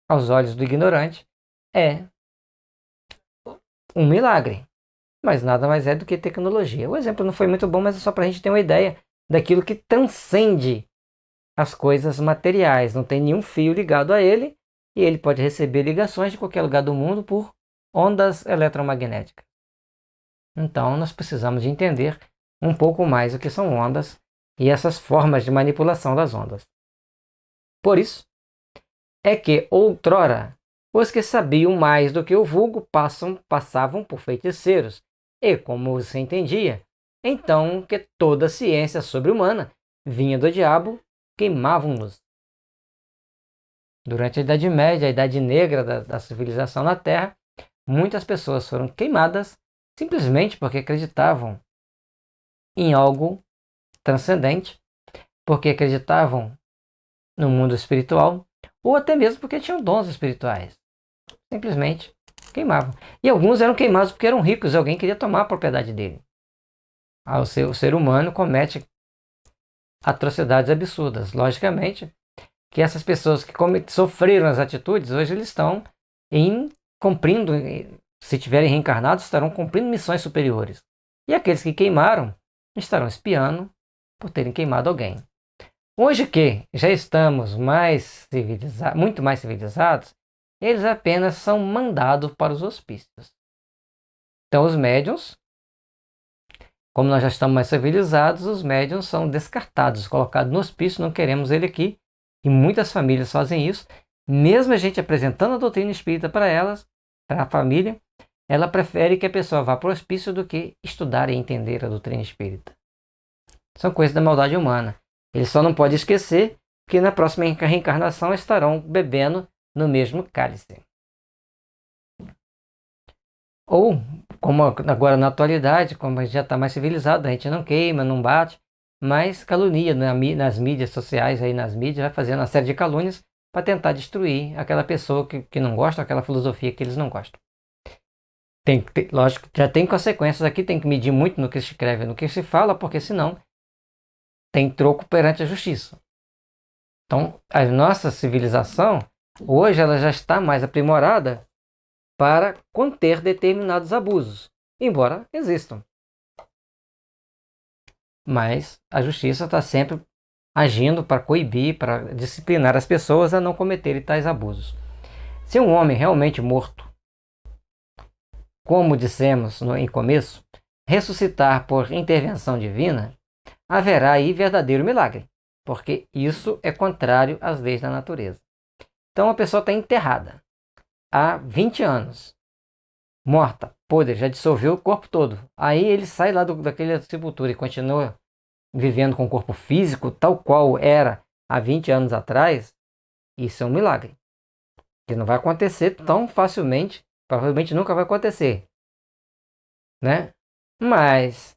aos olhos do ignorante, é um milagre. Mas nada mais é do que tecnologia. O exemplo não foi muito bom, mas é só para a gente ter uma ideia daquilo que transcende as coisas materiais. Não tem nenhum fio ligado a ele e ele pode receber ligações de qualquer lugar do mundo por ondas eletromagnéticas. Então nós precisamos de entender um pouco mais o que são ondas e essas formas de manipulação das ondas. Por isso é que outrora os que sabiam mais do que o vulgo passavam por feiticeiros, e como se entendia, então que toda a ciência sobre-humana vinha do diabo, queimavam-nos. Durante a Idade Média, a Idade Negra da civilização na Terra, muitas pessoas foram queimadas simplesmente porque acreditavam em algo transcendente, porque acreditavam no mundo espiritual, ou até mesmo porque tinham dons espirituais. Simplesmente queimavam. E alguns eram queimados porque eram ricos e alguém queria tomar a propriedade dele. O ser humano comete atrocidades absurdas. Logicamente que essas pessoas que sofreram as atitudes, hoje eles estão cumprindo, se tiverem reencarnados, estarão cumprindo missões superiores. E aqueles que queimaram estarão espiando por terem queimado alguém. Hoje que já estamos muito mais civilizados, eles apenas são mandados para os hospícios. Então os médiuns, como nós já estamos mais civilizados, os médiuns são descartados, colocados no hospício, não queremos ele aqui. E muitas famílias fazem isso. Mesmo a gente apresentando a doutrina espírita para elas, para a família, ela prefere que a pessoa vá para o hospício do que estudar e entender a doutrina espírita. São coisas da maldade humana. Ele só não pode esquecer que na próxima reencarnação estarão bebendo no mesmo cálice. Ou, como agora na atualidade, como a gente já está mais civilizado, a gente não queima, não bate, mas calunia nas mídias sociais, aí nas mídias, vai fazendo uma série de calúnias para tentar destruir aquela pessoa que não gosta, aquela filosofia que eles não gostam. Lógico, já tem consequências aqui, tem que medir muito no que se escreve, no que se fala, porque senão tem troco perante a justiça. Então, a nossa civilização, hoje, ela já está mais aprimorada para conter determinados abusos, embora existam. Mas a justiça está sempre agindo para coibir, para disciplinar as pessoas a não cometerem tais abusos. Se um homem realmente morto, como dissemos em começo, ressuscitar por intervenção divina, haverá aí verdadeiro milagre, porque isso é contrário às leis da natureza. Então a pessoa está enterrada há 20 anos, morta, podre, já dissolveu o corpo todo. Aí ele sai lá daquela sepultura e continua vivendo com o corpo físico tal qual era há 20 anos atrás. Isso é um milagre, que não vai acontecer tão facilmente, provavelmente nunca vai acontecer, né? Mas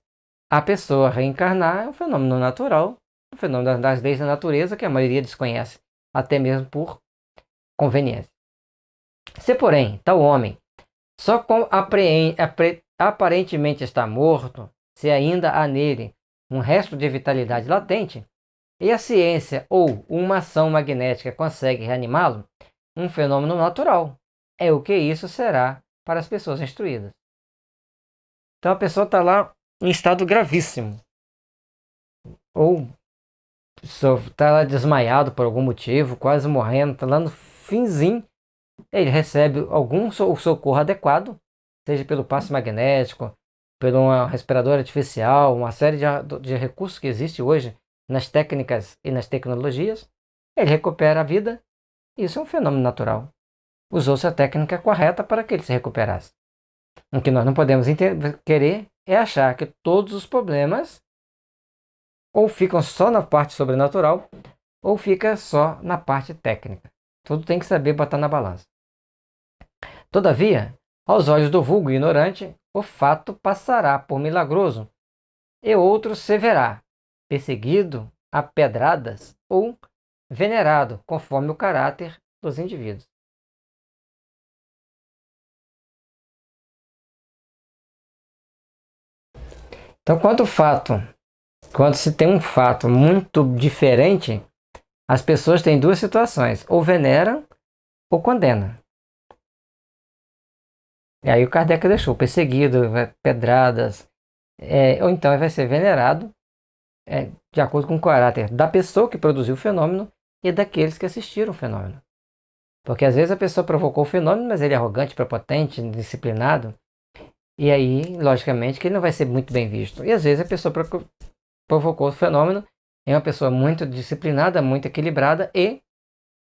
a pessoa reencarnar é um fenômeno natural, um fenômeno das leis da natureza que a maioria desconhece, até mesmo por conveniência. Se, porém, tal homem só aparentemente está morto, se ainda há nele um resto de vitalidade latente, e a ciência ou uma ação magnética consegue reanimá-lo, um fenômeno natural. É o que isso será para as pessoas instruídas. Então a pessoa está lá em estado gravíssimo, ou está lá desmaiado por algum motivo, quase morrendo, está lá no finzinho. Ele recebe algum socorro adequado, seja pelo passe magnético, pelo um respirador artificial, uma série de recursos que existe hoje nas técnicas e nas tecnologias. Ele recupera a vida. Isso é um fenômeno natural. Usou-se a técnica correta para que ele se recuperasse. O que nós não podemos querer é achar que todos os problemas ou ficam só na parte sobrenatural ou fica só na parte técnica. Tudo tem que saber botar na balança. Todavia, aos olhos do vulgo ignorante, o fato passará por milagroso e outro se verá perseguido a pedradas ou venerado conforme o caráter dos indivíduos. Então, quando se tem um fato muito diferente, as pessoas têm duas situações, ou veneram ou condenam. E aí o Kardec deixou perseguido, pedradas, ou então ele vai ser venerado de acordo com o caráter da pessoa que produziu o fenômeno e daqueles que assistiram o fenômeno. Porque às vezes a pessoa provocou o fenômeno, mas ele é arrogante, prepotente, indisciplinado, e aí, logicamente, que ele não vai ser muito bem visto. E às vezes a pessoa provocou o fenômeno, é uma pessoa muito disciplinada, muito equilibrada, e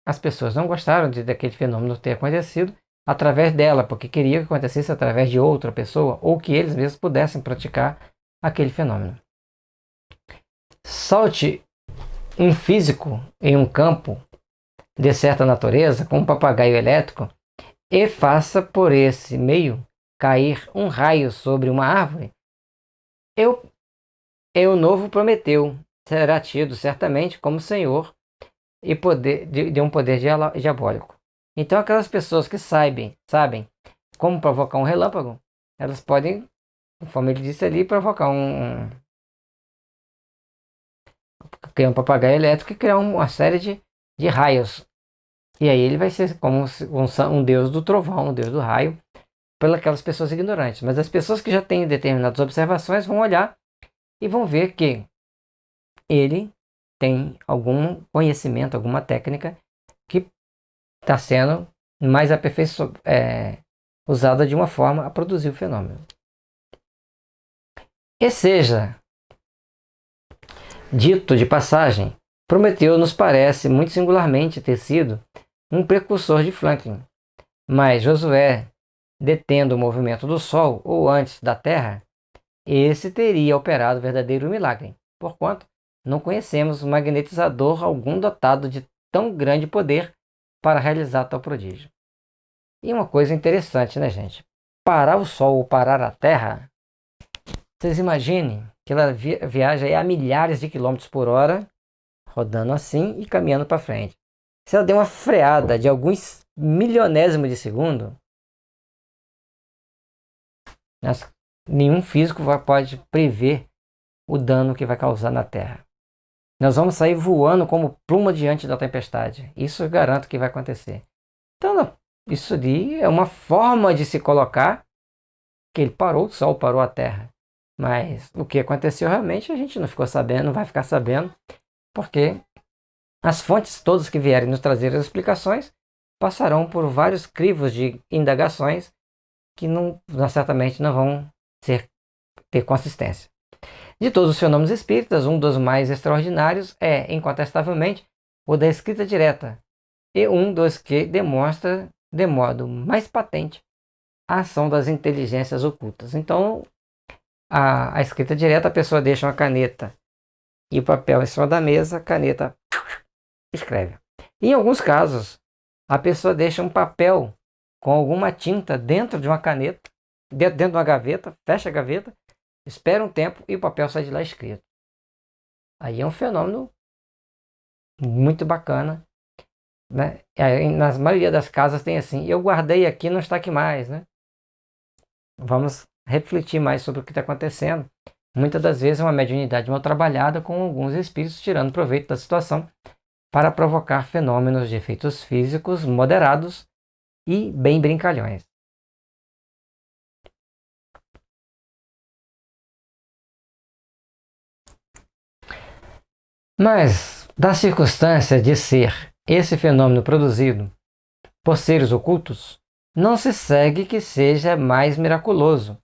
as pessoas não gostaram daquele fenômeno ter acontecido através dela, porque queria que acontecesse através de outra pessoa, ou que eles mesmos pudessem praticar aquele fenômeno. Solte um físico em um campo de certa natureza, como um papagaio elétrico, e faça por esse meio cair um raio sobre uma árvore, o novo Prometeu será tido certamente como senhor e poder de um poder diabólico. Então aquelas pessoas que sabem como provocar um relâmpago, elas podem, conforme ele disse ali, provocar criar um papagaio elétrico e criar uma série de raios. E aí ele vai ser como um deus do trovão, um deus do raio, pelas aquelas pessoas ignorantes. Mas as pessoas que já têm determinadas observações vão olhar e vão ver que ele tem algum conhecimento, alguma técnica que está sendo mais usada de uma forma a produzir o fenômeno. E seja dito de passagem, Prometeu nos parece muito singularmente ter sido um precursor de Franklin, mas Josué, detendo o movimento do Sol ou antes da Terra, esse teria operado verdadeiro milagre, porquanto não conhecemos magnetizador algum dotado de tão grande poder para realizar tal prodígio. E uma coisa interessante, né, gente? Parar o Sol ou parar a Terra, vocês imaginem que ela viaja a milhares de quilômetros por hora, rodando assim e caminhando para frente. Se ela der uma freada de alguns milionésimos de segundo, nenhum físico pode prever o dano que vai causar na Terra. Nós vamos sair voando como pluma diante da tempestade. Isso eu garanto que vai acontecer. Então, isso ali é uma forma de se colocar que ele parou, o Sol parou a Terra. Mas o que aconteceu realmente a gente não ficou sabendo, não vai ficar sabendo, porque as fontes todas que vierem nos trazer as explicações passarão por vários crivos de indagações que certamente não vão ter consistência. De todos os fenômenos espíritas, um dos mais extraordinários é, incontestavelmente, o da escrita direta, e um dos que demonstra de modo mais patente a ação das inteligências ocultas. Então, a escrita direta, a pessoa deixa uma caneta e o papel em cima da mesa, a caneta escreve. Em alguns casos, a pessoa deixa um papel com alguma tinta dentro de uma caneta, dentro de uma gaveta, fecha a gaveta, espera um tempo e o papel sai de lá escrito. Aí é um fenômeno muito bacana, né? Na maioria das casas tem assim, eu guardei aqui, não está aqui mais, né? Vamos refletir mais sobre o que está acontecendo. Muitas das vezes é uma mediunidade mal trabalhada com alguns espíritos tirando proveito da situação para provocar fenômenos de efeitos físicos moderados e bem brincalhões. Mas, da circunstância de ser esse fenômeno produzido por seres ocultos, não se segue que seja mais miraculoso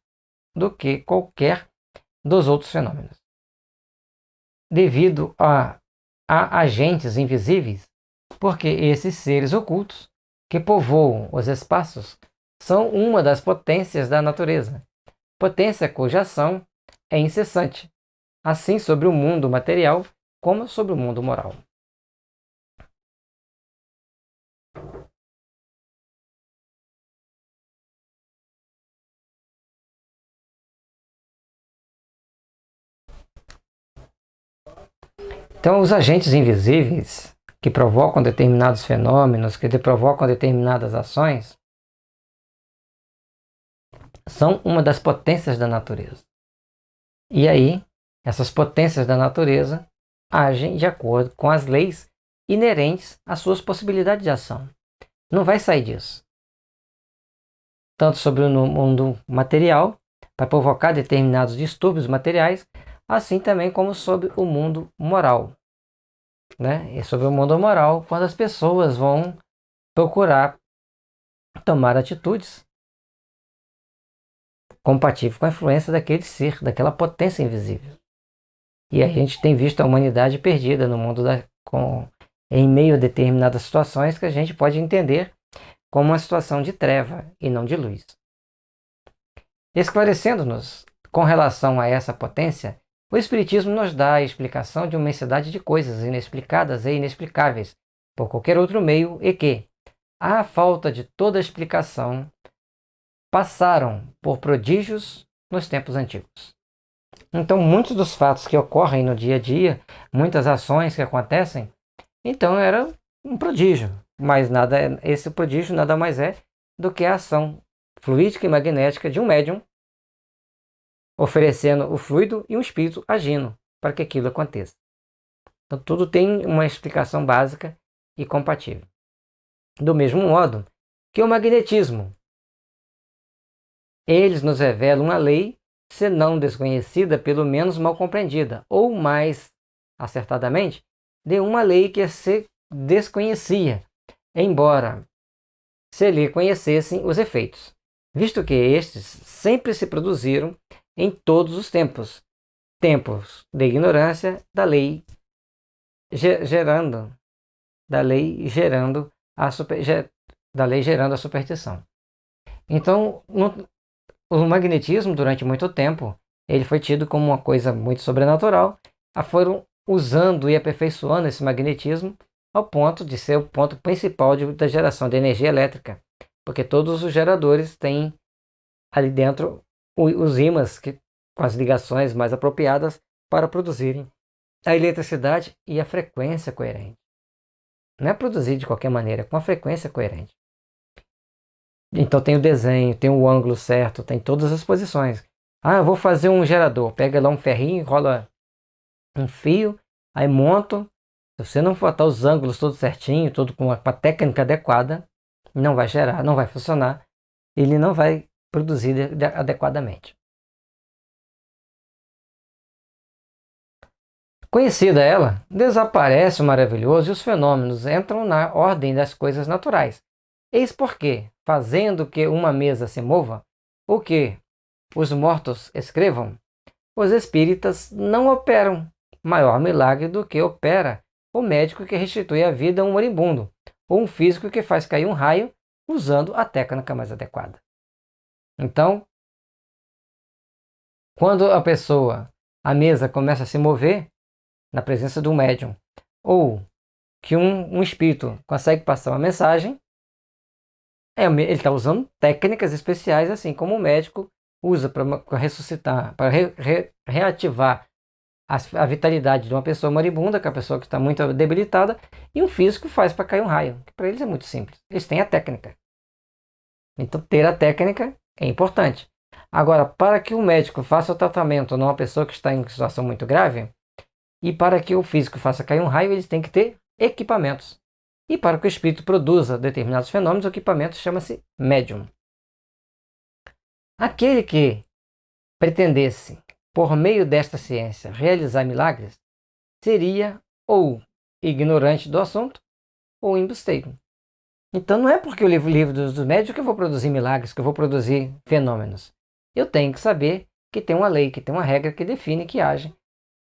do que qualquer dos outros fenômenos. Devido a agentes invisíveis, porque esses seres ocultos que povoam os espaços são uma das potências da natureza, potência cuja ação é incessante, assim sobre o mundo material como sobre o mundo moral. Então, os agentes invisíveis que provocam determinados fenômenos, que provocam determinadas ações, são uma das potências da natureza. E aí, essas potências da natureza agem de acordo com as leis inerentes às suas possibilidades de ação. Não vai sair disso. Tanto sobre o mundo material, para provocar determinados distúrbios materiais, assim também como sobre o mundo moral. Né? E sobre o mundo moral, quando as pessoas vão procurar tomar atitudes compatíveis com a influência daquele ser, daquela potência invisível. E a gente tem visto a humanidade perdida no mundo em meio a determinadas situações que a gente pode entender como uma situação de treva e não de luz. Esclarecendo-nos com relação a essa potência, o Espiritismo nos dá a explicação de uma imensidade de coisas inexplicadas e inexplicáveis por qualquer outro meio e que, à falta de toda explicação, passaram por prodígios nos tempos antigos. Então, muitos dos fatos que ocorrem no dia a dia, muitas ações que acontecem, então era um prodígio. Mas esse prodígio nada mais é do que a ação fluídica e magnética de um médium, oferecendo o fluido e um espírito agindo para que aquilo aconteça. Então, tudo tem uma explicação básica e compatível. Do mesmo modo que o magnetismo, eles nos revelam uma lei, se não desconhecida, pelo menos mal compreendida, ou mais acertadamente, de uma lei que se desconhecia, embora se lhe conhecessem os efeitos, visto que estes sempre se produziram em todos os tempos, tempos de ignorância da lei gerando a superstição. Então, o magnetismo, durante muito tempo, ele foi tido como uma coisa muito sobrenatural. Foram usando e aperfeiçoando esse magnetismo ao ponto de ser o ponto principal da geração de energia elétrica. Porque todos os geradores têm ali dentro os ímãs com as ligações mais apropriadas para produzirem a eletricidade e a frequência coerente. Não é produzir de qualquer maneira, é com a frequência coerente. Então tem o desenho, tem o ângulo certo, tem todas as posições. Eu vou fazer um gerador. Pega lá um ferrinho, enrola um fio, aí monto. Se você não botar os ângulos todos certinho, tudo com a técnica adequada, não vai gerar, não vai funcionar. Ele não vai produzir adequadamente. Conhecida ela, desaparece o maravilhoso e os fenômenos entram na ordem das coisas naturais. Eis porque, fazendo que uma mesa se mova, ou que os mortos escrevam, os espíritas não operam maior milagre do que opera o médico que restitui a vida a um moribundo, ou um físico que faz cair um raio usando a técnica mais adequada. Então, quando a mesa começa a se mover, na presença do médium, ou que um espírito consegue passar uma mensagem, ele está usando técnicas especiais, assim como o médico usa para ressuscitar, para reativar a vitalidade de uma pessoa moribunda, que é a pessoa que está muito debilitada, e um físico faz para cair um raio, que para eles é muito simples. Eles têm a técnica. Então, ter a técnica é importante. Agora, para que o médico faça o tratamento numa pessoa que está em situação muito grave, e para que o físico faça cair um raio, eles têm que ter equipamentos. E para que o espírito produza determinados fenômenos, o equipamento chama-se médium. Aquele que pretendesse, por meio desta ciência, realizar milagres, seria ou ignorante do assunto ou embusteiro. Então não é porque eu levo o livro dos médios que eu vou produzir milagres, que eu vou produzir fenômenos. Eu tenho que saber que tem uma lei, que tem uma regra que define, que age,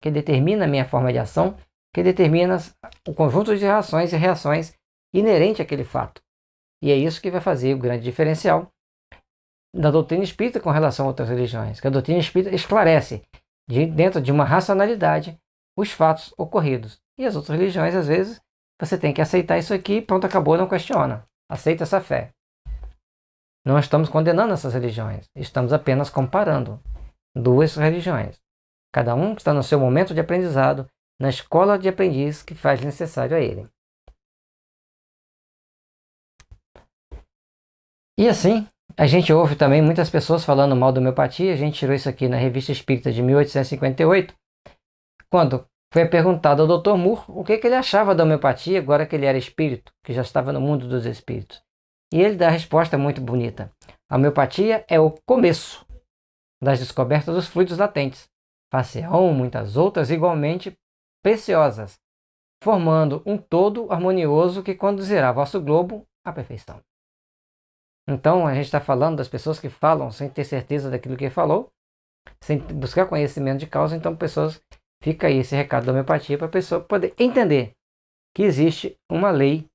que determina a minha forma de ação, que determina o conjunto de ações e reações inerente àquele fato. E é isso que vai fazer o grande diferencial da doutrina espírita com relação a outras religiões, que a doutrina espírita esclarece, dentro de uma racionalidade, os fatos ocorridos. E as outras religiões, às vezes, você tem que aceitar isso aqui, pronto, acabou, não questiona. Aceita essa fé. Não estamos condenando essas religiões, estamos apenas comparando duas religiões. Cada um está no seu momento de aprendizado, na escola de aprendiz que faz necessário a ele. E assim, a gente ouve também muitas pessoas falando mal da homeopatia. A gente tirou isso aqui na Revista Espírita de 1858, quando foi perguntado ao Dr. Moore o que ele achava da homeopatia agora que ele era espírito, que já estava no mundo dos espíritos. E ele dá a resposta muito bonita. A homeopatia é o começo das descobertas dos fluidos latentes. Far-se-ão muitas outras igualmente preciosas, formando um todo harmonioso que conduzirá vosso globo à perfeição. Então, a gente está falando das pessoas que falam sem ter certeza daquilo que falou, sem buscar conhecimento de causa. Então, fica aí esse recado da homeopatia para a pessoa poder entender que existe uma lei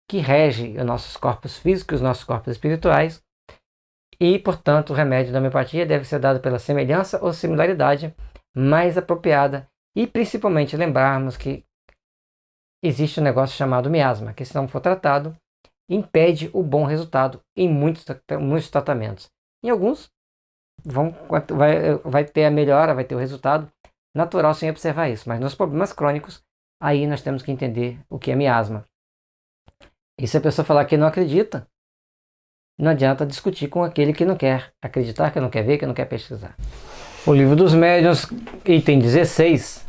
que rege os nossos corpos físicos, os nossos corpos espirituais, e, portanto, o remédio da homeopatia deve ser dado pela semelhança ou similaridade mais apropriada, e principalmente lembrarmos que existe um negócio chamado miasma, que se não for tratado, impede o bom resultado em muitos tratamentos. Em alguns, vai ter a melhora, vai ter o resultado natural sem observar isso. Mas nos problemas crônicos, aí nós temos que entender o que é miasma. E se a pessoa falar que não acredita, não adianta discutir com aquele que não quer acreditar, que não quer ver, que não quer pesquisar. O Livro dos Médiuns, item 16,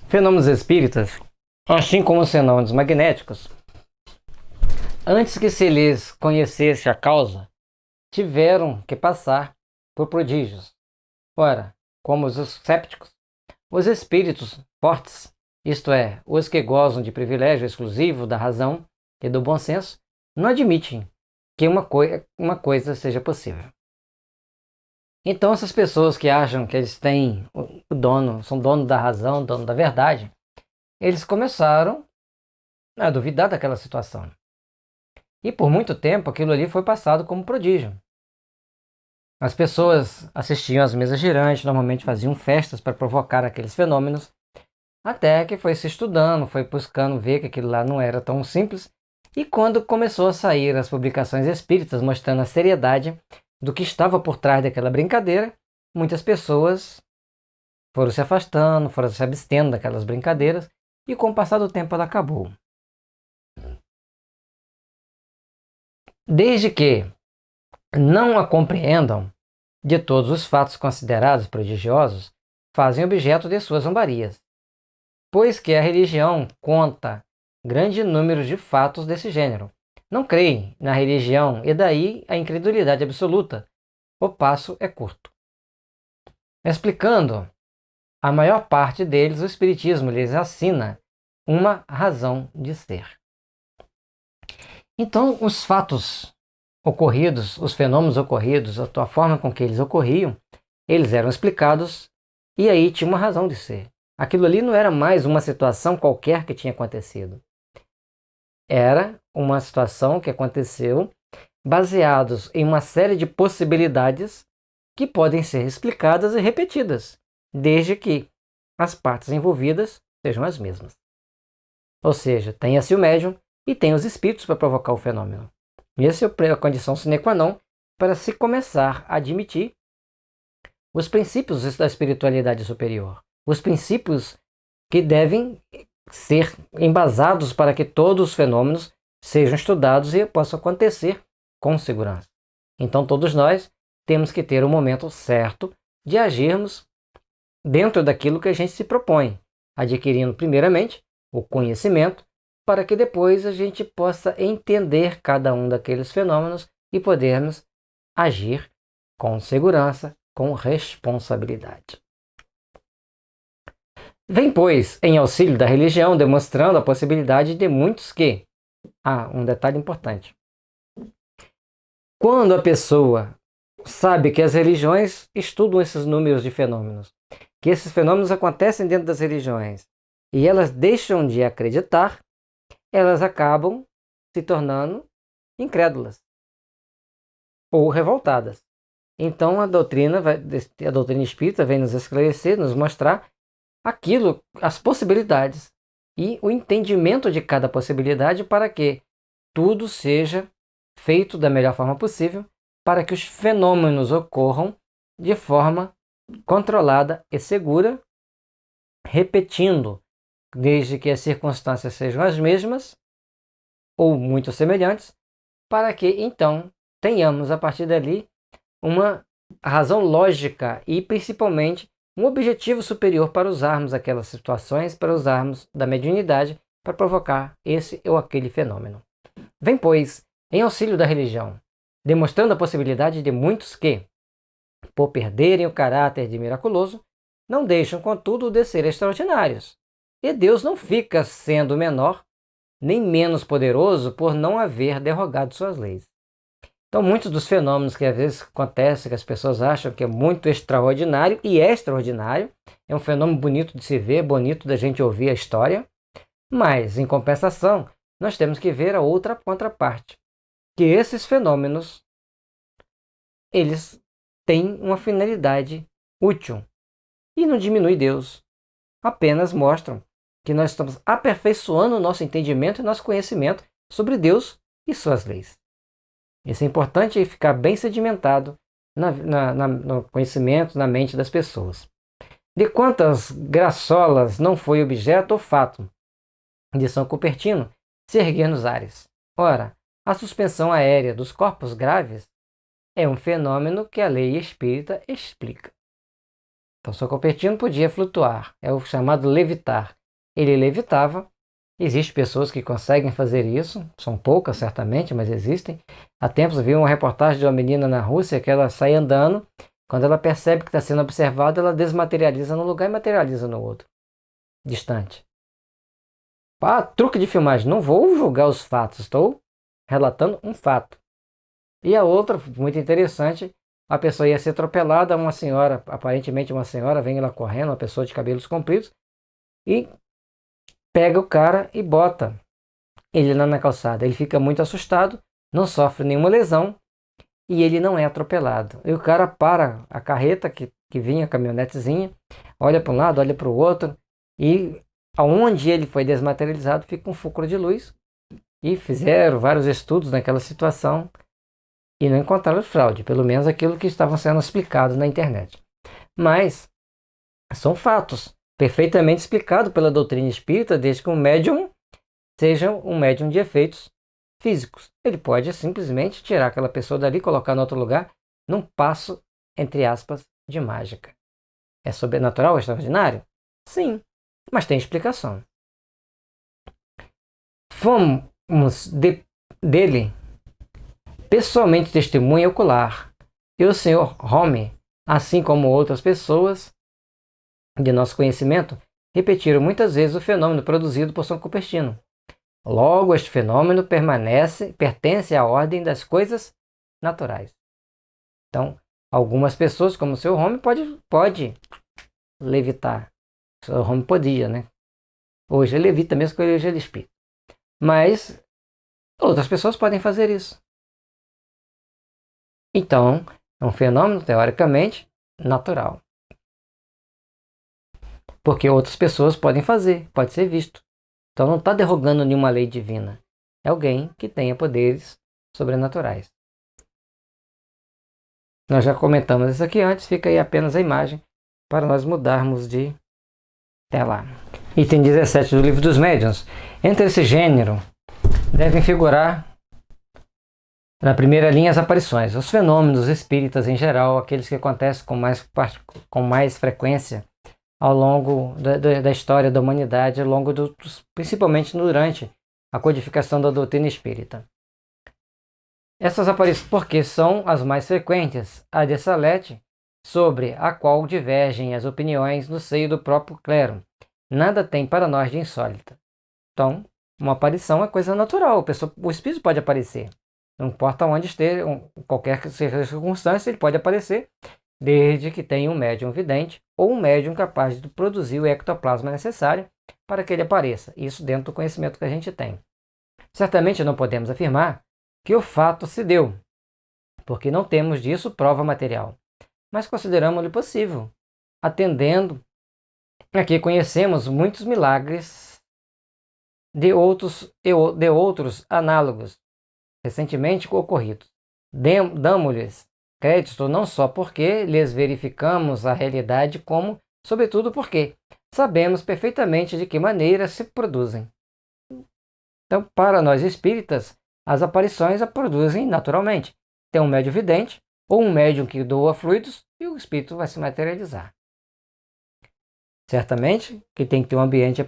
fenômenos espíritas, assim como os fenômenos magnéticos, antes que se lhes conhecesse a causa, tiveram que passar por prodígios. Ora, como os sépticos, os espíritos fortes, isto é, os que gozam de privilégio exclusivo da razão e do bom senso, não admitem que uma coisa seja possível. Então essas pessoas que acham que eles têm são dono da razão, dono da verdade, eles começaram a duvidar daquela situação. E por muito tempo aquilo ali foi passado como prodígio. As pessoas assistiam às mesas girantes, normalmente faziam festas para provocar aqueles fenômenos, até que foi se estudando, foi buscando ver que aquilo lá não era tão simples, e quando começou a sair as publicações espíritas mostrando a seriedade do que estava por trás daquela brincadeira, muitas pessoas foram se afastando, foram se abstendo daquelas brincadeiras, e com o passar do tempo ela acabou. Desde que não a compreendam, de todos os fatos considerados prodigiosos, fazem objeto de suas zombarias, pois que a religião conta grande número de fatos desse gênero. Não creem na religião e daí a incredulidade absoluta. O passo é curto. Explicando, a maior parte deles, o Espiritismo lhes assina uma razão de ser. Então, os fatos ocorridos, os fenômenos ocorridos, a forma com que eles ocorriam, eles eram explicados e aí tinha uma razão de ser. Aquilo ali não era mais uma situação qualquer que tinha acontecido. Era uma situação que aconteceu baseados em uma série de possibilidades que podem ser explicadas e repetidas, desde que as partes envolvidas sejam as mesmas. Ou seja, tenha-se o médium e tem os espíritos para provocar o fenômeno. Essa é a condição sine qua non para se começar a admitir os princípios da espiritualidade superior, os princípios que devem ser embasados para que todos os fenômenos sejam estudados e possam acontecer com segurança. Então todos nós temos que ter o momento certo de agirmos dentro daquilo que a gente se propõe, adquirindo primeiramente o conhecimento para que depois a gente possa entender cada um daqueles fenômenos e podermos agir com segurança, com responsabilidade. Vem, pois, em auxílio da religião, demonstrando a possibilidade de muitos que... um detalhe importante. Quando a pessoa sabe que as religiões estudam esses números de fenômenos, que esses fenômenos acontecem dentro das religiões, e elas deixam de acreditar, elas acabam se tornando incrédulas ou revoltadas. Então a doutrina espírita vem nos esclarecer, nos mostrar aquilo, as possibilidades e o entendimento de cada possibilidade para que tudo seja feito da melhor forma possível, para que os fenômenos ocorram de forma controlada e segura, repetindo, desde que as circunstâncias sejam as mesmas ou muito semelhantes, para que então tenhamos a partir dali uma razão lógica e principalmente um objetivo superior para usarmos aquelas situações, para usarmos da mediunidade para provocar esse ou aquele fenômeno. Vem, pois, em auxílio da religião, demonstrando a possibilidade de muitos que, por perderem o caráter de miraculoso, não deixam, contudo, de ser extraordinários. E Deus não fica sendo menor nem menos poderoso por não haver derrogado suas leis. Então, muitos dos fenômenos que às vezes acontecem, que as pessoas acham que é muito extraordinário, e é extraordinário, é um fenômeno bonito de se ver, bonito da gente ouvir a história, mas, em compensação, nós temos que ver a outra contraparte, que esses fenômenos, eles têm uma finalidade útil, e não diminui Deus, apenas mostram que nós estamos aperfeiçoando o nosso entendimento e nosso conhecimento sobre Deus e suas leis. Isso é importante ficar bem sedimentado no conhecimento, na mente das pessoas. De quantas graçolas não foi objeto ou fato de São Cupertino se erguer nos ares? Ora, a suspensão aérea dos corpos graves é um fenômeno que a lei espírita explica. Então, São Cupertino podia flutuar, é o chamado levitar. Ele levitava. Existem pessoas que conseguem fazer isso, são poucas certamente, mas existem. Há tempos eu vi uma reportagem de uma menina na Rússia que ela sai andando, quando ela percebe que está sendo observada, ela desmaterializa num lugar e materializa no outro, distante. Truque de filmagem, não vou julgar os fatos, estou relatando um fato. E a outra, muito interessante, a pessoa ia ser atropelada, uma senhora, aparentemente uma senhora, vem lá correndo, uma pessoa de cabelos compridos, e pega o cara e bota ele lá na calçada. Ele fica muito assustado, não sofre nenhuma lesão e ele não é atropelado. E o cara para a carreta que vinha, a caminhonetezinha, olha para um lado, olha para o outro e aonde ele foi desmaterializado fica um fulcro de luz. E fizeram vários estudos naquela situação e não encontraram fraude, pelo menos aquilo que estavam sendo explicados na internet. Mas são fatos perfeitamente explicados pela doutrina espírita, desde que o médium seja um médium de efeitos físicos. Ele pode simplesmente tirar aquela pessoa dali, colocar em outro lugar, num passo, entre aspas, de mágica. É sobrenatural, extraordinário? Sim, mas tem explicação. Fomos dele pessoalmente testemunha ocular, e o Sr. Home, assim como outras pessoas de nosso conhecimento, repetiram muitas vezes o fenômeno produzido por São Cupertino. Logo, este fenômeno pertence à ordem das coisas naturais. Então, algumas pessoas, como o Sr. Home, pode levitar. O Sr. Home podia, né? Hoje ele levita mesmo que hoje ele espírita. Mas outras pessoas podem fazer isso. Então, é um fenômeno, teoricamente, natural. Porque outras pessoas podem fazer, pode ser visto. Então não está derrogando nenhuma lei divina. É alguém que tenha poderes sobrenaturais. Nós já comentamos isso aqui antes, fica aí apenas a imagem para nós mudarmos de tela. Item 17 do Livro dos Médiuns. Entre esse gênero devem figurar na primeira linha as aparições, os fenômenos espíritas em geral, aqueles que acontecem com mais frequência ao longo da história da humanidade, ao longo principalmente durante a codificação da doutrina espírita. Essas aparições, porque são as mais frequentes, a de Salete, sobre a qual divergem as opiniões no seio do próprio clero, nada tem para nós de insólita. Então, uma aparição é coisa natural, o espírito pode aparecer. Não importa onde esteja, qualquer que seja a circunstância, ele pode aparecer, desde que tenha um médium vidente ou um médium capaz de produzir o ectoplasma necessário para que ele apareça. Isso dentro do conhecimento que a gente tem. Certamente não podemos afirmar que o fato se deu, porque não temos disso prova material, mas consideramos-lhe possível, atendendo a que conhecemos muitos milagres de outros análogos recentemente ocorridos. Damos-lhes crédito não só porque lhes verificamos a realidade, como, sobretudo, porque sabemos perfeitamente de que maneira se produzem. Então, para nós espíritas, as aparições a produzem naturalmente. Tem um médium vidente ou um médium que doa fluidos e o espírito vai se materializar. Certamente que tem que ter um ambiente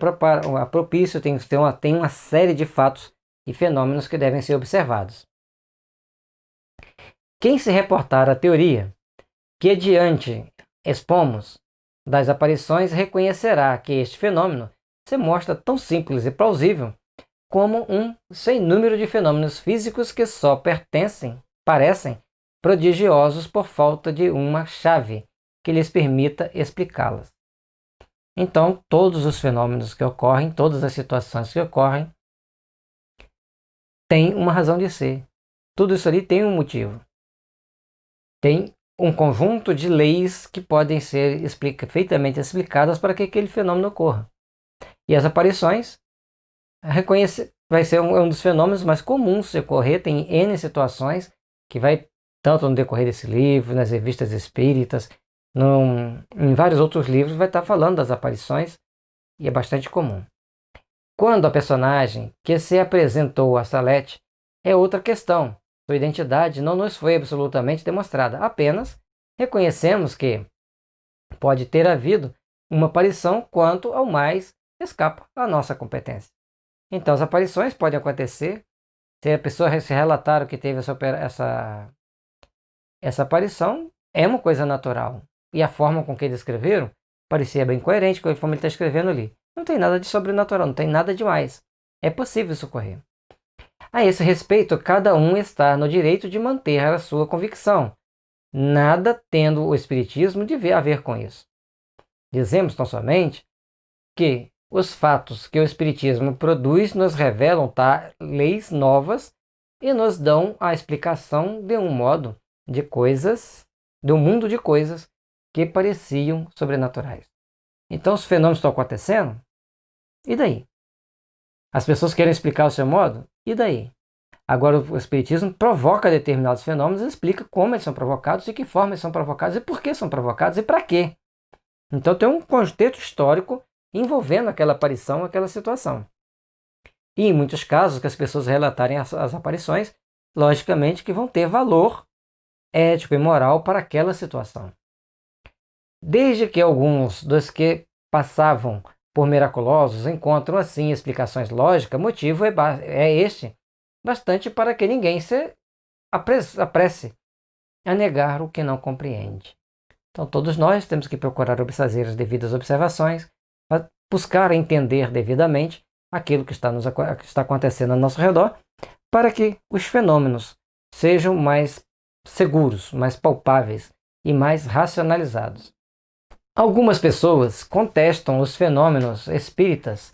propício, tem uma série de fatos e fenômenos que devem ser observados. Quem se reportar à teoria que adiante expomos das aparições reconhecerá que este fenômeno se mostra tão simples e plausível como um sem número de fenômenos físicos que só parecem prodigiosos por falta de uma chave que lhes permita explicá-las. Então, todos os fenômenos que ocorrem, todas as situações que ocorrem, têm uma razão de ser. Tudo isso ali tem um motivo. Tem um conjunto de leis que podem ser perfeitamente explicadas para que aquele fenômeno ocorra. E as aparições vai ser um dos fenômenos mais comuns de ocorrer. Tem N situações que vai, tanto no decorrer desse livro, nas revistas espíritas, em vários outros livros, vai estar falando das aparições, e é bastante comum. Quando a personagem que se apresentou a Salete é outra questão. Sua identidade não nos foi absolutamente demonstrada. Apenas reconhecemos que pode ter havido uma aparição quanto ao mais escapa à nossa competência. Então as aparições podem acontecer. Se a pessoa se relatar que teve essa aparição, é uma coisa natural. E a forma com que eles escreveram parecia bem coerente com a forma que ele está escrevendo ali. Não tem nada de sobrenatural, não tem nada demais. É possível isso ocorrer. A esse respeito, cada um está no direito de manter a sua convicção, nada tendo o Espiritismo a ver com isso. Dizemos tão somente que os fatos que o Espiritismo produz nos revelam leis novas e nos dão a explicação de um modo de coisas, de um mundo de coisas que pareciam sobrenaturais. Então os fenômenos estão acontecendo? E daí? As pessoas querem explicar o seu modo? E daí? Agora o Espiritismo provoca determinados fenômenos e explica como eles são provocados, de que forma eles são provocados e por que são provocados e para quê. Então tem um contexto histórico envolvendo aquela aparição, aquela situação. E em muitos casos que as pessoas relatarem as aparições, logicamente que vão ter valor ético e moral para aquela situação. Desde que alguns dos que passavam por miraculosos encontram assim explicações lógicas, motivo é este bastante para que ninguém se apresse a negar o que não compreende. Então todos nós temos que procurar fazer as devidas observações, buscar entender devidamente aquilo que está acontecendo ao nosso redor, para que os fenômenos sejam mais seguros, mais palpáveis e mais racionalizados. Algumas pessoas contestam os fenômenos espíritas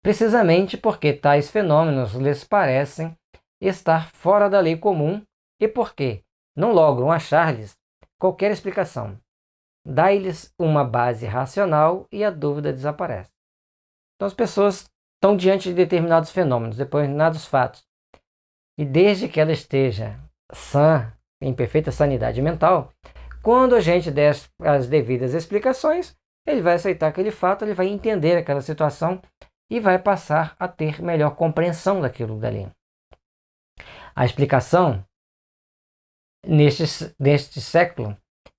precisamente porque tais fenômenos lhes parecem estar fora da lei comum e porque não logram achar-lhes qualquer explicação. Dá-lhes uma base racional e a dúvida desaparece. Então as pessoas estão diante de determinados fenômenos, determinados fatos, e desde que ela esteja sã, em perfeita sanidade mental, quando a gente der as devidas explicações, ele vai aceitar aquele fato, ele vai entender aquela situação e vai passar a ter melhor compreensão daquilo dali. A explicação neste século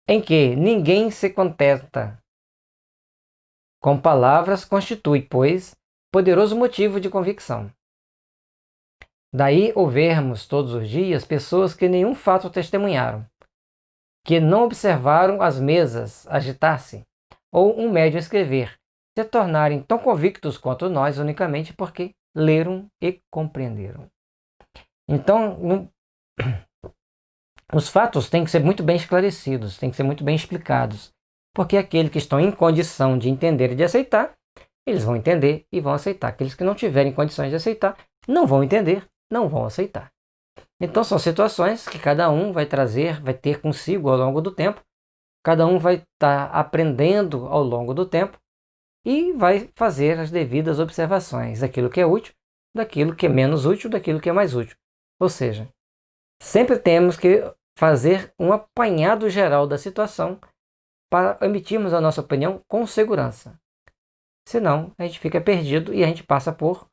em que ninguém se contenta com palavras constitui, pois, poderoso motivo de convicção. Daí ouvermos todos os dias pessoas que nenhum fato testemunharam, que não observaram as mesas agitar-se, ou um médium escrever, se tornarem tão convictos quanto nós unicamente porque leram e compreenderam. Então, os fatos têm que ser muito bem esclarecidos, têm que ser muito bem explicados, porque aqueles que estão em condição de entender e de aceitar, eles vão entender e vão aceitar. Aqueles que não tiverem condições de aceitar, não vão entender, não vão aceitar. Então são situações que cada um vai ter consigo ao longo do tempo, cada um vai estar aprendendo ao longo do tempo e vai fazer as devidas observações daquilo que é útil, daquilo que é menos útil, daquilo que é mais útil. Ou seja, sempre temos que fazer um apanhado geral da situação para emitirmos a nossa opinião com segurança. Senão, a gente fica perdido e a gente passa por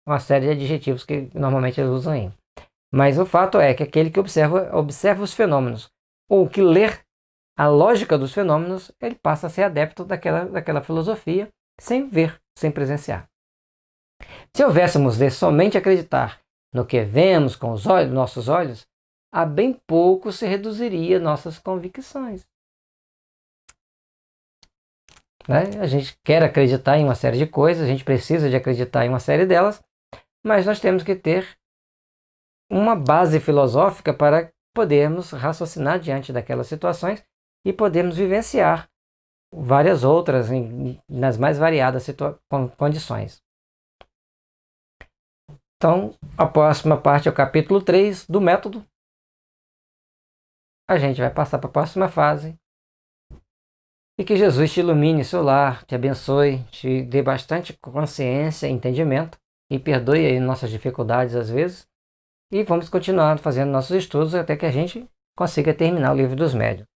uma série de adjetivos que normalmente eles usam aí. Mas o fato é que aquele que observa os fenômenos, ou que lê a lógica dos fenômenos, ele passa a ser adepto daquela filosofia, sem ver, sem presenciar. Se houvéssemos de somente acreditar no que vemos com os nossos olhos, a bem pouco se reduziria nossas convicções. Né? A gente quer acreditar em uma série de coisas, a gente precisa de acreditar em uma série delas, mas nós temos que ter uma base filosófica para podermos raciocinar diante daquelas situações e podermos vivenciar várias outras nas mais variadas condições. Então, a próxima parte é o capítulo 3 do método. A gente vai passar para a próxima fase. E que Jesus te ilumine seu lar, te abençoe, te dê bastante consciência e entendimento e perdoe aí nossas dificuldades às vezes. E vamos continuar fazendo nossos estudos até que a gente consiga terminar o Livro dos Médiuns.